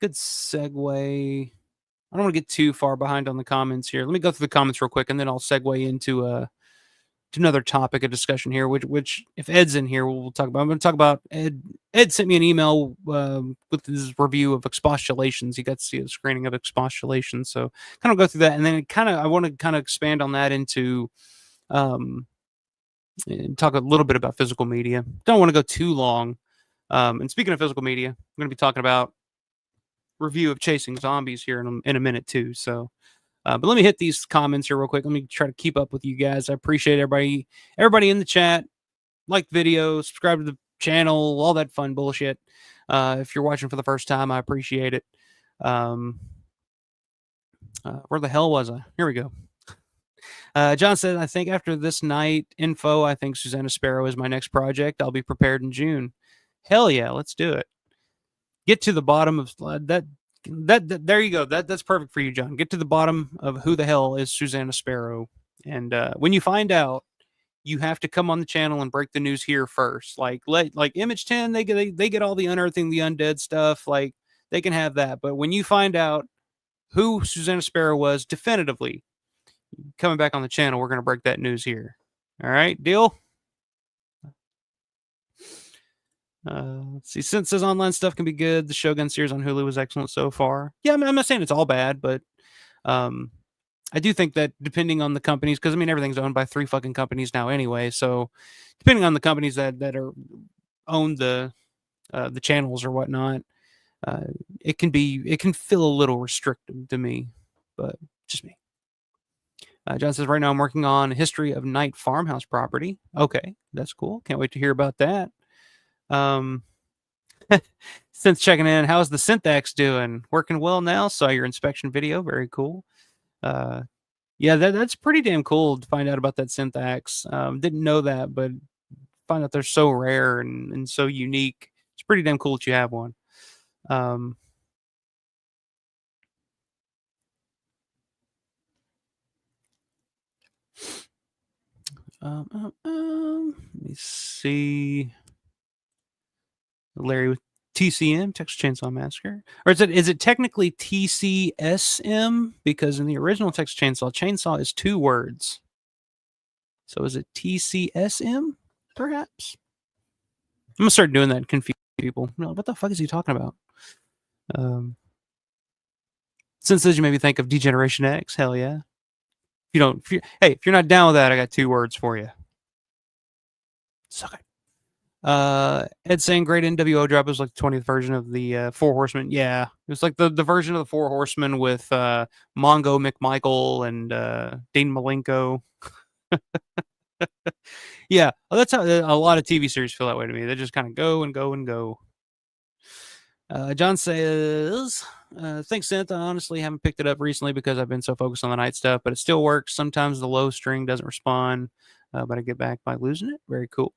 segue. I don't want to get too far behind on the comments here. Let me go through the comments real quick, and then I'll segue into to another topic of discussion here, which if Ed's in here, we'll talk about. I'm going to talk about Ed. Ed sent me an email with his review of Expostulations. He got to see a screening of Expostulations, so kind of go through that, and then I want to kind of expand on that into and talk a little bit about physical media. Don't want to go too long. And speaking of physical media, I'm going to be talking about review of Chasing Zombies here in a minute too. So But let me hit these comments here real quick. Let me try to keep up with you guys. I appreciate everybody in the chat. Like the video, subscribe to the channel, all that fun bullshit. If you're watching for the first time, I appreciate it. Where the hell was I? Here we go. John said, I think after this night info, I think Susanna Sparrow is my next project. I'll be prepared in June. Hell yeah, let's do it. Get to the bottom of that. There you go. That's perfect for you, John. Get to the bottom of who the hell is Susanna Sparrow. And when you find out, you have to come on the channel and break the news here first. Like Image 10, they get all the unearthing the undead stuff. Like they can have that. But when you find out who Susanna Sparrow was definitively, coming back on the channel, we're going to break that news here. All right, deal? Let's see. Since says online stuff can be good, the Shogun series on Hulu was excellent so far. Yeah, I mean, I'm not saying it's all bad, but I do think that depending on the companies, because I mean everything's owned by 3 fucking companies now anyway. So depending on the companies that are own the channels or whatnot, it can feel a little restrictive to me, but just me. John says, right now I'm working on a history of Night Farmhouse property. Okay, that's cool. Can't wait to hear about that. Since checking in, how's the Syntax doing? Working well now? Saw your inspection video. Very cool. Yeah, that's pretty damn cool to find out about that Syntax. Didn't know that, but find out they're so rare and so unique. It's pretty damn cool that you have one. Let me see. Larry with TCM, Texas Chainsaw Massacre, or is it technically TCSM? Because in the original Texas Chainsaw is 2 words. So is it TCSM? Perhaps. I'm gonna start doing that and confuse people. No, what the fuck is he talking about? Since this, you made me think of Degeneration X. Hell yeah. If you're not down with that, I got 2 words for you. Suck it. Ed saying great NWO drop was like the 20th version of the 4 Horsemen. Yeah, it was like the version of the 4 Horsemen with Mongo McMichael and Dean Malenko. Yeah, that's how a lot of TV series feel that way to me. They just kind of go and go and go. John says, thanks, Synth. I honestly haven't picked it up recently because I've been so focused on the night stuff, but it still works. Sometimes the low string doesn't respond, but I get back by losing it. Very cool.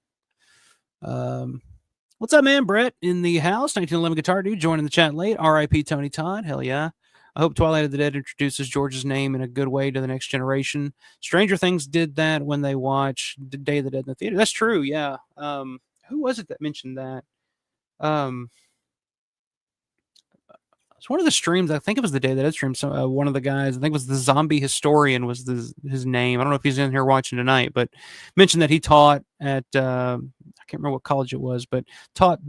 What's up, man? Brett in the house. 1911 Guitar Dude joining the chat late. R.I.P. Tony Todd. Hell yeah. I hope Twilight of the Dead introduces George's name in a good way to the next generation. Stranger Things did that when they watched Day of the Dead in the theater. That's true. Yeah. Who was it that mentioned that? It's one of the streams. I think it was the Day of the Dead stream. So one of the guys, I think it was the Zombie Historian, was his name. I don't know if he's in here watching tonight, but mentioned that he taught at I can't remember what college it was, but taught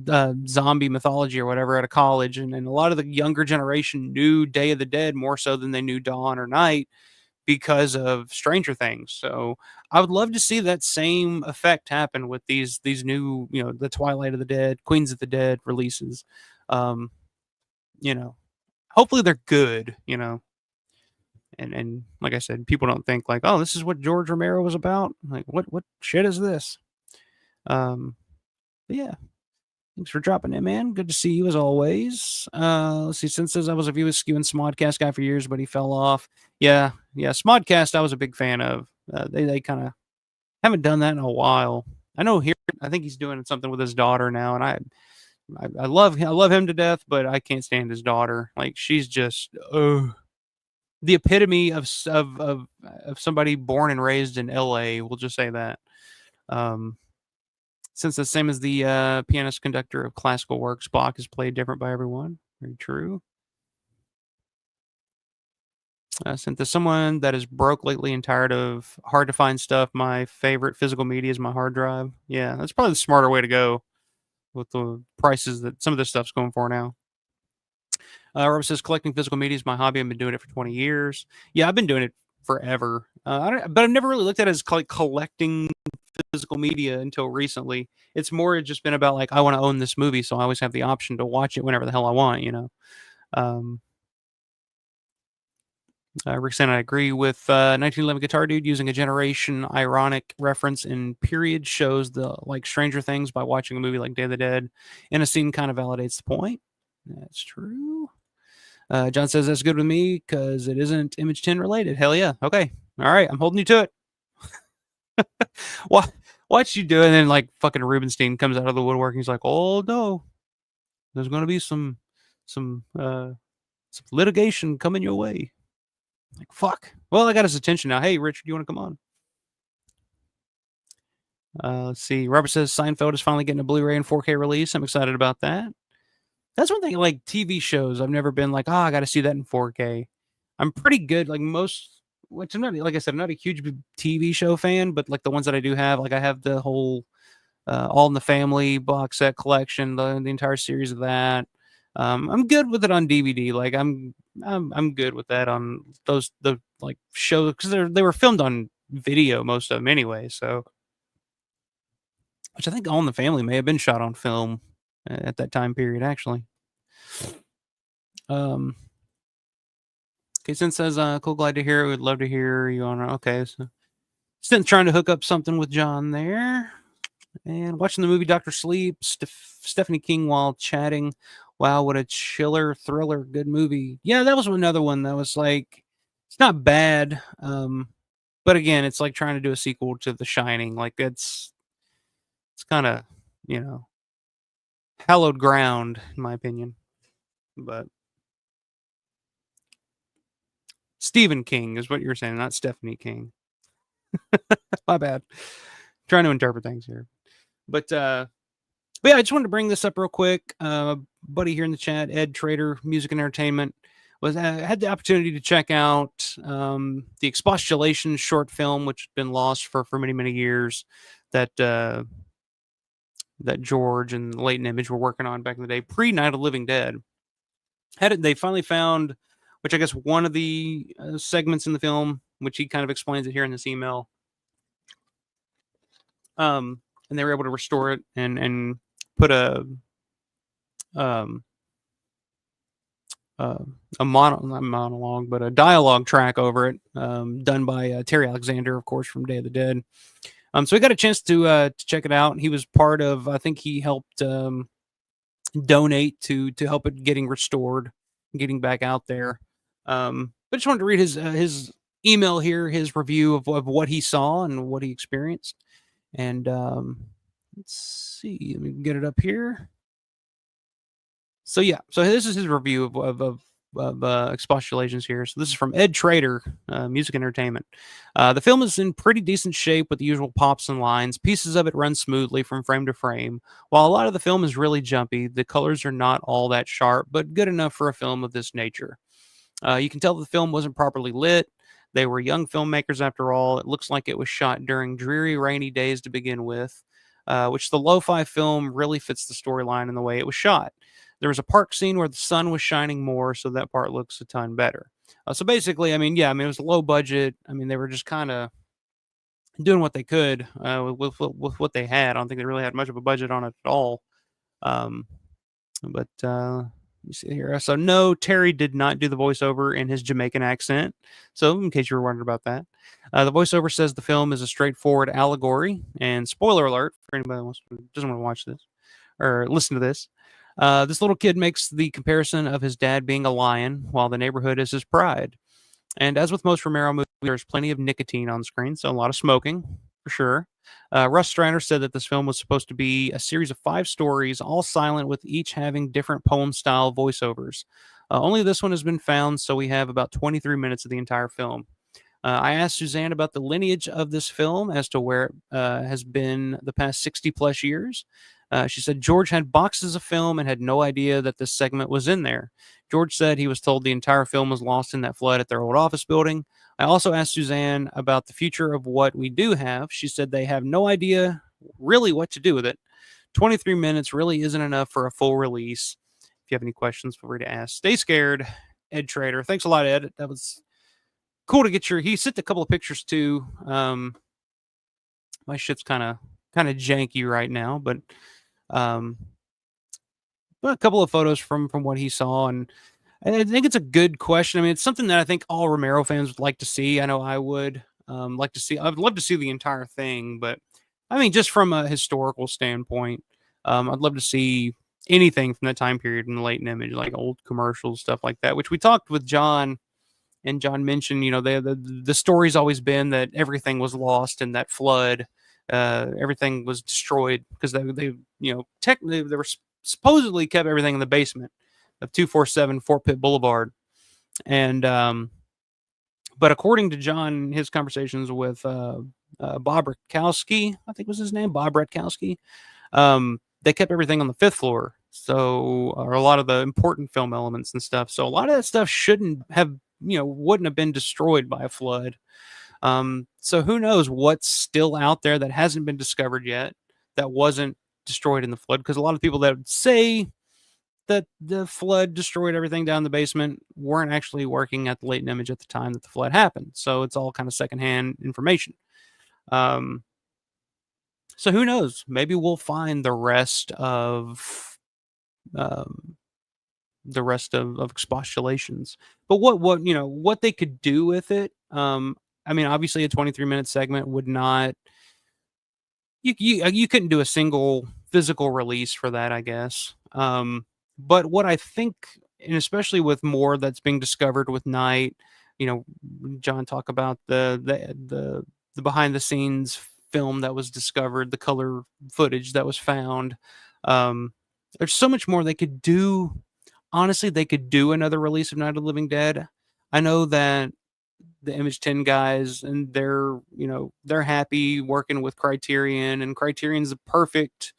zombie mythology or whatever at a college, and a lot of the younger generation knew Day of the Dead more so than they knew Dawn or Night because of Stranger Things. So I would love to see that same effect happen with these new, the Twilight of the Dead, Queens of the Dead releases. Hopefully they're good, and like I said, people don't think like, oh, this is what George Romero was about. Like, what shit is this? Yeah. Thanks for dropping in, man. Good to see you as always. Let's see. Since says I was a View Askew and Smodcast guy for years, but he fell off. Yeah. Smodcast I was a big fan of. They kind of haven't done that in a while. I know here. I think he's doing something with his daughter now, and I love him to death, but I can't stand his daughter. Like, she's just the epitome of somebody born and raised in L.A. We'll just say that. Since the same as the pianist conductor of classical works, Bach is played different by everyone. Very true. Sent to someone that is broke lately and tired of hard to find stuff. My favorite physical media is my hard drive. Yeah, that's probably the smarter way to go with the prices that some of this stuff's going for now. Robert says collecting physical media is my hobby. I've been doing it for 20 years. Yeah, I've been doing it forever. But I've never really looked at it as like collecting physical media until recently. It's more just been about like, I want to own this movie, so I always have the option to watch it whenever the hell I want, Rick said, I agree with 1911 Guitar Dude using a generation ironic reference in period shows the like Stranger Things by watching a movie like Day of the Dead in a scene kind of validates the point. That's true. John says that's good with me because it isn't Image 10 related. Hell yeah. Okay. All right. I'm holding you to it. Watch you do it, and then like fucking Rubenstein comes out of the woodwork and he's like, oh no, there's gonna be some litigation coming your way. Like, fuck. Well, I got his attention now. Hey, Richard, you want to come on? Let's see. Robert says Seinfeld is finally getting a Blu-ray and 4K release. I'm excited about that. That's one thing. Like TV shows, I've never been like, oh, I got to see that in 4K. I'm pretty good. Like most, which I'm not. Like I said, I'm not a huge TV show fan, but like the ones that I do have, like I have the whole All in the Family box set collection, the entire series of that. I'm good with it on DVD. Like I'm good with that on the like shows because they were filmed on video, most of them anyway. So, which I think All in the Family may have been shot on film at that time period actually. Um, Kaysen says, "Cool, glad to hear. We'd love to hear you on." Okay, so Stent's trying to hook up something with John there. And watching the movie Doctor Sleep, Stephanie King while chatting. Wow, what a chiller thriller, good movie. Yeah, that was another one that was like, it's not bad. But again, it's like trying to do a sequel to The Shining. Like it's kind of, you know, hallowed ground in my opinion. But Stephen King is what you're saying, not Stephanie King. My bad. Trying to interpret things here. But yeah, I just wanted to bring this up real quick. Buddy here in the chat, Ed Trader, Music and Entertainment, was had the opportunity to check out the Expostulation short film, which had been lost for many years. That that George and Late Image were working on back in the day, pre Night of the Living Dead. They finally found, which I guess one of the segments in the film, which he kind of explains it here in this email. And they were able to restore it and put um, a not monologue, but a dialogue track over it, done by Terry Alexander, of course, from Day of the Dead. So we got a chance to check it out. He was part of, I think he helped donate to help it getting restored, getting back out there. But I just wanted to read his email here, his review of what he saw and what he experienced. And let's see, let me get it up here. So yeah, so this is his review of Expostulations here. So this is from Ed Trader, Music Entertainment. The film is in pretty decent shape with the usual pops and lines. Pieces of it run smoothly from frame to frame. While a lot of the film is really jumpy, the colors are not all that sharp, but good enough for a film of this nature. You can tell the film wasn't properly lit. They were young filmmakers after all. It looks like it was shot during dreary, rainy days to begin with, which the lo-fi film really fits the storyline and the way it was shot. There was a park scene where the sun was shining more, so that part looks a ton better. So basically, I mean, yeah, I mean, it was low budget. I mean, they were just kind of doing what they could with what they had. I don't think they really had much of a budget on it at all. Um, but let me see here. So no, Terry did not do the voiceover in his Jamaican accent. So in case you were wondering about that, the voiceover says the film is a straightforward allegory. And spoiler alert for anybody who doesn't want to watch this or listen to this. This little kid makes the comparison of his dad being a lion while the neighborhood is his pride. And as with most Romero movies, there's plenty of nicotine on screen, so a lot of smoking for sure. Russ Strander said that this film was supposed to be a series of 5 stories, all silent, with each having different poem-style voiceovers. Only this one has been found, so we have about 23 minutes of the entire film. I asked Suzanne about the lineage of this film as to where it has been the past 60 plus years. She said George had boxes of film and had no idea that this segment was in there. George said he was told the entire film was lost in that flood at their old office building. I also asked Suzanne about the future of what we do have. She said they have no idea really what to do with it. 23 minutes really isn't enough for a full release. If you have any questions, feel free to ask. Stay scared, Ed Trader. Thanks a lot, Ed. That was cool to get he sent a couple of pictures too. My shit's kind of janky right now, but a couple of photos from what he saw, and I think it's a good question. I mean, it's something that I think all Romero fans would like to see. I know I would like to see. I'd love to see the entire thing, but I mean, just from a historical standpoint, I'd love to see anything from that time period in the latent image, like old commercials, stuff like that. Which we talked with John, and John mentioned, the story's always been that everything was lost in that flood. Everything was destroyed because they technically they were supposedly kept everything in the basement of 247 Fort Pitt Boulevard. And but according to John, his conversations with Bob Rutkowski, I think was his name, Bob Rutkowski, they kept everything on the fifth floor. So, or a lot of the important film elements and stuff. So a lot of that stuff shouldn't have, wouldn't have been destroyed by a flood. So who knows what's still out there that hasn't been discovered yet that wasn't destroyed in the flood? Because a lot of people that would say that the flood destroyed everything down in the basement weren't actually working at the latent image at the time that the flood happened. So it's all kind of secondhand information. Um, so who knows? Maybe we'll find um, the rest of expostulations. But what they could do with it. I mean, obviously, a 23-minute segment would not. You couldn't do a single physical release for that, I guess. But what I think, and especially with more that's being discovered with Night, John talk about the behind the scenes film that was discovered, the color footage that was found. There's so much more they could do. Honestly, they could do another release of Night of the Living Dead. I know that the Image 10 guys, and they're happy working with Criterion, and Criterion's the perfect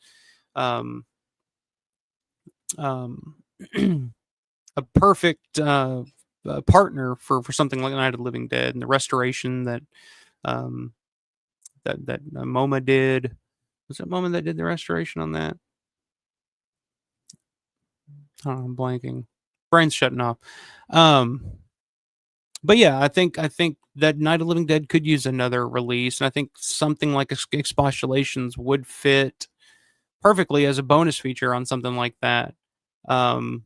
um um a perfect partner for something like Night of the Living Dead and the restoration that um MoMA did. Was it MoMA that did the restoration on that? Oh, I'm blanking. Brain's shutting off. But yeah, I think that Night of the Living Dead could use another release, and I think something like Expostulations would fit perfectly as a bonus feature on something like that. Um,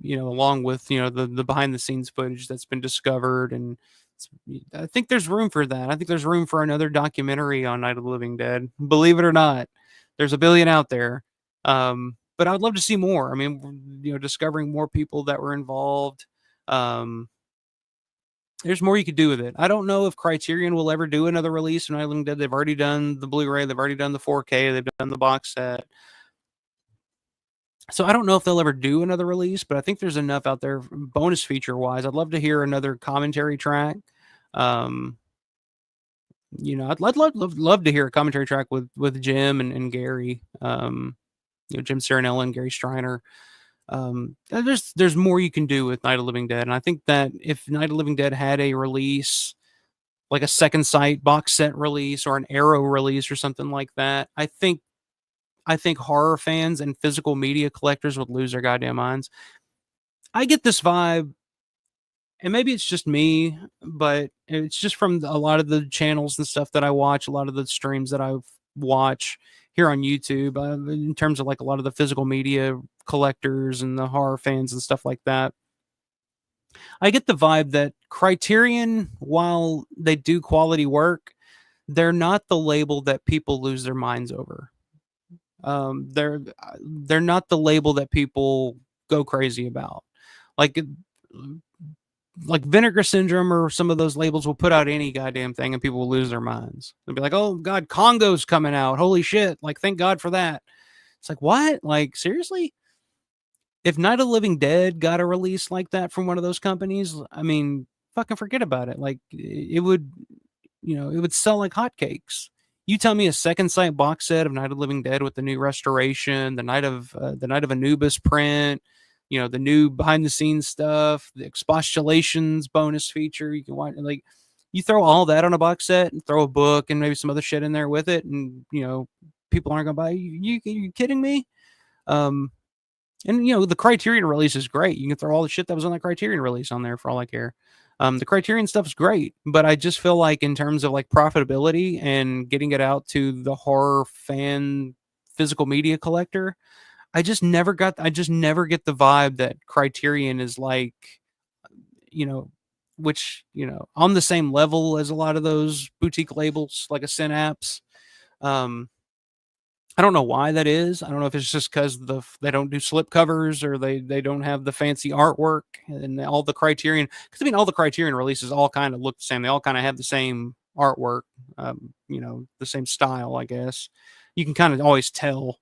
along with the behind the scenes footage that's been discovered, and I think there's room for that. I think there's room for another documentary on Night of the Living Dead. Believe it or not, there's a billion out there. But I would love to see more. I mean, discovering more people that were involved. Um, there's more you could do with it. I don't know if Criterion will ever do another release of Night of the Living Dead. They've already done the Blu-ray, they've already done the 4K, they've done the box set. So I don't know if they'll ever do another release, but I think there's enough out there bonus feature wise. I'd love to hear another commentary track. Um, I'd love to hear a commentary track with Jim and Gary. Jim Serenella and Gary Striner. There's more you can do with Night of the Living Dead, and I think that if Night of the Living Dead had a release, like a Second Sight box set release or an Arrow release or something like that, I think horror fans and physical media collectors would lose their goddamn minds. I get this vibe, and maybe it's just me, but it's just from a lot of the channels and stuff that I watch, a lot of the streams that I watch here on YouTube, in terms of like a lot of the physical media collectors and the horror fans and stuff like that. I get the vibe that Criterion, while they do quality work, they're not the label that people lose their minds over. They're not the label that people go crazy about. Like like Vinegar Syndrome or some of those labels will put out any goddamn thing and people will lose their minds. They'll be like, "Oh God, Congo's coming out! Holy shit! Like, thank God for that." It's like, what? Like, seriously? If Night of the Living Dead got a release like that from one of those companies, I mean, fucking forget about it. Like, it would, it would sell like hotcakes. You tell me a Second Sight box set of Night of the Living Dead with the new restoration, the Night of Anubis print, the new behind the scenes stuff, the Expostulations bonus feature. You can watch, like, you throw all that on a box set and throw a book and maybe some other shit in there with it, and people aren't gonna buy. You kidding me? Um, and the Criterion release is great. You can throw all the shit that was on the Criterion release on there for all I care. The Criterion stuff is great, but I just feel like in terms of like profitability and getting it out to the horror fan physical media collector, I just never get the vibe that Criterion is like, you know, which, on the same level as a lot of those boutique labels like a Synapse. Um, I don't know why that is. I don't know if it's just because they don't do slip covers or they don't have the fancy artwork and all the Criterion. Because I mean, all the Criterion releases all kind of look the same. They all kind of have the same artwork, the same style. I guess you can kind of always tell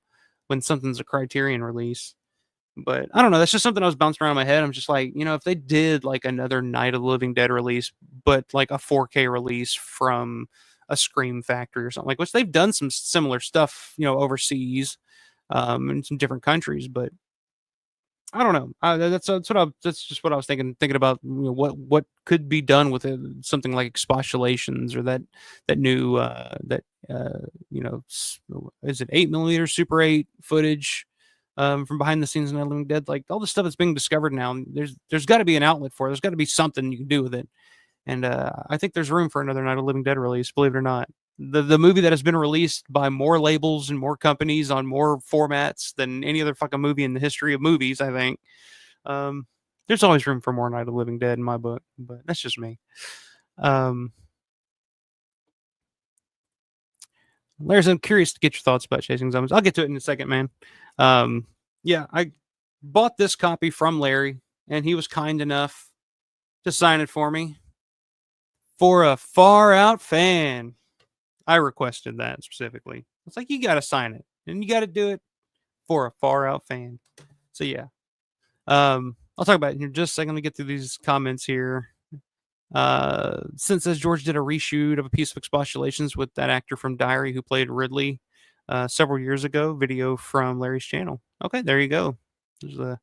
when something's a Criterion release. But I don't know. That's just something I was bouncing around in my head. I'm just like, if they did like another Night of the Living Dead release, but like a 4K release from a Scream Factory or something like, which they've done some similar stuff, overseas, in some different countries. But I don't know. That's just what I was thinking about. What could be done with it, something like expostulations or that new that is it 8 millimeter Super 8 footage from behind the scenes in Night of the Living Dead, like all the stuff that's being discovered now. There's got to be an outlet for it. There's got to be something you can do with it, and I think there's room for another Night of the Living Dead release. Believe it or not, the movie that has been released by more labels and more companies on more formats than any other fucking movie in the history of movies. I think um, there's always room for more Night of the Living Dead in my book, but that's just me. Um, Larry, I'm curious to get your thoughts about Chasing Zombies. I'll get to it in a second, man. Um, yeah, I bought this copy from Larry, and he was kind enough to sign it for me for a Far Out fan. I requested that specifically. It's like, you got to sign it, and you got to do it for a Far Out fan. So yeah, I'll talk about it in just a second. Let me get through these comments here. Since as George did a reshoot of a piece of expostulations with that actor from Diary who played Ridley several years ago. Video from Larry's channel. Okay, there you go. There's a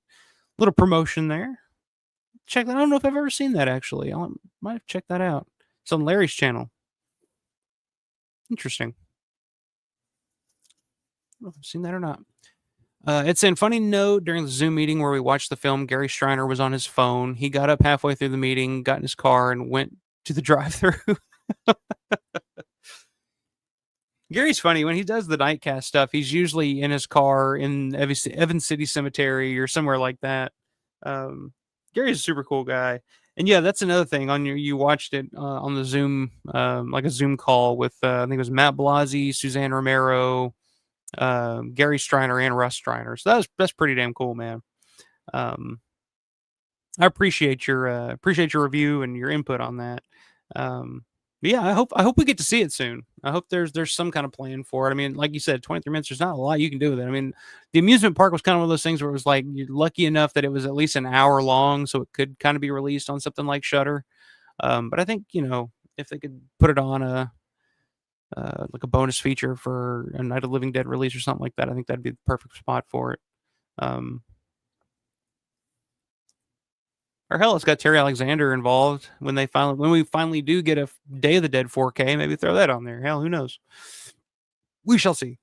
little promotion there. Check that. I don't know if I've ever seen that actually. I might have checked that out. It's on Larry's channel. Interesting. I don't know if I've seen that or not. It's a funny note during the Zoom meeting where we watched the film. Gary Striner was on his phone. He got up halfway through the meeting, got in his car, and went to the drive-through. Gary's funny when he does the nightcast stuff. He's usually in his car in Evans City Cemetery or somewhere like that. Um, Gary's a super cool guy, and yeah, that's another thing. You watched it on the Zoom, like a Zoom call with I think it was Matt Blasey, Suzanne Romero, Gary Striner, and Russ Striner. So that's pretty damn cool, man. Um, I appreciate your review and your input on that. But yeah, I hope we get to see it soon. I hope there's some kind of plan for it. I mean, like you said, 23 minutes. There's not a lot you can do with it. I mean, the amusement park was kind of one of those things where it was like you're lucky enough that it was at least an hour long, so it could kind of be released on something like Shutter. But I think if they could put it on a like a bonus feature for a Night of the Living Dead release or something like that, I think that'd be the perfect spot for it. Um, Or hell, it's got Terry Alexander involved when we finally do get a Day of the Dead 4K. Maybe throw that on there. Hell, who knows? We shall see.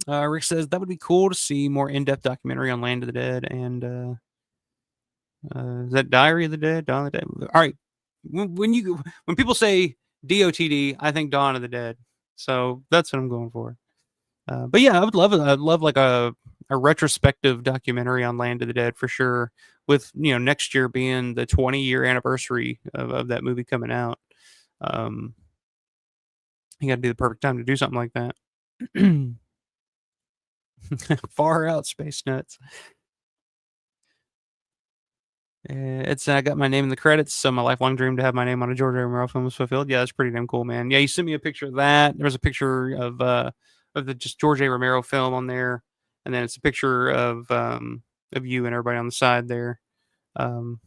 Rick says that would be cool to see more in-depth documentary on Land of the Dead and is that Diary of the Dead? Dawn of the Dead. All right, when people say DOTD, I think Dawn of the Dead. So that's what I'm going for. But yeah, I would love it. I'd love like a retrospective documentary on Land of the Dead for sure. With next year being the 20-year anniversary of that movie coming out, you got to be the perfect time to do something like that. Far out, space nuts. It's I got my name in the credits, so my lifelong dream to have my name on a George A. Romero film was fulfilled. Yeah, that's pretty damn cool, man. Yeah, you sent me a picture of that. There was a picture of the just George A. Romero film on there, and then it's a picture of you and everybody on the side there. Um,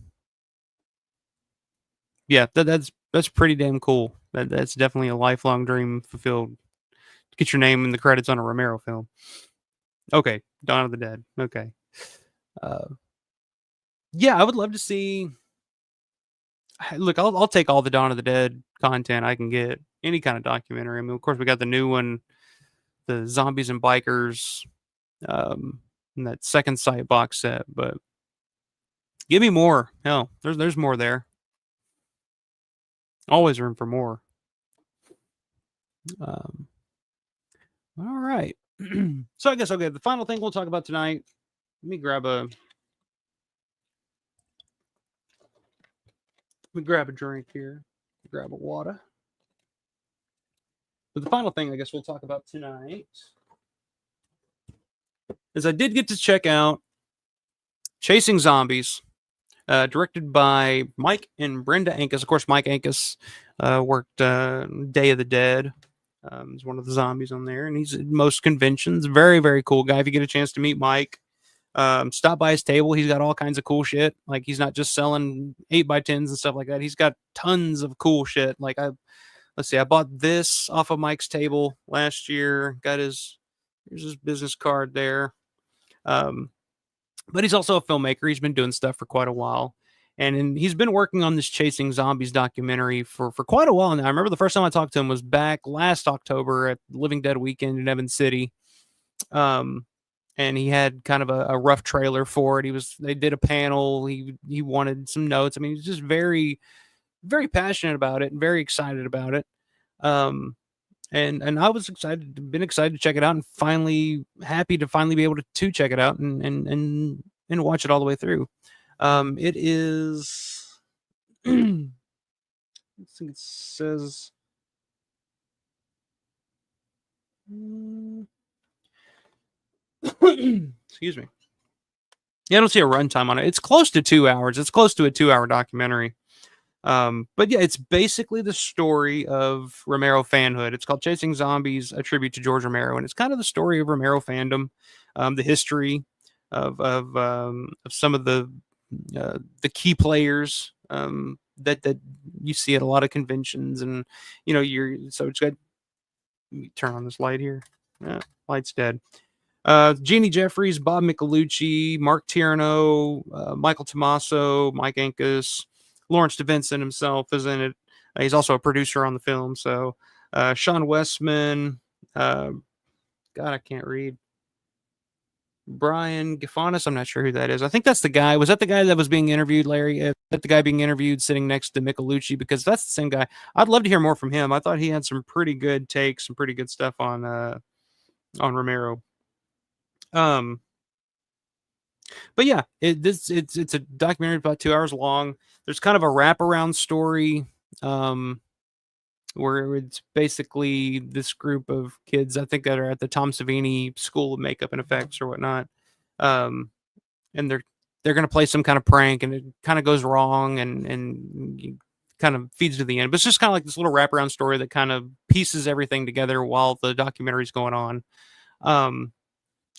yeah, that's pretty damn cool. That's definitely a lifelong dream fulfilled. Get your name in the credits on a Romero film. Okay, Dawn of the Dead. Okay. Uh, yeah, I would love to see. Look, I'll take all the Dawn of the Dead content I can get. Any kind of documentary. I mean, of course, we got the new one, the Zombies and Bikers, and that Second Sight box set. But give me more. Hell, there's more there. Always room for more. Um, all right. So I guess okay. The final thing we'll talk about tonight. Let me grab a drink here. Grab a water. But the final thing I guess we'll talk about tonight is I did get to check out Chasing Zombies, directed by Mike and Brenda Ancas. Of course, Mike Ancas worked Day of the Dead. He's one of the zombies on there, and he's at most conventions. Very, very cool guy. If you get a chance to meet Mike, stop by his table. He's got all kinds of cool shit. Like, he's not just selling 8x10s and stuff like that. He's got tons of cool shit. Like, let's see, I bought this off of Mike's table last year. Here's his business card there. But he's also a filmmaker. He's been doing stuff for quite a while. And he's been working on this Chasing Zombies documentary for quite a while now. I remember the first time I talked to him was back last October at Living Dead Weekend in Evans City. And he had kind of a rough trailer for it. They did a panel. He wanted some notes. I mean, he's just very, very passionate about it and very excited about it. And I was been excited to check it out, and happy to finally be able to check it out and watch it all the way through. It is, I think it says, excuse me. Yeah, I don't see a runtime on it. It's close to 2 hours. It's close to a 2-hour documentary. But yeah, it's basically the story of Romero fanhood. It's called Chasing Zombies, a tribute to George Romero, and it's kind of the story of Romero fandom, the history of some of the key players that you see at a lot of conventions, and so it's got. Let me turn on this light here. Light's dead. Jeannie Jeffries, Bob Michelucci, Mark Tierno, Michael Tommaso, Mike Ancas, Lawrence DeVincent himself is in it. He's also a producer on the film. So Sean Westman, God, I can't read. Brian Gifanis, I'm not sure who that is. I think that's the guy. Was that the guy that was being interviewed, Larry? Is that the guy being interviewed sitting next to Michelucci? Because that's the same guy. I'd love to hear more from him. I thought he had some pretty good takes, some pretty good stuff on Romero. But yeah, it's a documentary about 2 hours long. There's kind of a wraparound story, where it's basically this group of kids, I think, that are at the Tom Savini School of Makeup and Effects or whatnot, and they're going to play some kind of prank, and it kind of goes wrong, and kind of feeds to the end. But it's just kind of like this little wraparound story that kind of pieces everything together while the documentary's going on.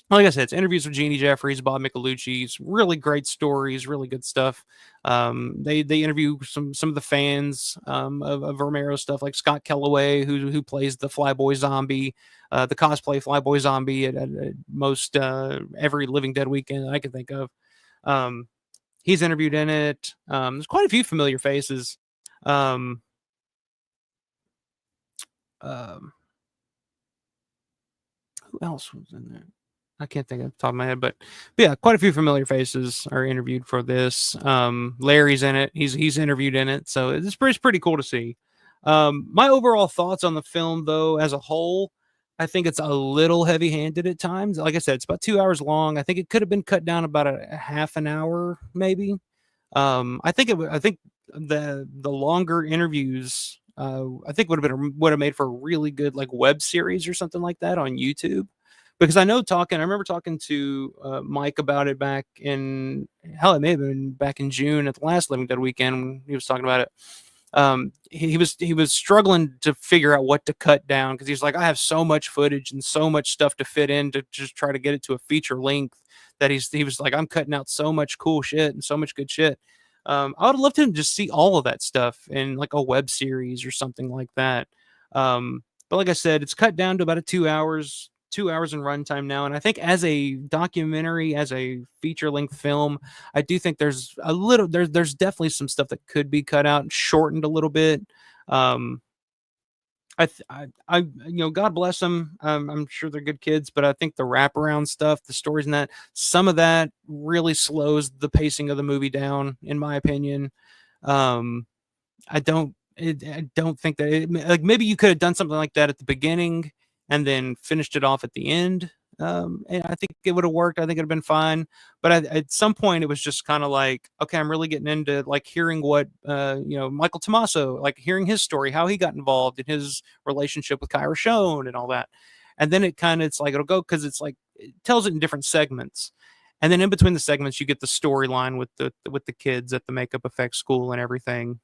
Like I said, it's interviews with Jeannie Jeffries, Bob Michelucci. It's really great stories, really good stuff. They interview some of the fans of Romero stuff, like Scott Kellaway, who plays the Flyboy Zombie, the cosplay Flyboy Zombie at most every Living Dead weekend I can think of. He's interviewed in it. There's quite a few familiar faces. Who else was in there? I can't think of the top of my head, but yeah, quite a few familiar faces are interviewed for this. Larry's in it. He's interviewed in it. So it's pretty cool to see. My overall thoughts on the film, though, as a whole, I think it's a little heavy-handed at times. Like I said, it's about 2 hours long. I think it could have been cut down about a half an hour, maybe. I think the longer interviews, I think would have made for a really good like web series or something like that on YouTube. Because I remember talking to Mike about it back in, hell, it may have been back in June at the last Living Dead weekend when he was talking about it. He was struggling to figure out what to cut down, because he was like, I have so much footage and so much stuff to fit in to just try to get it to a feature length, that he was like, I'm cutting out so much cool shit and so much good shit. I would love to just see all of that stuff in like a web series or something like that. But like I said, it's cut down to about 2 hours in runtime now. And I think as a documentary, as a feature length film, I do think there's definitely some stuff that could be cut out and shortened a little bit. God bless them. I'm sure they're good kids, but I think the wraparound stuff, the stories and that, some of that really slows the pacing of the movie down, in my opinion. I don't think that like maybe you could have done something like that at the beginning, and then finished it off at the end. And I think it would have worked. I think it'd have been fine. But at some point, it was just kind of like, okay, I'm really getting into like hearing what Michael Tommaso, like hearing his story, how he got involved in his relationship with Kyra Shone and all that. And then it's like it'll go because it's like it tells it in different segments. And then in between the segments, you get the storyline with the kids at the makeup effects school and everything.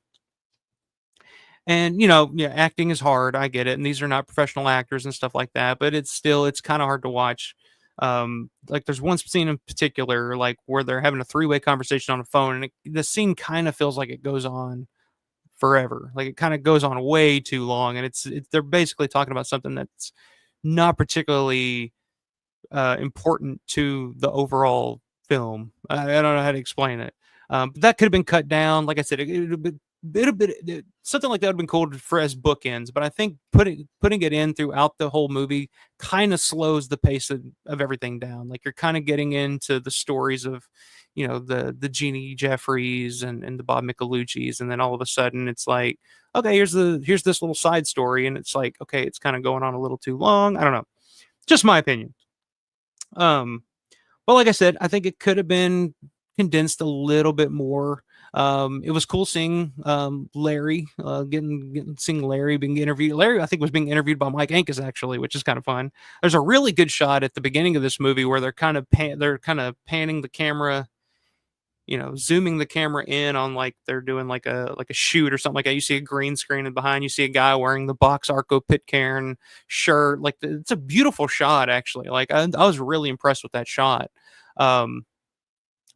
And yeah, acting is hard. I get it. And these are not professional actors and stuff like that, but it's kind of hard to watch. Like there's one scene in particular, like where they're having a three-way conversation on the phone, and the scene kind of feels like it goes on forever. Like it kind of goes on way too long, and they're basically talking about something that's not particularly important to the overall film. I don't know how to explain it. But that could have been cut down. Like I said, something like that would have been cool for as bookends. But I think putting it in throughout the whole movie kind of slows the pace of everything down. Like you're kind of getting into the stories of, the Jeannie Jeffries and the Bob Michelucci's, and then all of a sudden it's like, okay, here's this little side story, and it's like, okay, it's kind of going on a little too long. I don't know. Just my opinion. Um, but like I said, I think it could have been condensed a little bit more. It was cool seeing Larry, seeing Larry being interviewed. Larry, I think, was being interviewed by Mike Ancas actually, which is kind of fun. There's a really good shot at the beginning of this movie where they're kind of panning the camera, zooming the camera in on like they're doing like a shoot or something like that. You see a green screen, and behind you see a guy wearing the Box Arco Pitcairn shirt. Like it's a beautiful shot actually. Like I was really impressed with that shot. Um,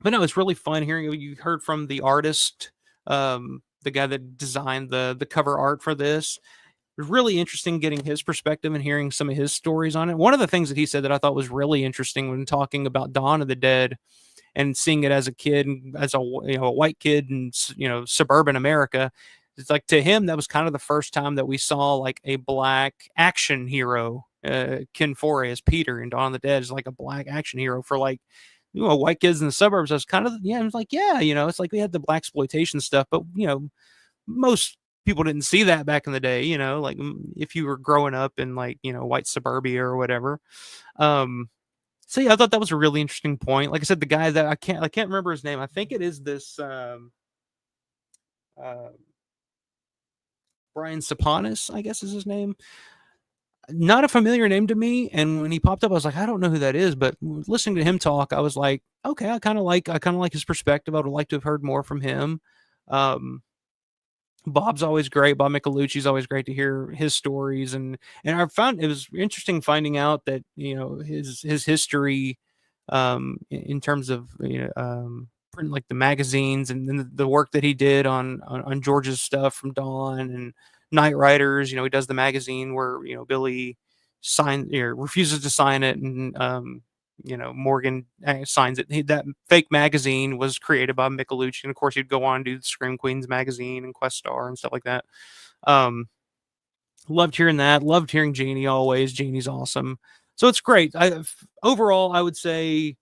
but no, it's really fun hearing you heard from the artist, the guy that designed the cover art for this. It was really interesting getting his perspective and hearing some of his stories on it. One of the things that he said that I thought was really interesting when talking about Dawn of the Dead and seeing it as a kid, as a white kid in suburban America, it's like to him that was kind of the first time that we saw like a black action hero. Ken Foree as Peter in Dawn of the Dead is like a black action hero for like white kids in the suburbs. I was kind of I was like, yeah, it's like we had the black exploitation stuff, but most people didn't see that back in the day. Like if you were growing up in like white suburbia or whatever. So yeah, I thought that was a really interesting point. Like I said, the guy that I can't remember his name. I think it is this uh, Brian Saponis, I guess is his name. Not a familiar name to me. And when he popped up, I was like, I don't know who that is. But listening to him talk, I was like, okay, I kind of like his perspective. I would like to have heard more from him. Bob's always great. Bob Michelucci's always great to hear his stories, and I found it was interesting finding out that his history, in terms of printing like the magazines and then the work that he did on George's stuff from Dawn and Night Riders. He does the magazine where Billy refuses to sign it, and Morgan signs it. That fake magazine was created by Michelucci, and of course he'd go on and do the Scream Queens magazine and Quest Star and stuff like that. Loved hearing that. Loved hearing Jeannie always. Jeannie's awesome. So it's great. Overall, I would say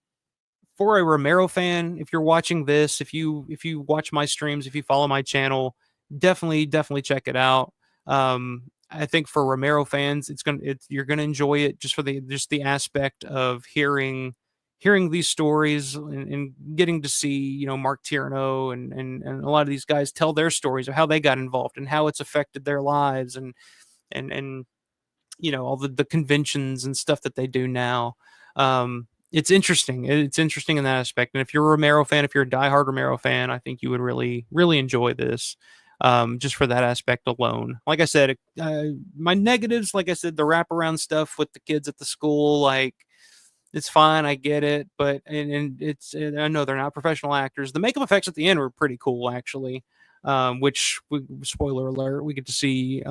for a Romero fan, if you're watching this, if you watch my streams, if you follow my channel, definitely check it out. I think for Romero fans, you're gonna enjoy it just for the aspect of hearing these stories and getting to see Mark Tierno and a lot of these guys tell their stories of how they got involved and how it's affected their lives and all the conventions and stuff that they do now. It's interesting. It's interesting in that aspect. And if you're a Romero fan, if you're a diehard Romero fan, I think you would really enjoy this. Just for that aspect alone. Like I said, my negatives, like I said, the wraparound stuff with the kids at the school, like it's fine, I get it, but I know they're not professional actors. The makeup effects at the end were pretty cool, actually. Spoiler alert, we get to see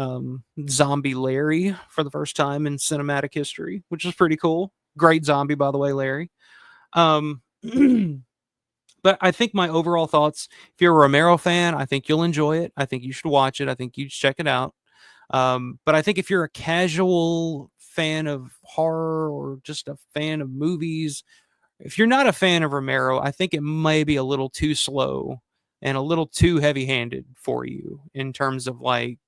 Zombie Larry for the first time in cinematic history, which is pretty cool. Great zombie, by the way, Larry. But I think my overall thoughts, if you're a Romero fan, I think you'll enjoy it. I think you should watch it. I think you should check it out. But I think if you're a casual fan of horror or just a fan of movies, if you're not a fan of Romero, I think it may be a little too slow and a little too heavy-handed for you in terms of like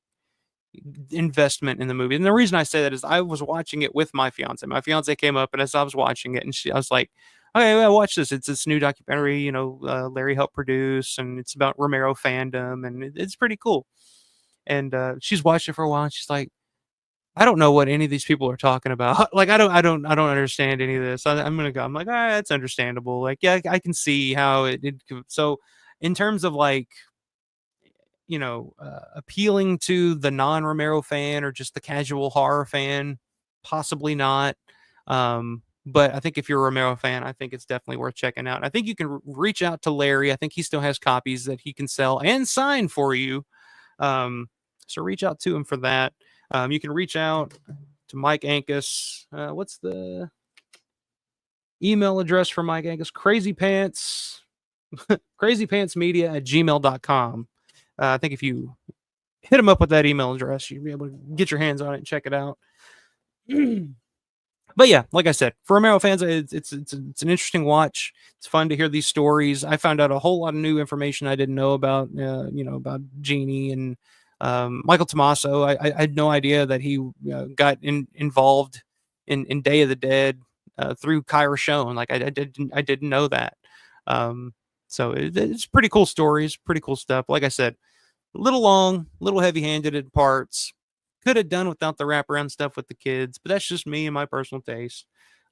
investment in the movie. And the reason I say that is I was watching it with my fiance. My fiance came up, and as I was watching it, and I was like, "Okay, well, watch this. It's this new documentary. Larry helped produce, and it's about Romero fandom, and it's pretty cool." And she's watched it for a while, and she's like, "I don't know what any of these people are talking about. Like, I don't understand any of this. I'm gonna go. I'm like, all right, that's understandable. Like, yeah, I can see how So, in terms of like, appealing to the non-Romero fan or just the casual horror fan, possibly not. But I think if you're a Romero fan, I think it's definitely worth checking out. And I think you can reach out to Larry. I think he still has copies that he can sell and sign for you. So reach out to him for that. You can reach out to Mike Ancas. What's the email address for Mike Ancas? crazypantsmedia@gmail.com. I think if you hit him up with that email address, you'll be able to get your hands on it and check it out. But yeah, like I said, for Romero fans, it's an interesting watch. It's fun to hear these stories. I found out a whole lot of new information I didn't know about, about Jeannie and Michael Tommaso. I had no idea that he got involved in Day of the Dead through Kyra Shone. Like I didn't know that. So it's pretty cool stories, pretty cool stuff. Like I said, a little long, a little heavy-handed in parts. Could have done without the wraparound stuff with the kids, but that's just me and my personal taste.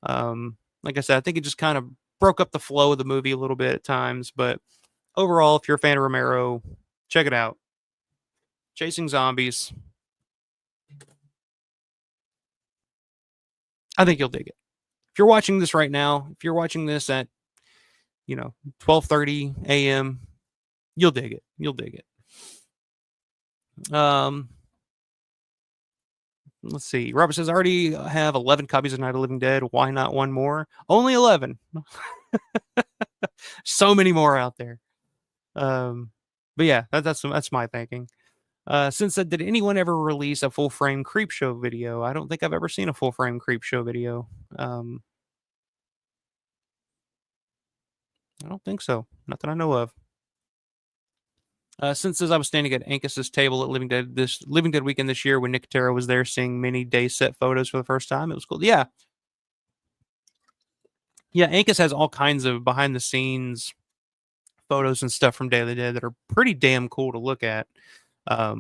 Like I said, I think it just kind of broke up the flow of the movie a little bit at times, but overall, if you're a fan of Romero, check it out. Chasing Zombies. I think you'll dig it. If you're watching this right now, if you're watching this at 12:30 a.m., you'll dig it. You'll dig it. Let's see. Robert says, I already have 11 copies of Night of the Living Dead. Why not one more? Only 11. So many more out there. But yeah, that's my thinking. Since that, did anyone ever release a full frame creep show video? I don't think I've ever seen a full frame creep show video. I don't think so. Not that I know of. Since as I was standing at Ancas's table at Living Dead weekend this year when Nick Terra was there seeing many day set photos for the first time, it was cool. Yeah. Yeah, Ancas has all kinds of behind the scenes photos and stuff from Day of the Dead that are pretty damn cool to look at. For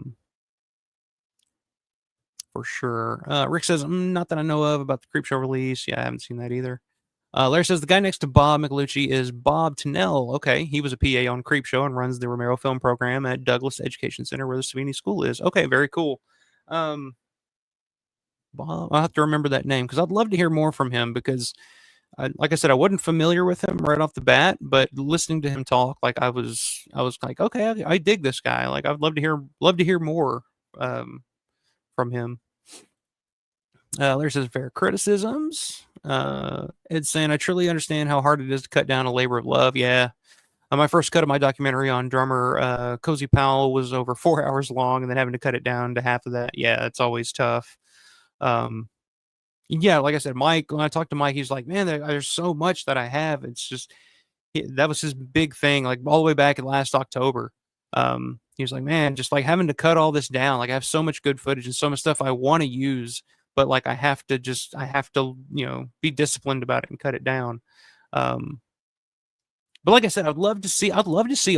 sure. Rick says, not that I know of about the Creepshow release. Yeah, I haven't seen that either. Larry says the guy next to Bob Michelucci is Bob Tennell. Okay, he was a PA on Creepshow and runs the Romero Film Program at Douglas Education Center, where the Savini School is. Okay, very cool. Bob, I'll have to remember that name because I'd love to hear more from him because, like I said, I wasn't familiar with him right off the bat, but listening to him talk, like I was like, okay, I dig this guy. Like I'd love to hear more from him. Larry says fair criticisms. It's saying I truly understand how hard it is to cut down a labor of love. Yeah. My first cut of my documentary on drummer Cozy Powell was over 4 hours long, and then having to cut it down to half of that. Yeah, it's always tough. Yeah, like I said, Mike, when I talked to Mike, he's like, man, there's so much that I have. It's just, that was his big thing, like all the way back in last October. He was like, man, just like having to cut all this down. Like I have so much good footage and so much stuff I want to use, but like I have to, be disciplined about it and cut it down. But like I said, I'd love to see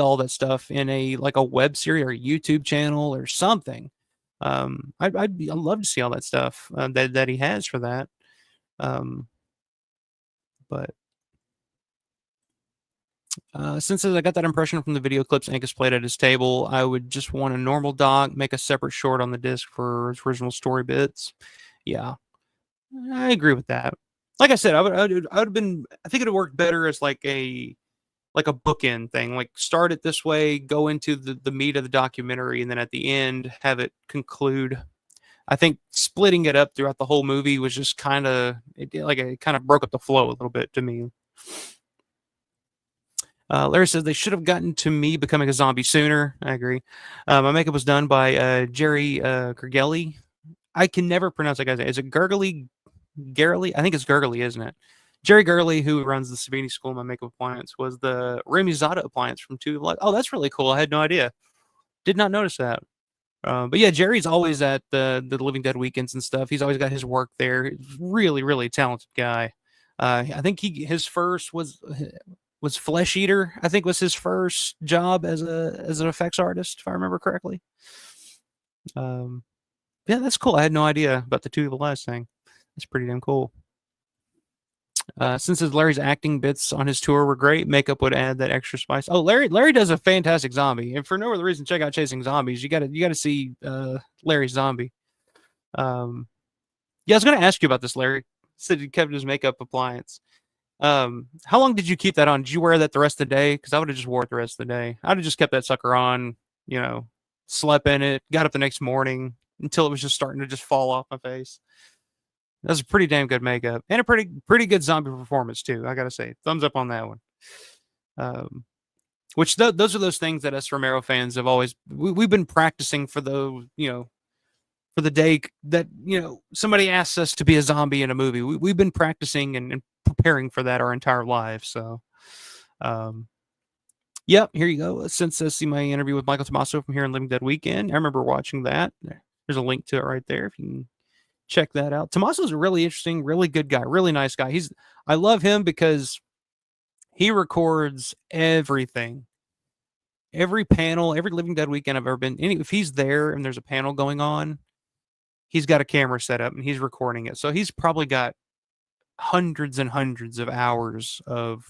all that stuff in a web series or a YouTube channel or something. I'd love to see all that stuff that he has for that. But since I got that impression from the video clips Ancas played at his table, I would just want a normal doc, make a separate short on the disc for his original story bits. Yeah, I agree with that. Like I said, I would have been. I think it would work better as like a bookend thing. Like start it this way, go into the meat of the documentary, and then at the end have it conclude. I think splitting it up throughout the whole movie was just kind of it kind of broke up the flow a little bit to me. Larry says they should have gotten to me becoming a zombie sooner. I agree. My makeup was done by Jerry Gergely. I can never pronounce that guy's name. Is it Gergely? I think it's Gergely, isn't it? Jerry Gergely, who runs the Savini School, my makeup appliance, was the Remy Zada appliance from Two Life. Oh, that's really cool. I had no idea. Did not notice that. But yeah, Jerry's always at the Living Dead weekends and stuff. He's always got his work there. He's really, really talented guy. I think his first was Flesh Eater. I think was his first job as an effects artist, if I remember correctly. Um, yeah, that's cool. I had no idea about the Two Evil Eyes thing. That's pretty damn cool. Since Larry's acting bits on his tour were great, makeup would add that extra spice. Oh, Larry does a fantastic zombie, and for no other reason, check out Chasing Zombies. You gotta see Larry's zombie. Yeah, I was gonna ask you about this, Larry. Said he kept his makeup appliance. How long did you keep that on? Did you wear that the rest of the day? Because I would have just wore it the rest of the day. I'd have just kept that sucker on, slept in it, got up the next morning until it was just starting to just fall off my face. That's a pretty damn good makeup and a pretty good zombie performance too. I gotta say, thumbs up on that one. Um, those are those things that us Romero fans have always we've been practicing for for the day that somebody asks us to be a zombie in a movie. We've been practicing and preparing for that our entire lives. So, yep, here you go. Since see my interview with Michael Tommaso from here in Living Dead Weekend, I remember watching that. There's a link to it right there if you can check that out. Tommaso's a really interesting, really good guy, really nice guy. I love him because he records everything. Every panel, every Living Dead weekend I've ever been, if he's there and there's a panel going on, he's got a camera set up and he's recording it. So he's probably got hundreds and hundreds of hours of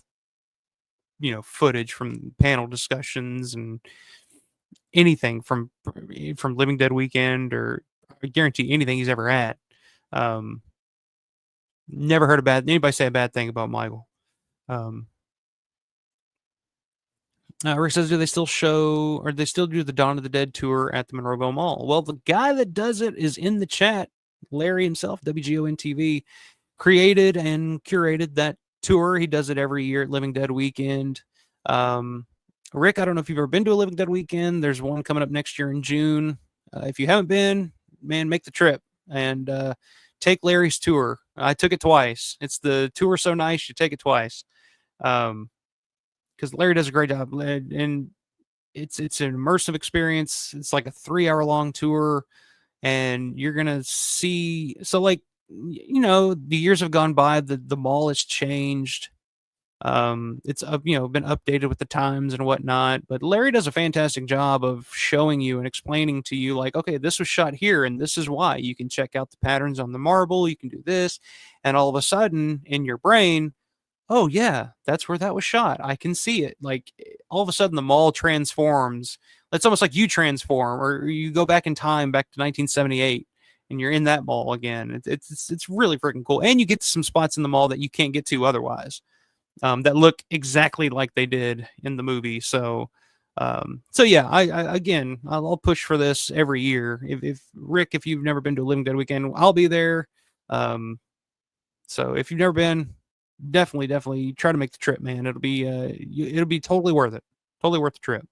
footage from panel discussions and anything from Living Dead weekend, or I guarantee anything he's ever had. Never heard anybody say a bad thing about Michael. Rick says, do they still do the Dawn of the Dead tour at the Monroeville Mall? Well, the guy that does it is in the chat. Larry himself, WGON TV, created and curated that tour. He does it every year at Living Dead Weekend. Rick, I don't know if you've ever been to a Living Dead Weekend. There's one coming up next year in June. If you haven't been, man, make the trip and take Larry's tour. I took it twice. It's the tour so nice, you take it twice. Because Larry does a great job, and it's an immersive experience. It's like a 3-hour long tour, and you're gonna see. So, like, the years have gone by. The mall has changed. It's been updated with the times and whatnot. But Larry does a fantastic job of showing you and explaining to you, like, okay, this was shot here, and this is why. You can check out the patterns on the marble. You can do this, and all of a sudden, in your brain, oh yeah, that's where that was shot. I can see it. Like, all of a sudden the mall transforms. It's almost like you transform, or you go back in time, back to 1978, and you're in that mall again. It's really freaking cool. And you get to some spots in the mall that you can't get to otherwise, that look exactly like they did in the movie. So yeah, I'll push for this every year. If Rick, if you've never been to a Living Dead Weekend, I'll be there. So if you've never been, definitely try to make the trip, man. It'll be totally worth it. Totally worth the trip.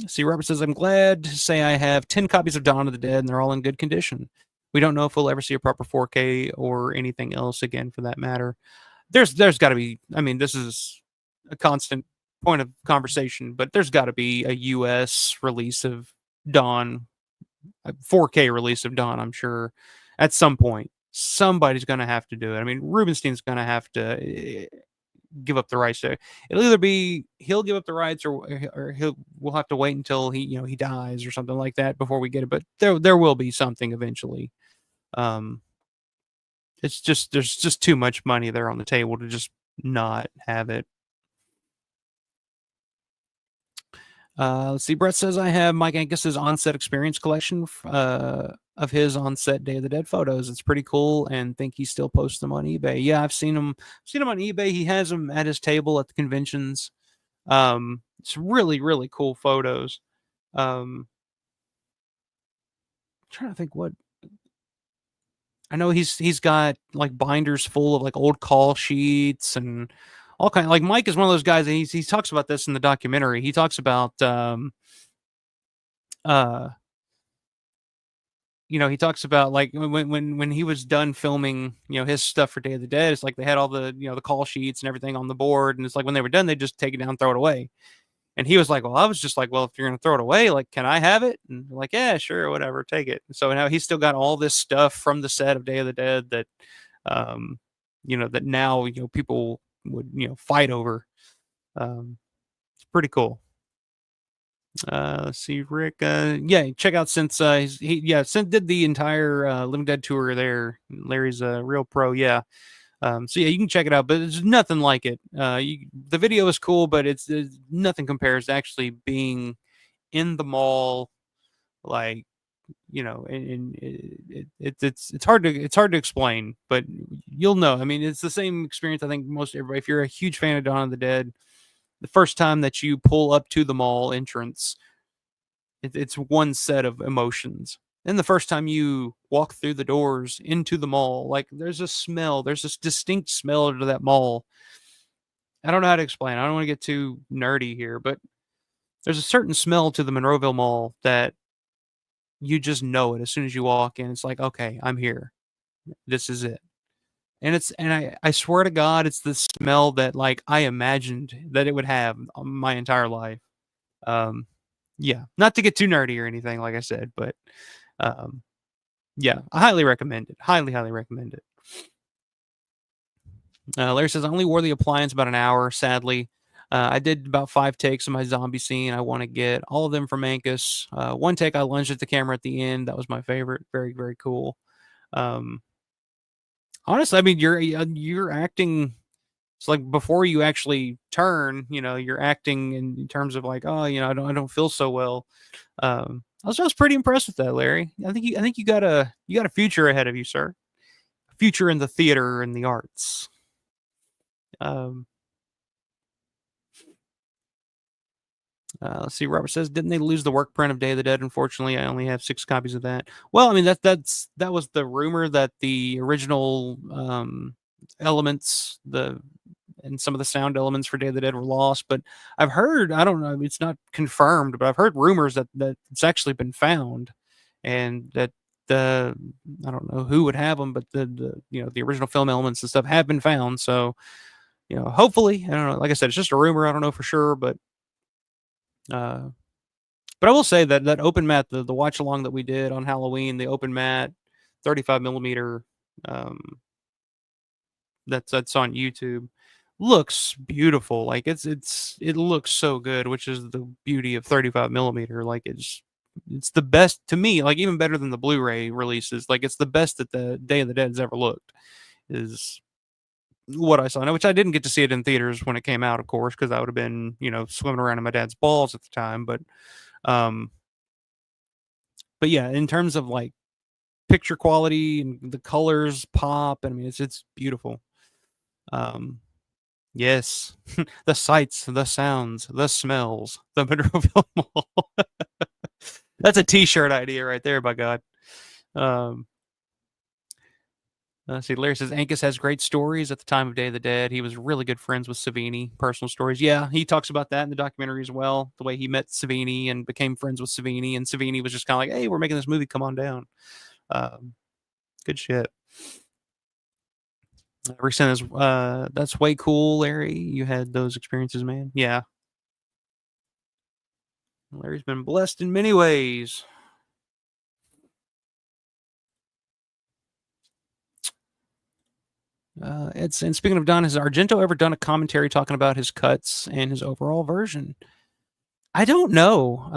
See, Robert says, I'm glad to say I have 10 copies of Dawn of the Dead, and they're all in good condition. We don't know if we'll ever see a proper 4K or anything else again, for that matter. There's got to be. I mean, this is a constant point of conversation, but there's got to be a U.S. release of Dawn, a 4K release of Dawn. I'm sure at some point somebody's going to have to do it. I mean, Rubenstein's going to have to give up the rights to it. It'll either be he'll give up the rights, or we'll have to wait until he dies or something like that before we get it. But there will be something eventually. It's just there's just too much money there on the table to just not have it. Let's see. Brett says, I have Mike Ancas's on-set experience collection of his on-set Day of the Dead photos. It's pretty cool, and think he still posts them on eBay. Yeah, I've seen him on eBay. He has them at his table at the conventions. It's really, really cool photos. I'm trying to think what. I know he's got like binders full of like old call sheets and all kind. Like, Mike is one of those guys, and he talks about this in the documentary. He talks about he talks about like when he was done filming his stuff for Day of the Dead. It's like they had all the the call sheets and everything on the board, and it's like when they were done, they just take it down, throw it away. And he was like, "Well, I was just like, well, if you're gonna throw it away, like, can I have it?" And I'm like, "Yeah, sure, whatever, take it." So now he's still got all this stuff from the set of Day of the Dead that, um, that now people would fight over. It's pretty cool. Let's see, Rick. Yeah, check out since Synth did the entire Living Dead tour there. Larry's a real pro. Yeah. So yeah, you can check it out, but there's nothing like it. The video is cool, but it's nothing compares to actually being in the mall, like and it's hard to explain, but you'll know. I mean, it's the same experience. I think most everybody. If you're a huge fan of Dawn of the Dead, the first time that you pull up to the mall entrance, it's one set of emotions. And the first time you walk through the doors into the mall, like there's this distinct smell to that mall. I don't know how to explain. I don't want to get too nerdy here, but there's a certain smell to the Monroeville Mall that you just know it as soon as you walk in. It's like, okay, I'm here. This is it. And I swear to God, it's the smell that like I imagined that it would have my entire life. Um, yeah, not to get too nerdy or anything, like I said, but um, yeah, I highly recommend it. Highly, highly recommend it. Larry says, I only wore the appliance about an hour, sadly. I did about 5 takes of my zombie scene. I want to get all of them from Ancas. One take, I lunged at the camera at the end. That was my favorite. Very, very cool. Um, Honestly, I mean, you're acting. It's like before you actually turn, you're acting in terms of like, oh, I don't feel so well. I was pretty impressed with that, Larry. I think you got a future ahead of you, sir. A future in the theater and the arts. Um, let's see. Robert says, didn't they lose the work print of Day of the Dead? Unfortunately, I only have 6 copies of that. Well, I mean that was the rumor that the original elements, the and some of the sound elements for Day of the Dead were lost. But I've heard, I don't know, it's not confirmed, but I've heard rumors that it's actually been found, and that the I don't know who would have them, but the original film elements and stuff have been found. So hopefully, I don't know. Like I said, it's just a rumor. I don't know for sure, uh, but I will say that open mat, the watch along that we did on Halloween, the open mat, 35 millimeter, um, that's on YouTube, looks beautiful. Like it looks so good, which is the beauty of 35 millimeter. Like it's the best to me. Like even better than the Blu-ray releases. Like it's the best that the Day of the Dead's ever looked. Is what I saw. Now, which I didn't get to see it in theaters when it came out, of course, because I would have been swimming around in my dad's balls at the time. Um, but yeah, in terms of like picture quality and the colors pop, I mean it's beautiful. Um, yes, the sights, the sounds, the smells, the Monroeville Mall. That's a T-shirt idea right there, by God. Um, let's see, Larry says Ancas has great stories at the time of Day of the Dead. He was really good friends with Savini. Personal stories, yeah, he talks about that in the documentary as well. The way he met Savini and became friends with Savini, and Savini was just kind of like, "Hey, we're making this movie. Come on down." Um, Good shit. Rick says, "That's way cool, Larry. You had those experiences, man." Yeah, Larry's been blessed in many ways. And speaking of Don, has Argento ever done a commentary talking about his cuts and his overall version? I don't know.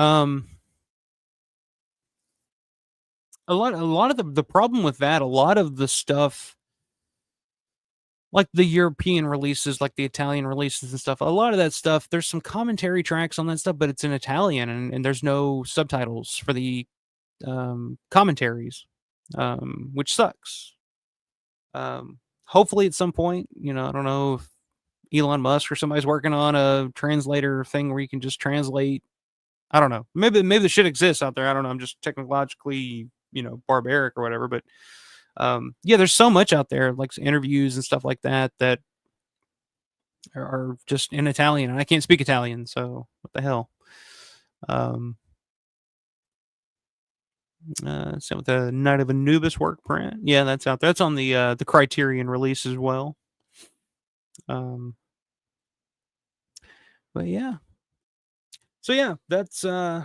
A lot of the problem with that, a lot of the stuff, like the European releases, like the Italian releases and stuff, a lot of that stuff, there's some commentary tracks on that stuff, but it's in Italian, and there's no subtitles for the commentaries, which sucks. Hopefully, at some point, I don't know if Elon Musk or somebody's working on a translator thing where you can just translate. I don't know. Maybe the shit exists out there. I don't know. I'm just technologically, barbaric or whatever. But yeah, there's so much out there, like interviews and stuff like that, that are just in Italian, and I can't speak Italian, so what the hell? Um, Same with the Night of Anubis work print. Yeah, that's out there. That's on the Criterion release as well. Um, but yeah. So yeah, that's I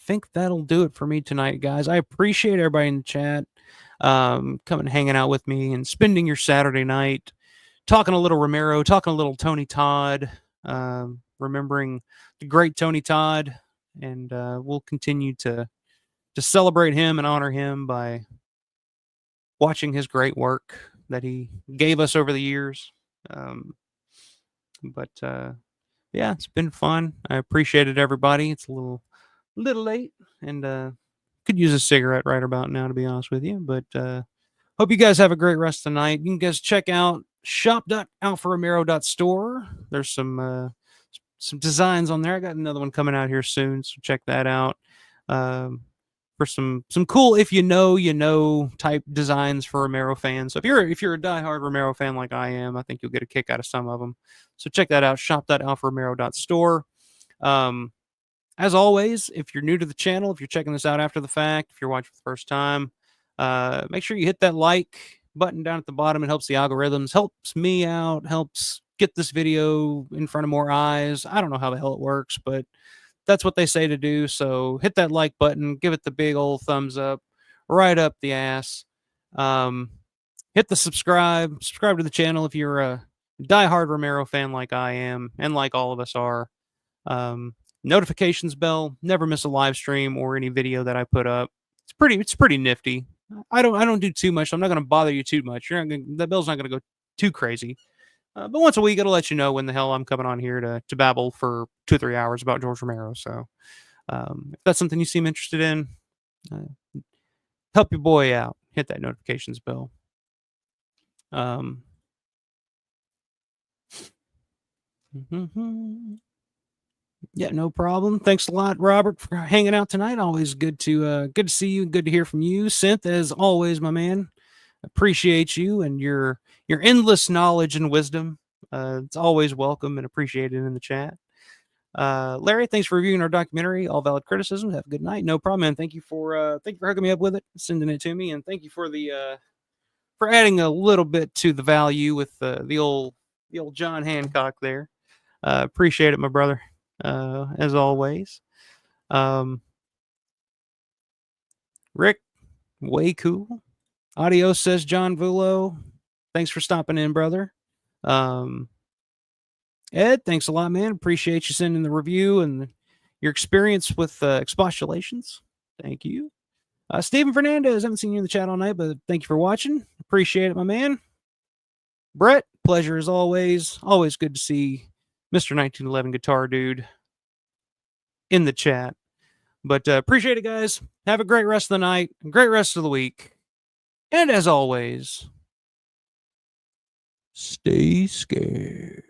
think that'll do it for me tonight, guys. I appreciate everybody in the chat coming hanging out with me and spending your Saturday night talking a little Romero, talking a little Tony Todd, remembering the great Tony Todd, and we'll continue to celebrate him and honor him by watching his great work that he gave us over the years. Um, but yeah, it's been fun. I appreciate it, everybody. It's a little late, and could use a cigarette right about now, to be honest with you. But hope you guys have a great rest of the night. You can guys check out shop.alpharomero.store. There's some designs on there. I got another one coming out here soon, so check that out. For some cool if you know type designs for Romero fans. So if you're a diehard Romero fan like I am, I think you'll get a kick out of some of them. So check that out, shop.alpharomero.store. As always, if you're new to the channel, if you're checking this out after the fact, if you're watching for the first time, make sure you hit that like button down at the bottom. It helps the algorithms, helps me out, helps get this video in front of more eyes. I don't know how the hell it works, but that's what they say to do. So hit that like button, give it the big old thumbs up, right up the ass. Hit the subscribe to the channel if you're a diehard Romero fan like I am and like all of us are. Notifications bell, never miss a live stream or any video that I put up. It's pretty nifty. I don't do too much. So I'm not going to bother you too much. The bell's not going to go too crazy. But once a week, it'll let you know when the hell I'm coming on here to babble for 2 or 3 hours about George Romero. So if that's something you seem interested in, help your boy out. Hit that notifications bell. Yeah, no problem. Thanks a lot, Robert, for hanging out tonight. Always good to see you. Good to hear from you, Synth, as always, my man. Appreciate you and your endless knowledge and wisdom. It's always welcome and appreciated in the chat. Larry, thanks for reviewing our documentary. All valid criticism. Have a good night. No problem, man. Thank you for hooking me up with it, sending it to me, and thank you for the for adding a little bit to the value with the old John Hancock there. Appreciate it, my brother. As always. Rick, way cool. Adios, says John Vulo. Thanks for stopping in, brother. Ed, thanks a lot, man. Appreciate you sending the review and your experience with expostulations. Thank you. Steven Fernandez, haven't seen you in the chat all night, but thank you for watching. Appreciate it, my man. Brett, pleasure as always. Always good to see Mr. 1911 Guitar Dude in the chat. But appreciate it, guys. Have a great rest of the night, great rest of the week. And as always, stay scared.